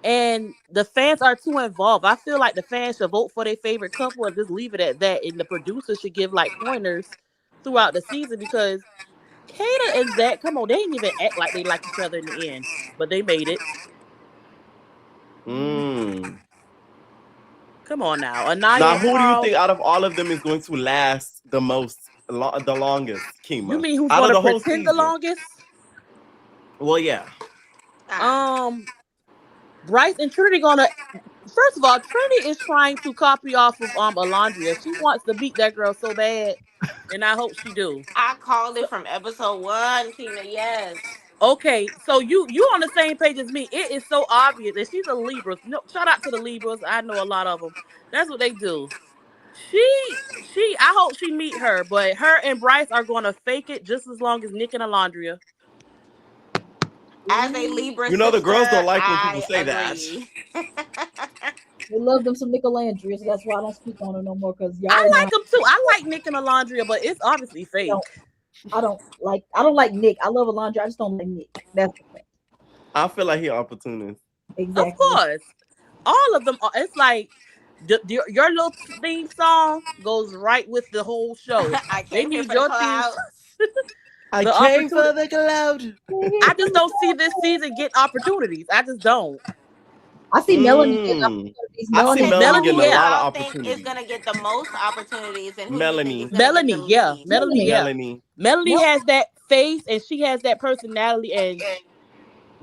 And the fans are too involved. I feel like the fans should vote for their favorite couple and just leave it at that. And the producers should give like pointers throughout the season because Kata and Zach, come on, they didn't even act like they like each other in the end, but they made it. Come on now, Anaya. Now, who do you Carl, think out of all of them is going to last the most, the longest? Kima. You mean who's out going of to the whole pretend season? the longest? Well, yeah. Bryce and Trinity gonna. First of all, Trinity is trying to copy off of Alondria. She wants to beat that girl so bad, and I hope she do. I called it from episode 1, Tina. Yes. Okay, so you on the same page as me. It is so obvious that she's a Libra. No, shout out to the Libras. I know a lot of them. That's what they do. I hope she meet her, but her and Bryce are going to fake it just as long as Nick and Alondria. As a Libra, the girls don't like when I people say agree. that. They love them some Nicolandria, so that's why I don't speak on her no more. Cause y'all, I like them too. I like Nick and Alondria, but it's obviously fake. I don't like Nick. I love Alondria. I just don't like Nick. That's the thing. I feel like he opportunist. Exactly. Of course, all of them. It's like your little theme song goes right with the whole show. I came here for the clouds. I came for the cloud. I just don't see this season get opportunities. I just don't. I see Melanie getting opportunities. I see Melanie getting a lot of opportunities. Think is gonna get the most opportunities, and Melanie. Melanie has that face and she has that personality, and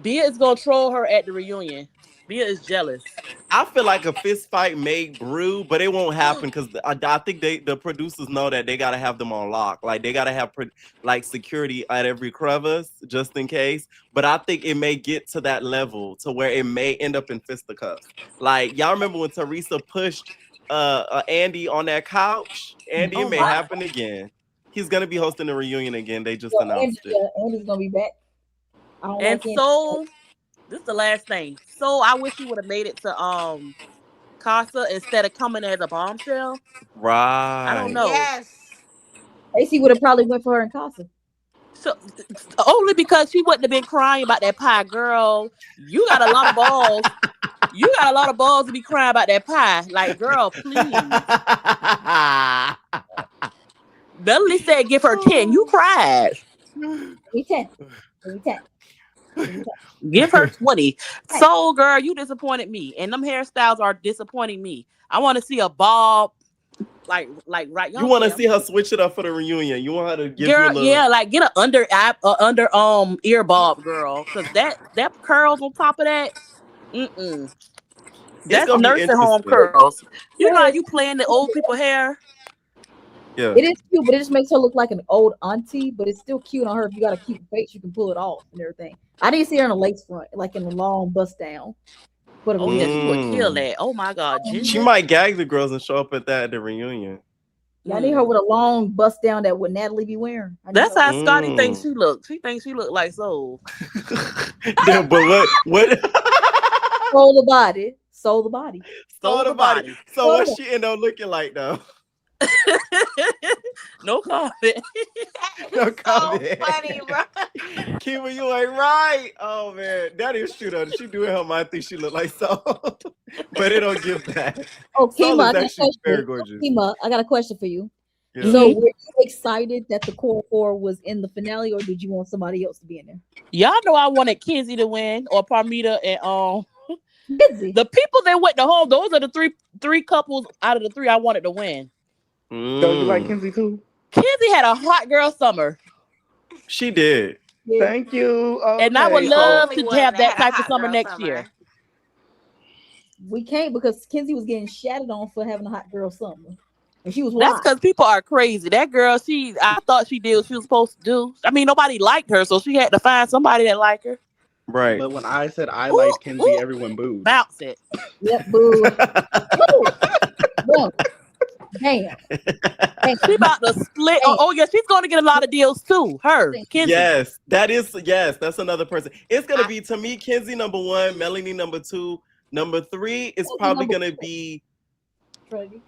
Bia is gonna troll her at the reunion. Bia is jealous. I feel like a fist fight may brew, but it won't happen because I think the producers know that they gotta have them on lock. Like they gotta have security at every crevice just in case. But I think it may get to that level to where it may end up in fisticuffs. Like y'all remember when Teresa pushed Andy on that couch? Andy, it may happen again. He's gonna be hosting the reunion again. They just announced it. Andy's gonna be back. And so this is the last thing. So I wish he would have made it to Casa instead of coming as a bombshell. Right. I don't know. Yes. AC would have probably went for her in Casa. So only because she wouldn't have been crying about that pie, girl. You got a lot of balls. You got a lot of balls to be crying about that pie. Like, girl, please. Melanie said give her 10. You cried. We 10. Give her 20. So, girl, you disappointed me. And them hairstyles are disappointing me. I want to see a bob. Like right. You want to see her switch it up for the reunion. You want her to give girl, you a little... yeah, like get an ear bob, girl. Because that curls on top of that. That's nursing home curls. You know how you playing the old people hair? Yeah. It is cute, but it just makes her look like an old auntie, but it's still cute on her. If you got a cute face, you can pull it off and everything. I didn't see her in a lace front, like in a long bust down. But oh, yeah, she would kill that. Oh my God. She might gag the girls and show up at the reunion. Yeah, I need her with a long bust down that would Natalie be wearing. That's how Scotty thinks she looks. She thinks she look like Soul. Yeah, but what? Soul the body. Soul the body. Soul the body. So what she end up looking like though? No comment. No comment. So funny, bro. Kiva, you ain't right. Oh man, that is true though. She doing her mind think she look like Soul, but it don't give that. Oh, Kima, very gorgeous. Kima, I got a question for you. Yeah. So, were you excited that the core four was in the finale, or did you want somebody else to be in there? Y'all know I wanted Kenzie to win, or Parmita and the people that went to home. Those are the three couples out of the 3 I wanted to win. So you like Kenzie too? Kenzie had a hot girl summer. She did. Yeah. Thank you. Okay. And I would love to have that type of summer next year. We can't because Kenzie was getting shattered on for having a hot girl summer. And she was That's because people are crazy. That girl, I thought she did what she was supposed to do. I mean, nobody liked her, so she had to find somebody that liked her. Right. But when I said I like Kenzie, everyone booed. Bounce it. Yep, boo. Boo. Damn. She about to split. Oh yeah, she's going to get a lot of deals too. Her, Kenzie. Yes, that's another person. It's gonna be, to me, Kenzie number 1, Melanie number 2, number 3 is probably gonna be Trinity.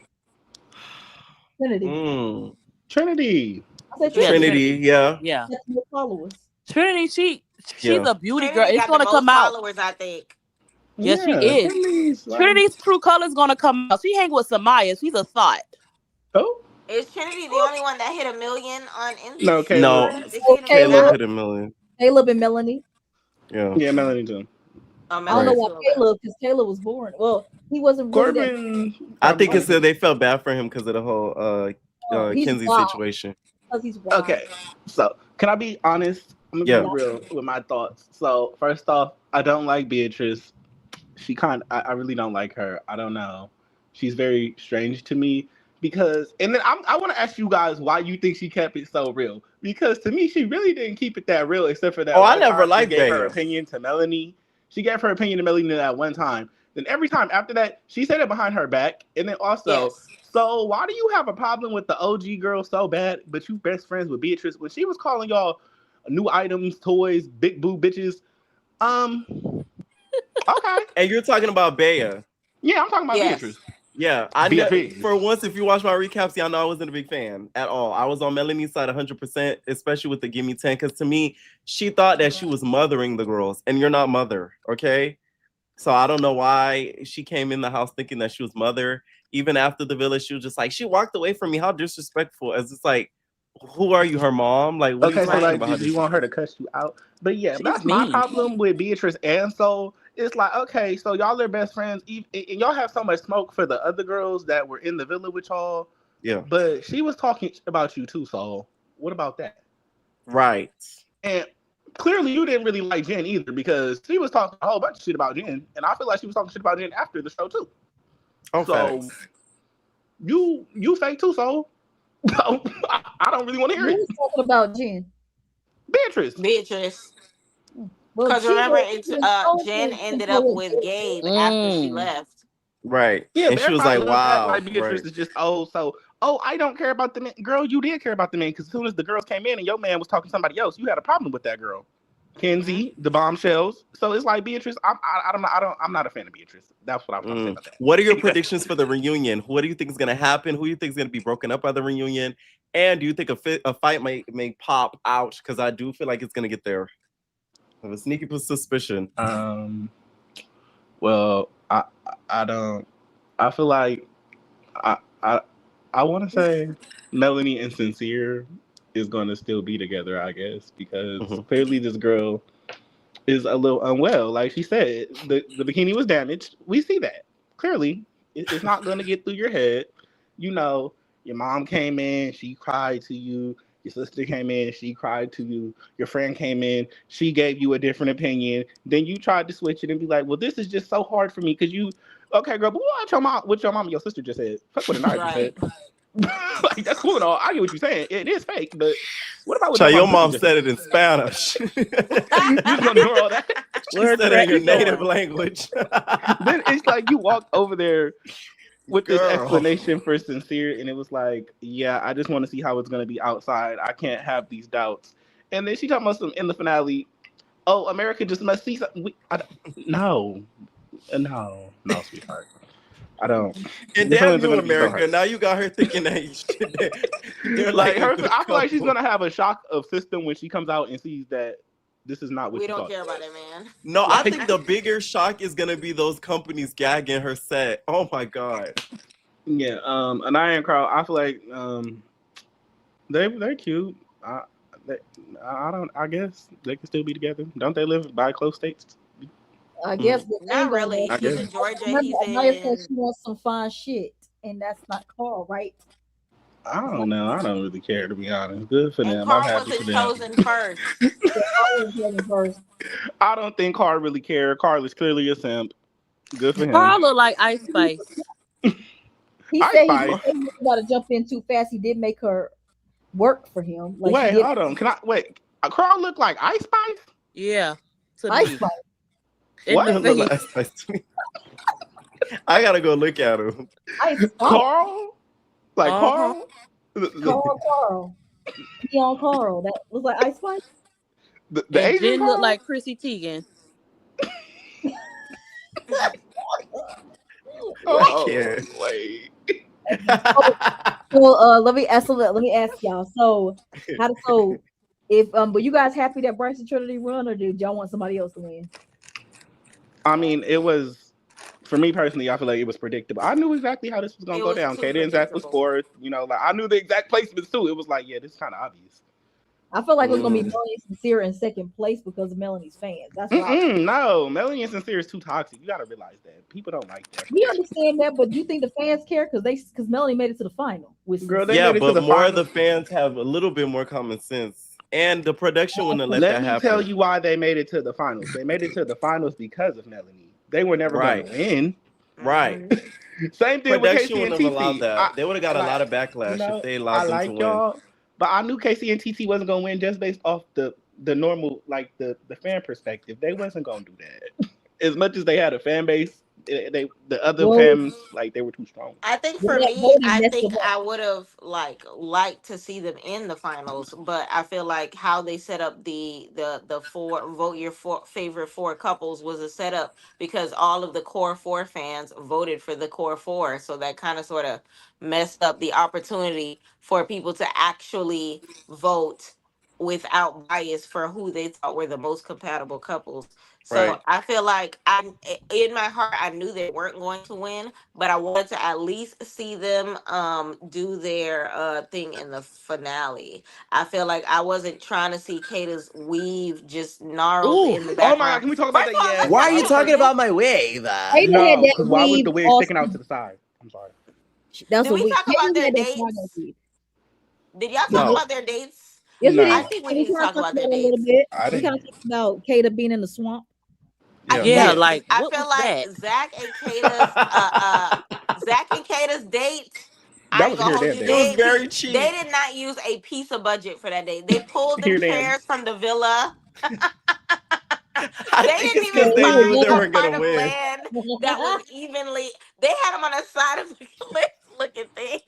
Trinity. I said Trinity. Yeah. That's more followers. Trinity, she's a beauty Trinity girl. It's gonna come out. Followers, I think. Yes, she is. Trinity's true color is gonna come out. She hang with Samaya. She's a thought. Oh, Is Trinity the only one that hit 1 million on Instagram? No, No, Caleb. Did she hit 1 million? Caleb hit 1 million. Caleb and Melanie. Yeah. Yeah, Melanie too. Oh, I don't know Melanie why too. Okay. Caleb, because Caleb was born. Well, he wasn't really that. Corbin. I think probably- it's that they felt bad for him because of the whole He's Kenzie wild. situation. Because he's wild. Okay, so can I be honest? I'm gonna be real with my thoughts. So first off, I don't like Beatrice. I really don't like her. I don't know. She's very strange to me because, and then I want to ask you guys why you think she kept it so real. Because to me, she really didn't keep it that real, except for that. Oh, I one never time liked she gave her Bea. opinion to Melanie. She gave her opinion to Melanie that one time. Then every time after that, she said it behind her back. And then also, so why do you have a problem with the OG girl so bad, but you best friends with Beatrice when she was calling y'all new items, toys, big boo bitches? Okay. And you're talking about Bea. Yeah, I'm talking about Beatrice. Yeah, I know. Beatrice. For once, if you watch my recaps, y'all know I wasn't a big fan at all. I was on Melanie's side 100%, especially with the Gimme 10, because to me, she thought that she was mothering the girls, and you're not mother, okay? So I don't know why she came in the house thinking that she was mother. Even after the village, she was just like, she walked away from me. How disrespectful. As it's like, who are you, her mom? Like, what are you talking about? Do you want her to cuss you out? But yeah, She's that's mean. my problem with Beatrice and Soul. It's like, okay, so y'all are best friends, and y'all have so much smoke for the other girls that were in the villa with y'all. Yeah. But she was talking about you too, Soul. What about that? Right. And clearly you didn't really like Jen either because she was talking a whole bunch of shit about Jen. And I feel like she was talking shit about Jen after the show too. Oh, so facts. you fake too, Soul. I don't really want to hear it. Who's talking about Jen? Beatrice. Because remember, Jen ended up with Gabe after she left. Right. Yeah, and she was like, wow. Like Beatrice is just I don't care about the man. Girl, you did care about the man because as soon as the girls came in and your man was talking to somebody else, you had a problem with that girl. Kenzie, the bombshells. So it's like Beatrice. I'm not a fan of Beatrice. That's what I was going to say about that. What are your predictions for the reunion? What do you think is going to happen? Who do you think is going to be broken up by the reunion? And do you think a fight may pop out? Because I do feel like it's going to get there. I have a sneaky suspicion. Well, I don't. I feel like I want to say Melanie and Sincere is going to still be together, I guess, because clearly this girl is a little unwell. Like she said, the bikini was damaged. We see that clearly. It's not going to get through your head. You know, your mom came in, she cried to you. Your sister came in, she cried to you. Your friend came in, she gave you a different opinion. Then you tried to switch it and be like, well, this is just so hard for me because you, okay, girl, but what your mom and your sister just said. Fuck what Anaya said. Like, that's cool and all. I get what you're saying. It is fake, but what about what your mom said it in Spanish? You just gonna ignore all that? She said it in your native language. Then it's like you walked over there with this explanation for Sincere, and it was like, yeah, I just want to see how it's going to be outside. I can't have these doubts. And then she talking about some in the finale, oh, America just must see something. No, sweetheart. I don't. And damn you, America. Now you got her thinking that they're like her. I feel like she's going to have a shock of system when she comes out and sees that this is not what we she don't thought. care about it, man. No, I think the bigger shock is gonna be those companies gagging her set. Oh my god. Yeah, Anaya and Carl, I feel like they're cute. I guess they can still be together. Don't they live by close states? I guess not really. She's in Georgia. He's in. She wants some fine shit, and that's not Carl, right? I don't know. I don't really care, to be honest. Good for them. Carl I'm happy wasn't for them. chosen first. I don't think Carl really cared. Carl is clearly a simp. Good for him. Carl look like Ice Spice. He said he was about to jump in too fast. He did make her work for him. Like, wait, hold on. Can I wait? Carl look like Ice Spice? Yeah. Ice Spice. What look like Ice Spice to me? I gotta go look at him. Carl? Like Carl? Carl. Young Carl. That looks like Ice Spice. The Asian Jen Carl? look like Chrissy Teigen. Wait. So let me ask y'all. So if but you guys happy that Bryce and Trinity won, or did y'all want somebody else to win? I mean, it was for me personally, I feel like it was predictable. I knew exactly how this was gonna go down. Kaden and Zach was fourth. You know, like I knew the exact placements too. It was like, yeah, this is kind of obvious. I feel like it was gonna be Melanie and Sincere in second place because of Melanie's fans. That's why. No, Melanie and Sincere is too toxic. You gotta realize that people don't like that. We understand that, but do you think the fans care because Melanie made it to the final? Girl, they yeah, made it but to the more final. of the fans have a little bit more common sense, and the production wouldn't have let that happen. Let me tell you why they made it to the finals. They made it to the finals because of Melanie. They were never going to win. Right. Same thing with Production Casey and wouldn't have allowed TT. that. They would have got a lot of backlash if they allowed them to win. But I knew Casey and TT wasn't going to win just based off the normal, like the fan perspective. They wasn't going to do that. As much as they had a fan base, the other fans, like, they were too strong. I think for me, I would have liked to see them in the finals, but I feel like how they set up the four vote your favorite four couples was a setup because all of the core four fans voted for the core four, so that kind of sort of messed up the opportunity for people to actually vote without bias for who they thought were the most compatible couples. So I feel like in my heart, I knew they weren't going to win, but I wanted to at least see them do their thing in the finale. I feel like I wasn't trying to see Kata's weave just gnarled in the background. Oh my God, can we talk about that? Yeah. Why are you talking about my wave? No, because why was the wig sticking out to the side? I'm sorry. Did we talk about their dates? Did y'all talk about their dates? Yes, No. I think we need to talk about their a dates. little bit. We kind of talked about Kata being in the swamp. Yeah, like I what feel was like that? Zach and Kata's date. That was here that day. It was very cheap. They did not use a piece of budget for that date. They pulled them chairs from the villa. They didn't even find a part of land that was evenly. They had them on the side of the cliff looking thing.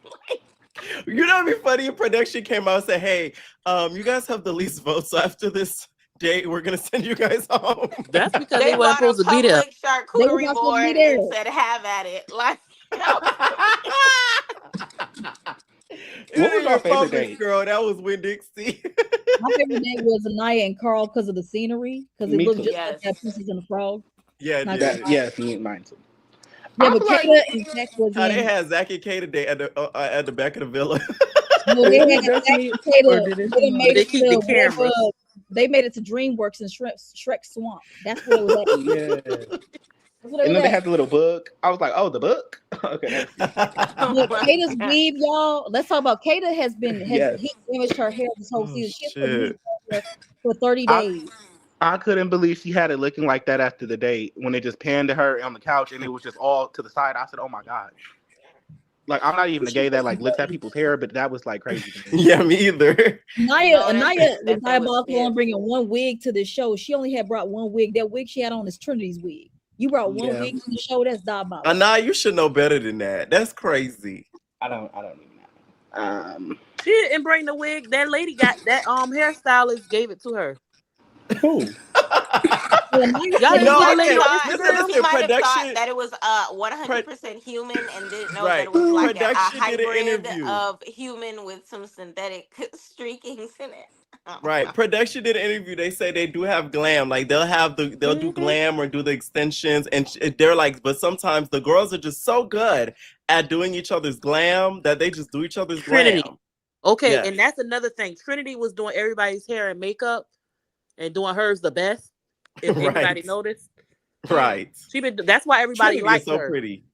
You know, it'd be funny if production came out and said, "Hey, you guys have the least votes, so after this date, we're gonna send you guys home." That's because they weren't supposed to be there. Charcuterie board and said, "Have at it." Like, what was our favorite date? Girl, that was Winn-Dixie. My favorite date was Anaya and Carl because of the scenery, because it looked just like that Princess and the Frog. Yeah, yes, mine too. Yeah, but Kata and Zach was how they had Zach and Kata day at the back of the villa. No, they had Zach and Kata. They made it to DreamWorks and Shrek Swamp. That's what it was at. Yeah. And then they had the little book. I was like, oh, the book? Okay. But Kata's weave, y'all. Let's talk about Kata he damaged her hair this whole season. She has been for 30 days. I couldn't believe she had it looking like that after the date when they just panned to her on the couch and it was just all to the side. I said, oh my God. Like, I'm not even a gay that like looks at people's hair, but that was like crazy to me. Yeah, me either. Anaya was diabolical on bringing one wig to the show. She only had brought one wig. That wig she had on is Trinity's wig. You brought one wig to the show. That's diabolical. Anaya, you should know better than that. That's crazy. I don't even know. She didn't bring the wig. That lady got that hairstylist gave it to her. Who? He might have thought that it was 100% human and didn't know that it was like a hybrid of human with some synthetic streakings in it. Right. Production did an interview. They say they do have glam. Like they'll do glam or do the extensions, and they're like, but sometimes the girls are just so good at doing each other's glam that they just do each other's Trinity. glam. Okay, and that's another thing. Trinity was doing everybody's hair and makeup and doing hers the best. If anybody noticed. Right. That's why everybody likes so her. Pretty.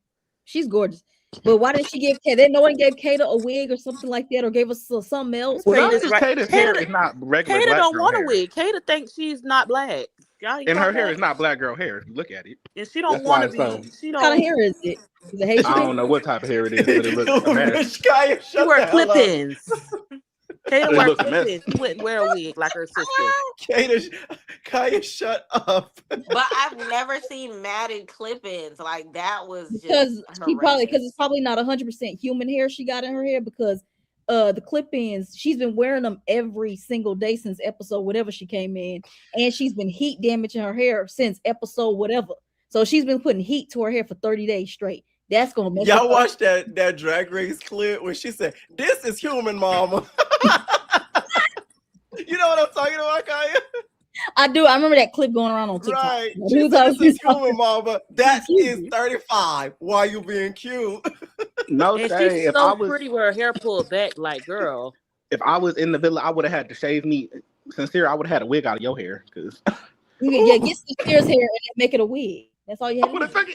She's gorgeous. But why didn't she give Kata? No one gave Kata a wig or something like that, or gave us something else. Kata's hair is not regular. Kata black don't girl want hair. a wig. Kata thinks she's not black. And her hair is not black girl hair. If you look at it. And she don't want to be. She don't. What kind of hair is it? Is it Haitian? I don't know what type of hair it is, but it looks a mess. She wear clip-ins. Kata wear clip-ins. She wouldn't wear a wig like her sister. Kaya, shut up. But I've never seen matted clip-ins. Like that was because it's probably not 100% human hair she got in her hair, because the clip-ins, she's been wearing them every single day since episode whatever she came in, and she's been heat damaging her hair since episode whatever. So she's been putting heat to her hair for 30 days straight. That's gonna mess y'all watched that Drag Race clip where she said, "This is human, mama." You know what I'm talking about, Kaya? I do. I remember that clip going around on TikTok. Right. She said, this is human, mama. That is 35. Why you being cute? No And shade. she's so pretty with her hair pulled back, like girl. If I was in the villa, I would have had to shave me. Sincere, I would have had a wig out of your hair, because get Sincere's hair and make it a wig. That's all you had to do.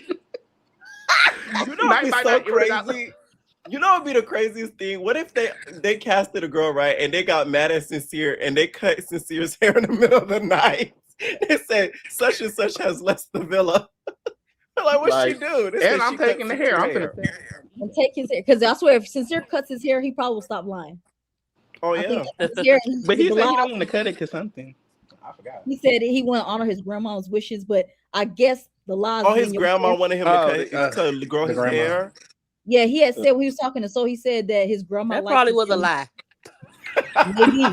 You know it'd be so crazy. You know it'd be the craziest thing. What if they casted a girl, right, and they got mad at Sincere and they cut Sincere's hair in the middle of the night? They said such and such has left the villa. Like, what's she do? And I'm taking the hair. I'm gonna take his hair, because I swear if Sincere cuts his hair, he probably will stop lying. Oh yeah. But he said he don't want to cut it because something. I forgot. He said he want to honor his grandma's wishes, but I guess the lies. Oh, his grandma wanted him to grow his hair. Yeah, he had said when he was talking to So, he said that his grandma. That probably was a lie. Maybe.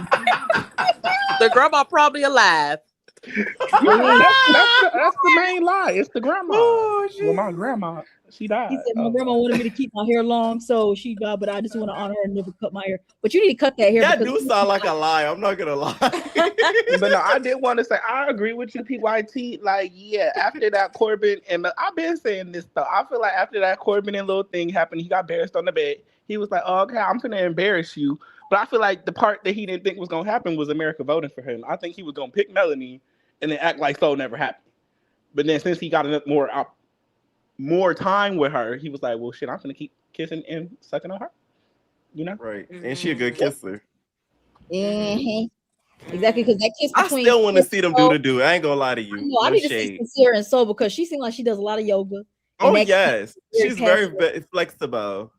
The grandma probably alive. That's the main lie. It's the grandma. Oh, well, my grandma, she died. He said my grandma wanted me to keep my hair long, so she died, but I just want to honor her and never cut my hair. But you need to cut that hair. That do sound like a lie. I'm not gonna lie. But no, I did want to say I agree with you, PYT. Like, yeah, after that Corbin and I've been saying this though. I feel like after that Corbin and little thing happened, he got embarrassed on the bed. He was like, "Oh, okay, I'm gonna embarrass you." But I feel like the part that he didn't think was gonna happen was America voting for him. I think he was gonna pick Melanie and then act like so never happened. But then since he got more time with her, he was like, "Well, shit, I'm gonna keep kissing and sucking on her." You know, right? And she a good kisser. Mm-hmm. Exactly, because that kiss. I still want to see them do. I ain't gonna lie to you. No, I need to see Sincere and So, because she seems like she does a lot of yoga. Oh yes, she's very flexible.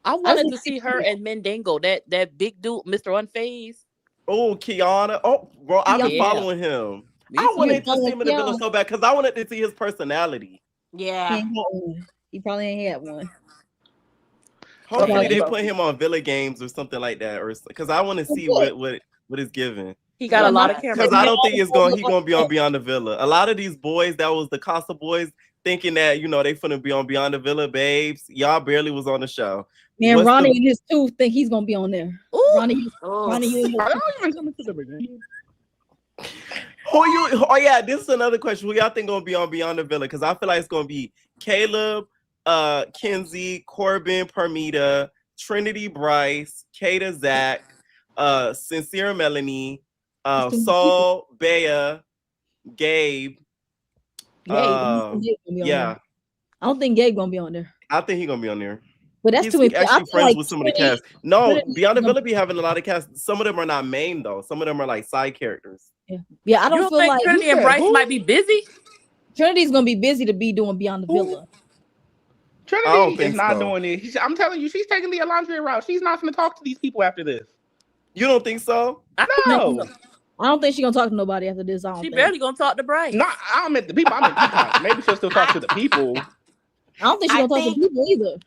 I wanted to see her and Mendango, that big dude, Mr. Unfazed. Oh, Kiana. Oh, bro, I've been following him. I wanted to see him in the villa so bad because I wanted to see his personality. Yeah. He probably ain't had one. Hopefully they put him on Villa Games or something like that, or because I want to see what it's given. He got a lot of cameras. Because I don't think he's gonna be on Beyond the Villa. A lot of these boys, that was the Casa boys, thinking that they finna be on Beyond the Villa, babes. Y'all barely was on the show. Man, Ronnie and his two think he's gonna be on there. Ooh. Ronnie, I don't even coming to the beginning. Oh yeah, this is another question. Who y'all think gonna be on Beyond the Villa? Because I feel like it's gonna be Caleb, Kenzie, Corbin, Permita, Trinity, Bryce, Kata, Zach, Sincere, Melanie, Saul, Bea, Gabe. Yeah. I don't think Gabe gonna be on there. I think he's gonna be on there. But that's he's too many. Actually, friends with some of the cast. No, Beyond the Villa be having a lot of cast. Some of them are not main though. Some of them are like side characters. Yeah. I don't feel like Trinity and Bryce might be busy. Trinity's gonna be busy to be doing Beyond the Villa. Trinity is not doing it. I'm telling you, she's taking the Alondra route. She's not going to talk to these people after this. You don't think so? No. I don't think she's gonna talk to nobody after this. She barely gonna talk to Bryce. No, I don't meant the people. I meant Peacock. Maybe she'll still talk to the people. I don't think she's gonna talk to people either.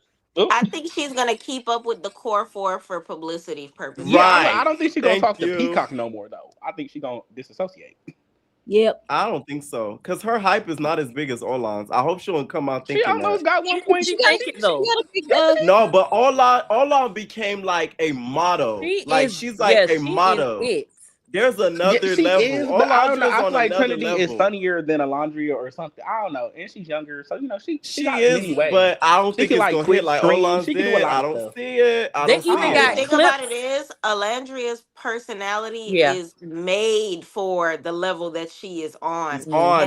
I think she's gonna keep up with the core four for publicity purposes. Yeah, right. I don't think she's gonna talk to Peacock no more though. I think she's gonna disassociate. Yep. I don't think so. Because her hype is not as big as Olan's. I hope she won't come out thinking she almost got 1.2. No, but Olan became like a motto. She's like a motto. There's another level. Is, but I don't know. I feel like Trinity is funnier than Alondra or something. I don't know. And she's younger. So, she got is, many ways. But I don't think it's going to hit like Olan's did. I don't see it. The thing about it is, Alandria's personality is made for the level that she is on.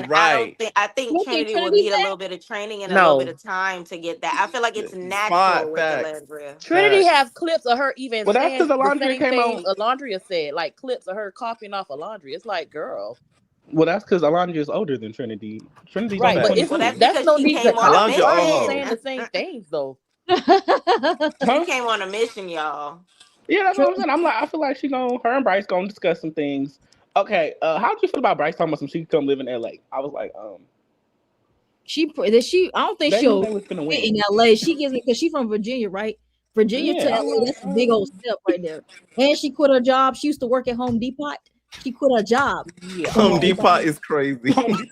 Right. I think Trinity will need a little bit of training and a little bit of time to get that. I feel like it's natural with Alandria. Trinity have clips of her even saying that's because Alondra came on. Alondra said, like clips of her copying off Alondra. It's like, girl. Well, that's because Alondra is older than Trinity. Trinity's right, but that's no need to Alondra saying the same things though. She came on a mission, y'all. Yeah, that's what I'm saying. I feel like her and Bryce gonna discuss some things. Okay, how'd you feel about Bryce talking about she could come live in LA? I was like, I don't think she'll fit in LA. She gives me because she's from Virginia, right? Virginia to LA, that's a big old step right there. And she quit her job. She used to work at Home Depot. She quit her job. Yeah. Home Depot is crazy. She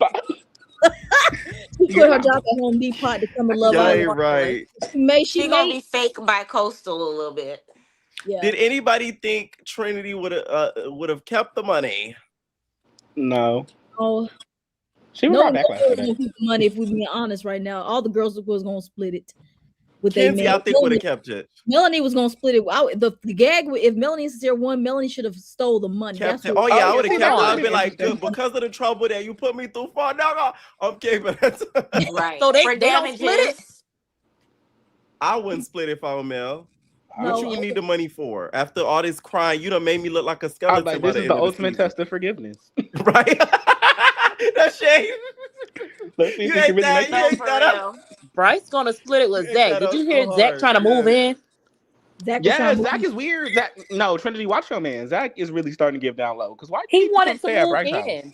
quit her job at Home Depot to come to Love Island. Right. She gonna be fake bi-coastal a little bit. Yeah. Did anybody think Trinity would have kept the money? No. Oh, She was no, right no back girl last was today. gonna keep the money if we being honest right now. All the girls was gonna split it with they Kenzie, man. I think would have kept it. Melanie was gonna split it. The gag if Melanie and Sincere won, Melanie should have stole the money. Kept That's it. what. Oh yeah, I would see, have that kept it. would've I'd been be like, interesting. good, because of the trouble that you put me through for. No, I'm keeping it. Right. So they For don't split it? damages. I wouldn't split it if I were Mel. No, What you would need the money for? After all this crying, you done made me look like a I'm skeleton like, by this the is end the of the ultimate season. test of forgiveness. Right? That's shame. Let's see if You he ain't can really that. make You No, it. ain't for that up. real. Bryce gonna split it with You ain't Zach. that Did up you so hear Zach hard. trying to move Yeah. in? Zach was Yeah, trying to Zach move. is weird. Zach, no, Trinity, watch your man. Zach is really starting to give down low. Because why do He you come wanted to stay at move Bryce's house? in.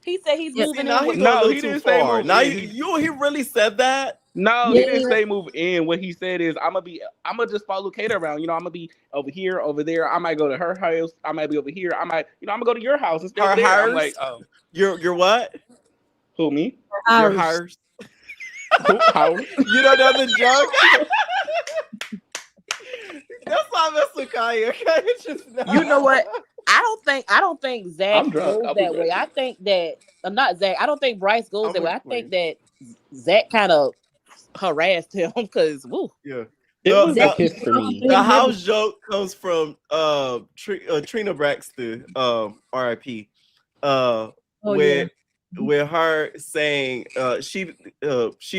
He said he's Yeah. See, moving now in he with going a No, little he too didn't say far. move Now in. he really said that. No, Yeah. he didn't say move in. What he said is, I'm gonna just follow Kate around. You know, I'm gonna be over here, over there. I might go to her house. I might be over here. I'm gonna go to your house and stay over there. I'm like, oh, You're what? who, me? You're Ours. hers. Who? How? You don't know the joke. That's why I mess with Kaya. Kaya just You know what? I don't think Zach I'm drunk. goes I'll be that way. ready. I think that not Zach. I don't think Bryce goes I'm that way. with I think Queen. that Zach kind of harassed him because woo. Yeah. It was a Zach kiss for me. The house joke comes from Trina Braxton, R.I.P. With her saying she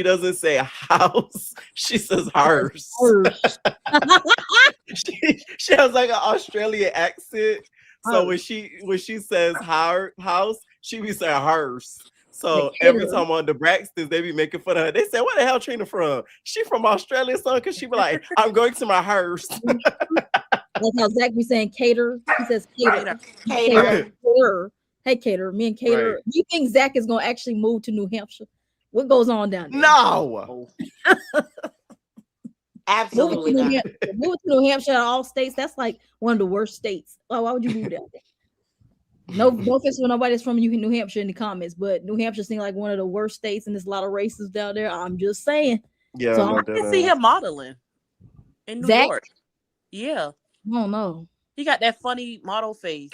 doesn't say house, she says hers. she has like an Australian accent. So when she says house, she be saying hers. So every time on the Braxtons, they be making fun of her. They say, "Where the hell Trina from? She from Australia, son?" Because she be like, "I'm going to my hers." Like how Zach be saying cater. He says cater. Cater. Hey, cater. Me and cater. Right. Do you think Zach is gonna actually move to New Hampshire? What goes on down there? No. Absolutely moving not. Moving to New Hampshire, all states. That's like one of the worst states. Why would you move down there? No offense to nobody that's from New Hampshire in the comments, but New Hampshire seems like one of the worst states, and there's a lot of racists down there. I'm just saying. Yeah, so I can see him modeling in New York. Yeah. I don't know. He got that funny model face.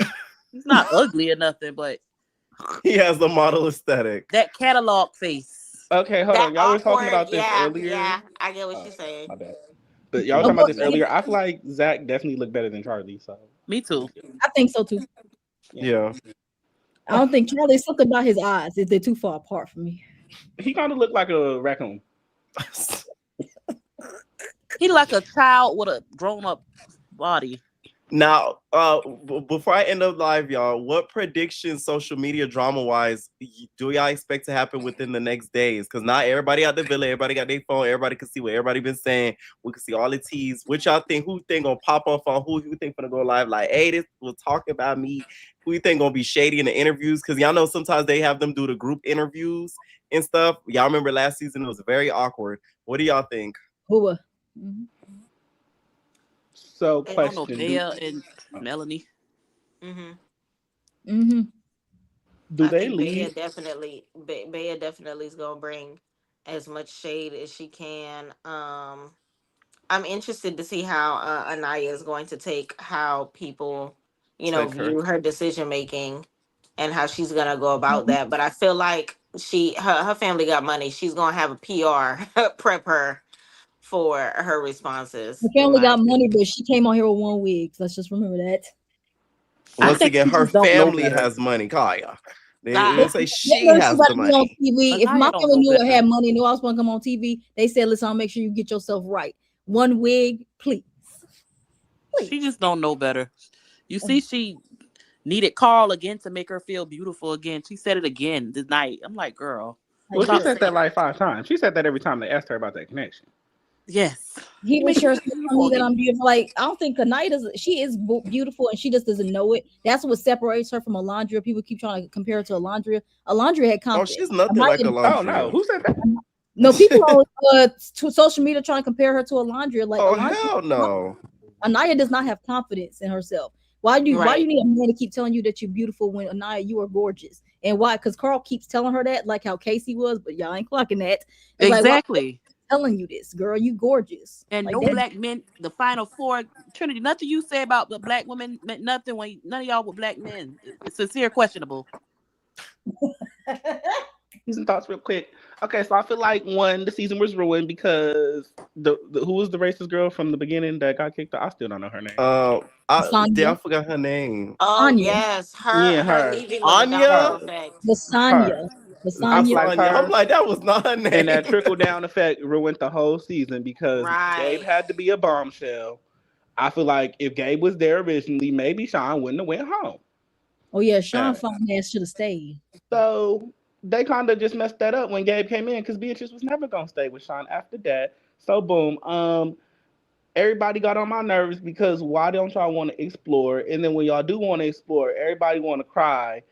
He's not ugly or nothing, but he has the model aesthetic. That catalog face. Okay, hold on. Y'all were talking about this earlier. Yeah, I get what you're saying. My bad. But y'all were talking about this earlier. I feel like Zach definitely looked better than Charlie. So me too. I think so too. Yeah. I don't think Charlie's something about his eyes. They're too far apart from me. He kind of looked like a raccoon. He like a child with a grown-up body. Now, before I end up live, y'all, what predictions, social media drama-wise, do y'all expect to happen within the next days? Because not everybody out the villa, everybody got their phone, everybody can see what everybody been saying. We can see all the teas. What y'all think? Who think gonna pop off on? Who you think gonna go live? Like, hey, this will talk about me. Who you think gonna be shady in the interviews? Because y'all know sometimes they have them do the group interviews and stuff. Y'all remember last season it was very awkward. What do y'all think? Who? So, I don't know, question: Bea and Melanie. Mm-hmm. Do I they think leave? Bea definitely is gonna bring as much shade as she can. I'm interested to see how Anaya is going to take how people, view her decision making and how she's gonna go about that. But I feel like her family got money. She's gonna have a PR prep her for her responses. Her family got money, but she came on here with one wig. So let's just remember that. Once again, her family has money, Kaya. They didn't say she has the money. On TV. If my family knew I had money, knew I was going to come on TV, they said, "Listen, I'll make sure you get yourself right. One wig, please." She just don't know better. You see, she needed Carl again to make her feel beautiful again. She said it again tonight. I'm like, girl. Well, she said that like 5 times. She said that every time they asked her about that connection. Yes. He was sure me that I'm beautiful. Like, I don't think she is beautiful and she just doesn't know it. That's what separates her from Alondra. People keep trying to compare her to Alondra. Alondra had confidence. Oh, she's nothing like Alondra. Oh, no. Who said that? No, people on social media trying to compare her to Alondra. Like, Alondra, hell no. Anaya does not have confidence in herself. Why do you need a man to keep telling you that you're beautiful when Anaya, you are gorgeous? And why? Because Carl keeps telling her that, like how Casey was, but y'all ain't clocking that. It's exactly. telling you this, girl. You gorgeous. And Like no that. black men, the final four, Trinity, nothing you say about the black women meant nothing when none of y'all were black men. It's sincere questionable. Some thoughts real quick. Okay, so I feel like one, the season was ruined because the who was the racist girl from the beginning that got kicked out? I still don't know her name. I forgot her name. Oh Anya. yes, Yeah, her her. leaving was a domino effect. Lasagna. I feel like her. I'm like, that was not her name. And that trickle down effect ruined the whole season because Gabe Right. had to be a bombshell. I feel like if Gabe was there originally, maybe Sean wouldn't have went home. Oh yeah, Sean Fong should have stayed. So they kind of just messed that up when Gabe came in because Beatrice was never gonna stay with Sean after that. So boom, everybody got on my nerves because why don't y'all want to explore? And then when y'all do want to explore, everybody want to cry.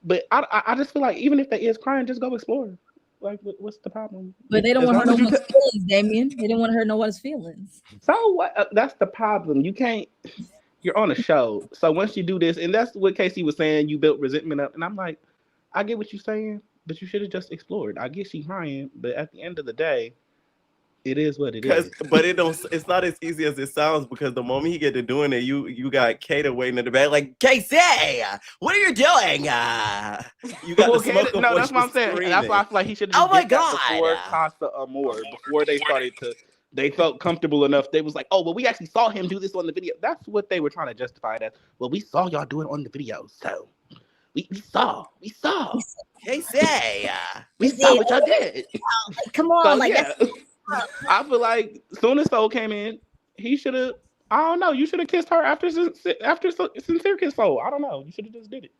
But I just feel like even if they is crying, just go explore. Like, what's the problem? But they don't want to hurt no one's feelings, Damien. They didn't want to hurt no one's feelings. So what? That's the problem. You can't. You're on a show. So once you do this, and that's what Casey was saying, you built resentment up. And I'm like, I get what you're saying, but you should have just explored. I get she's crying, but at the end of the day, it is what it is. But it's not as easy as it sounds because the moment he get to doing it, you got Kata waiting in the back like, Casey, what are you doing? You got the smoke. No, that's what I'm saying. And that's why I feel like he should have did that before Casa Amor, before they started to. They felt comfortable enough. They was like, oh, well, we actually saw him do this on the video. That's what they were trying to justify it as. Well, we saw y'all do it on the video, so we saw. Casey, we saw what y'all did. Come on, so, yeah. I feel like soon as Soul came in, he should have. I don't know. You should have kissed her after Sincere kissed Soul. I don't know. You should have just did it.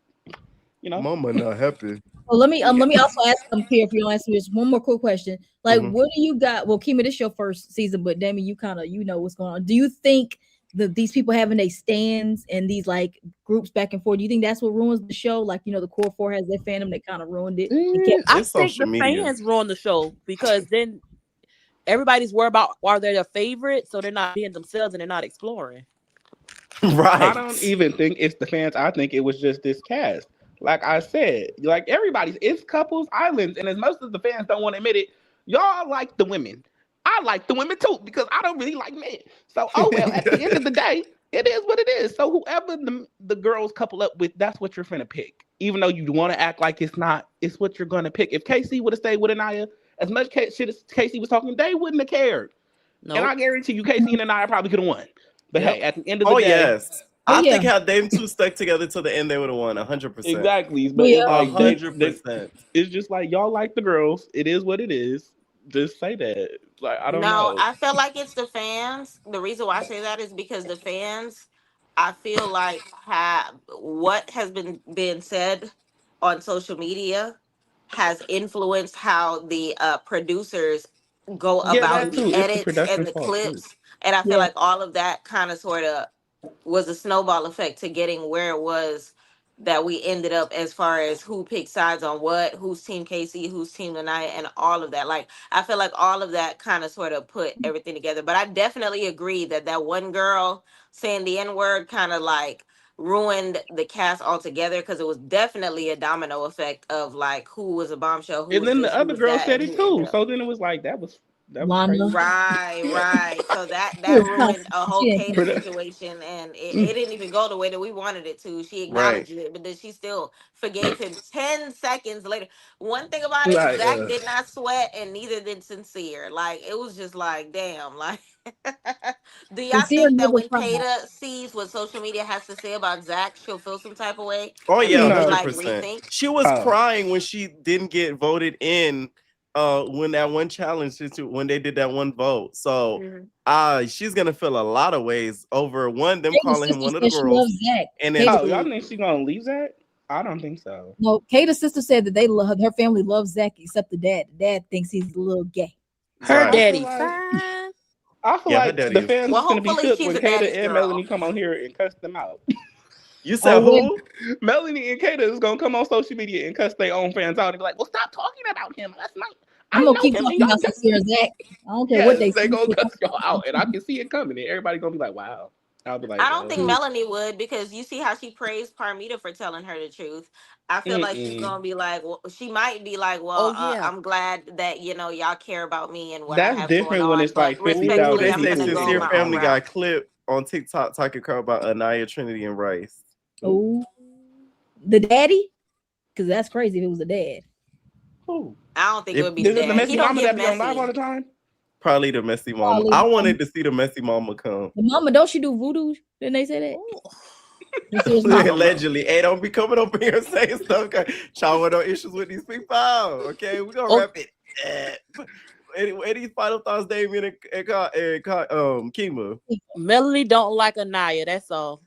You know, Mama not happy. Well, let me also ask them here if you don't answer this. One more quick question. Like, what do you got? Well, Kima, this is your first season, but Damien, you kind of know what's going on. Do you think that these people having their stands and these like groups back and forth? Do you think that's what ruins the show? Like, the core four has their fandom that kind of ruined it. I think the fans ruined the show because then everybody's worried about are they their favorite, so they're not being themselves and they're not exploring. Right. I don't even think it's the fans. I think it was just this cast. Like I said, like it's couples islands, and as most of the fans don't want to admit it, y'all like the women. I like the women too because I don't really like men. So at the end of the day, it is what it is. So whoever the girls couple up with, that's what you're finna pick. Even though you want to act like it's not, it's what you're gonna pick. If Casey would have stayed with Anaya, as much shit as Casey was talking, they wouldn't have cared. Nope. And I guarantee you, Casey and Anaya probably could have won. But hey, at the end of the day, yes. I think how them two stuck together to the end, they would have won 100%. Exactly. But 100%. It's just like y'all like the girls. It is what it is. Just say that. Like I don't know. No, I feel like it's the fans. The reason why I say that is because the fans, I feel like what has been said on social media has influenced how the producers go about the edits and the clips. And I feel like all of that kind of sort of was a snowball effect to getting where it was that we ended up as far as who picked sides on what, who's team Casey, who's team Lanaya, and all of that. Like, I feel like all of that kind of sort of put everything together. But I definitely agree that one girl saying the N-word kind of like ruined the cast altogether because it was definitely a domino effect of like who was a bombshell, and then the other girl said it too. So then it was like that was crazy. Right. So that ruined a whole Kata situation, and it didn't even go the way that we wanted it to. She acknowledged it, but then she still forgave him 10 seconds later. One thing about it, Zach did not sweat, and neither did Sincere. Like, it was just like, damn. Like, do y'all think that when Kata sees what social media has to say about Zach, she'll feel some type of way? Oh yeah, 100%. Like, rethink? She was crying when she didn't get voted in. When that one challenge, when they did that one vote, so she's gonna feel a lot of ways over them calling him one of the girls. And then y'all think she's gonna leave Zach? I don't think so. No, Kata's sister said that her family loves Zach except the dad. The dad thinks he's a little gay. Her daddy. I feel like the fans is gonna be shook when Kata and Melanie come on here and cuss them out. You said who? Melanie and Kata is gonna come on social media and cuss their own fans out and be like, "Well, stop talking about him. That's not." I'm gonna keep talking about Sincere Zach. I don't care what they say. They gonna cuss y'all out, and I can see it coming. And everybody gonna be like, "Wow." I'll be like, I don't think Melanie would, because you see how she praised Parmita for telling her the truth. I feel like she's gonna be like, well, she might be like, well, Oh yeah. I'm glad that y'all care about me and what I that's have going different when on, it's but like Ooh, 50,000 respectfully, they I'm say people gonna go Sincere doing my it. own Family route. got clip on TikTok talking about Anaya, Trinity, and Rice. Oh, the daddy? Because that's crazy if it was the dad. Who? I don't think it would be Is the it the dad. He messy don't mama give that be on live all messy. the time? Probably the messy mama. Probably. I wanted to see the messy mama come. The mama, don't she do voodoo? Didn't they say that? Serious mama. Allegedly. Hey, don't be coming over here and saying stuff. Y'all want no issues with these people. Okay, we're gonna wrap it. Any final thoughts, Damien and Kima? Melanie don't like Anaya. That's all.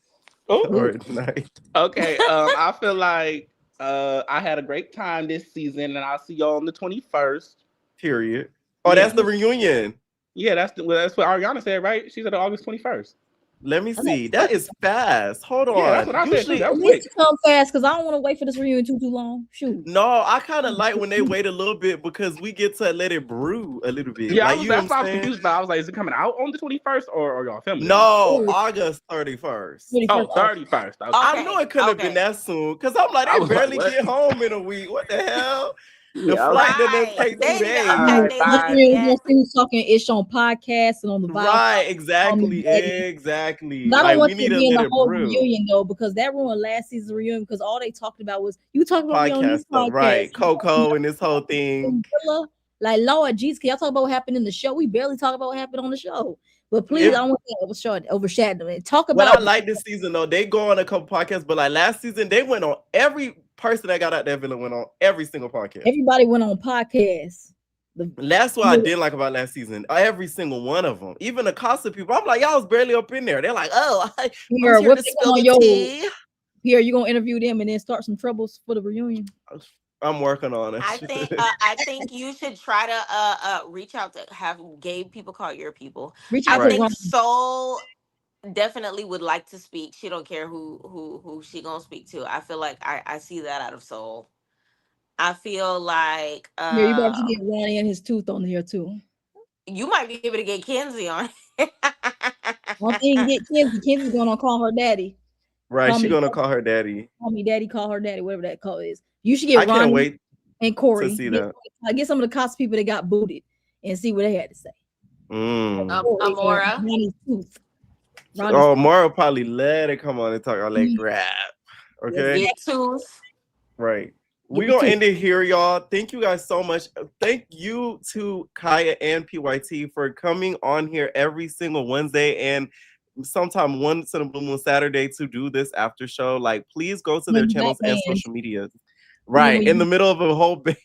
Oh, Nice. okay. I feel like I had a great time this season, and I'll see y'all on the 21st. Period. Oh, that's the reunion. Yeah, that's what Ariana said, right? She said August 21st. Let me see. That is fast. Hold on. Yeah, that's what I said too. That was quick. Come fast because I don't want to wait for this reunion too long. Shoot. No, I kind of like when they wait a little bit because we get to let it brew a little bit. Yeah, like, that's why I was confused about. I was like, is it coming out on the 21st or y'all filming it? No, August 31st. Oh, 31st. I know it couldn't have been that soon because I'm like, they barely get home in a week. What the hell? The flight didn't take 2 days. Who's talking ish on podcasts and on the Right, exactly. I don't want to be in the whole reunion though, because that ruined last season's reunion. Because all they talked about was you talking about me on this podcast, right? Coco and this whole thing. Like, Lord Jesus, can y'all talk about what happened in the show? We barely talk about what happened on the show. But please, I don't want to overshadow it. Talk about what I like this season though. They go on a couple podcasts, but like last season, they went on every person that got out that villa went on every single podcast. Everybody went on podcasts. That's what I didn't like about last season. Every single one of them, even the Casa people. I'm like, y'all was barely up in there. They're like, oh, Pierre, what's on your Pierre? You gonna interview them and then start some troubles for the reunion? I'm working on it. I think you should try to reach out to have gay people call your people. I think Soul definitely would like to speak. She don't care who she gonna speak to. I feel like I see that out of Soul. I feel like yeah, you better get Ronnie and his tooth on here too. You might be able to get Kenzie on. One thing, get Kenzie. Kenzie's gonna call her daddy. Right, she's gonna call her daddy. Call me daddy. Call her daddy. Whatever that call is. You should get I can't wait and Corey to see that. Get some of the cost people that got booted and see what they had to say. Amora. Ronnie's tooth. Mara probably let it come on and talk all that crap. Okay. Get tooth. Right. We're gonna end it here, y'all. Thank you guys so much. Thank you to Kaya and PYT for coming on here every single Wednesday and sometime once in a blue moon Saturday to do this after show. Like, please go to their channels and social media. Right. In the middle of a whole band.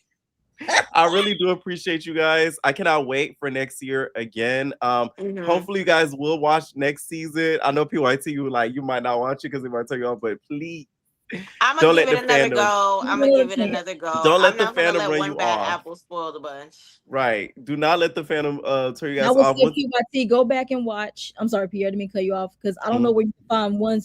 I really do appreciate you guys. I cannot wait for next year again. Hopefully you guys will watch next season. I know PYT, you might not watch it because they might tell you off, but please. I'm gonna give it another go. I'm gonna give it another go. Don't let I'm the not gonna fandom let run one you bad off. apple spoil the bunch. Right. Do not let the fandom turn you guys I would off. say PYT, go back and watch. I'm sorry, Pierre, I didn't mean to cut you off because I don't know where you find 1,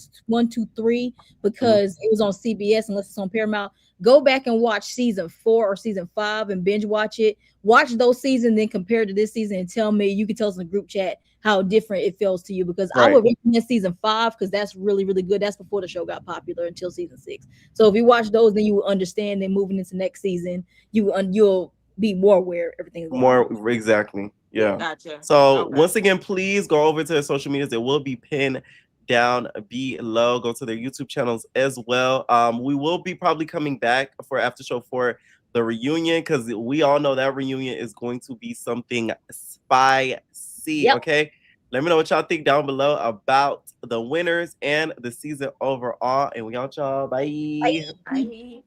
2, 3 because it was on CBS unless it's on Paramount. Go back and watch season 4 or season 5 and binge watch it. Watch those seasons, then compare to this season and tell me. You can tell us in the group chat how different it feels to you because I would recommend season 5 because that's really, really good. That's before the show got popular until season 6. So if you watch those, then you will understand. Then moving into next season, you'll be more aware of everything is going on. Exactly. Yeah. Gotcha. So once again, please go over to their social medias. It will be pinned down below. Go to their YouTube channels as well. We will be probably coming back for Aftershow for the reunion because we all know that reunion is going to be something spicy. Yep. Okay. Let me know what y'all think down below about the winners and the season overall. And we out, y'all. Bye. Bye.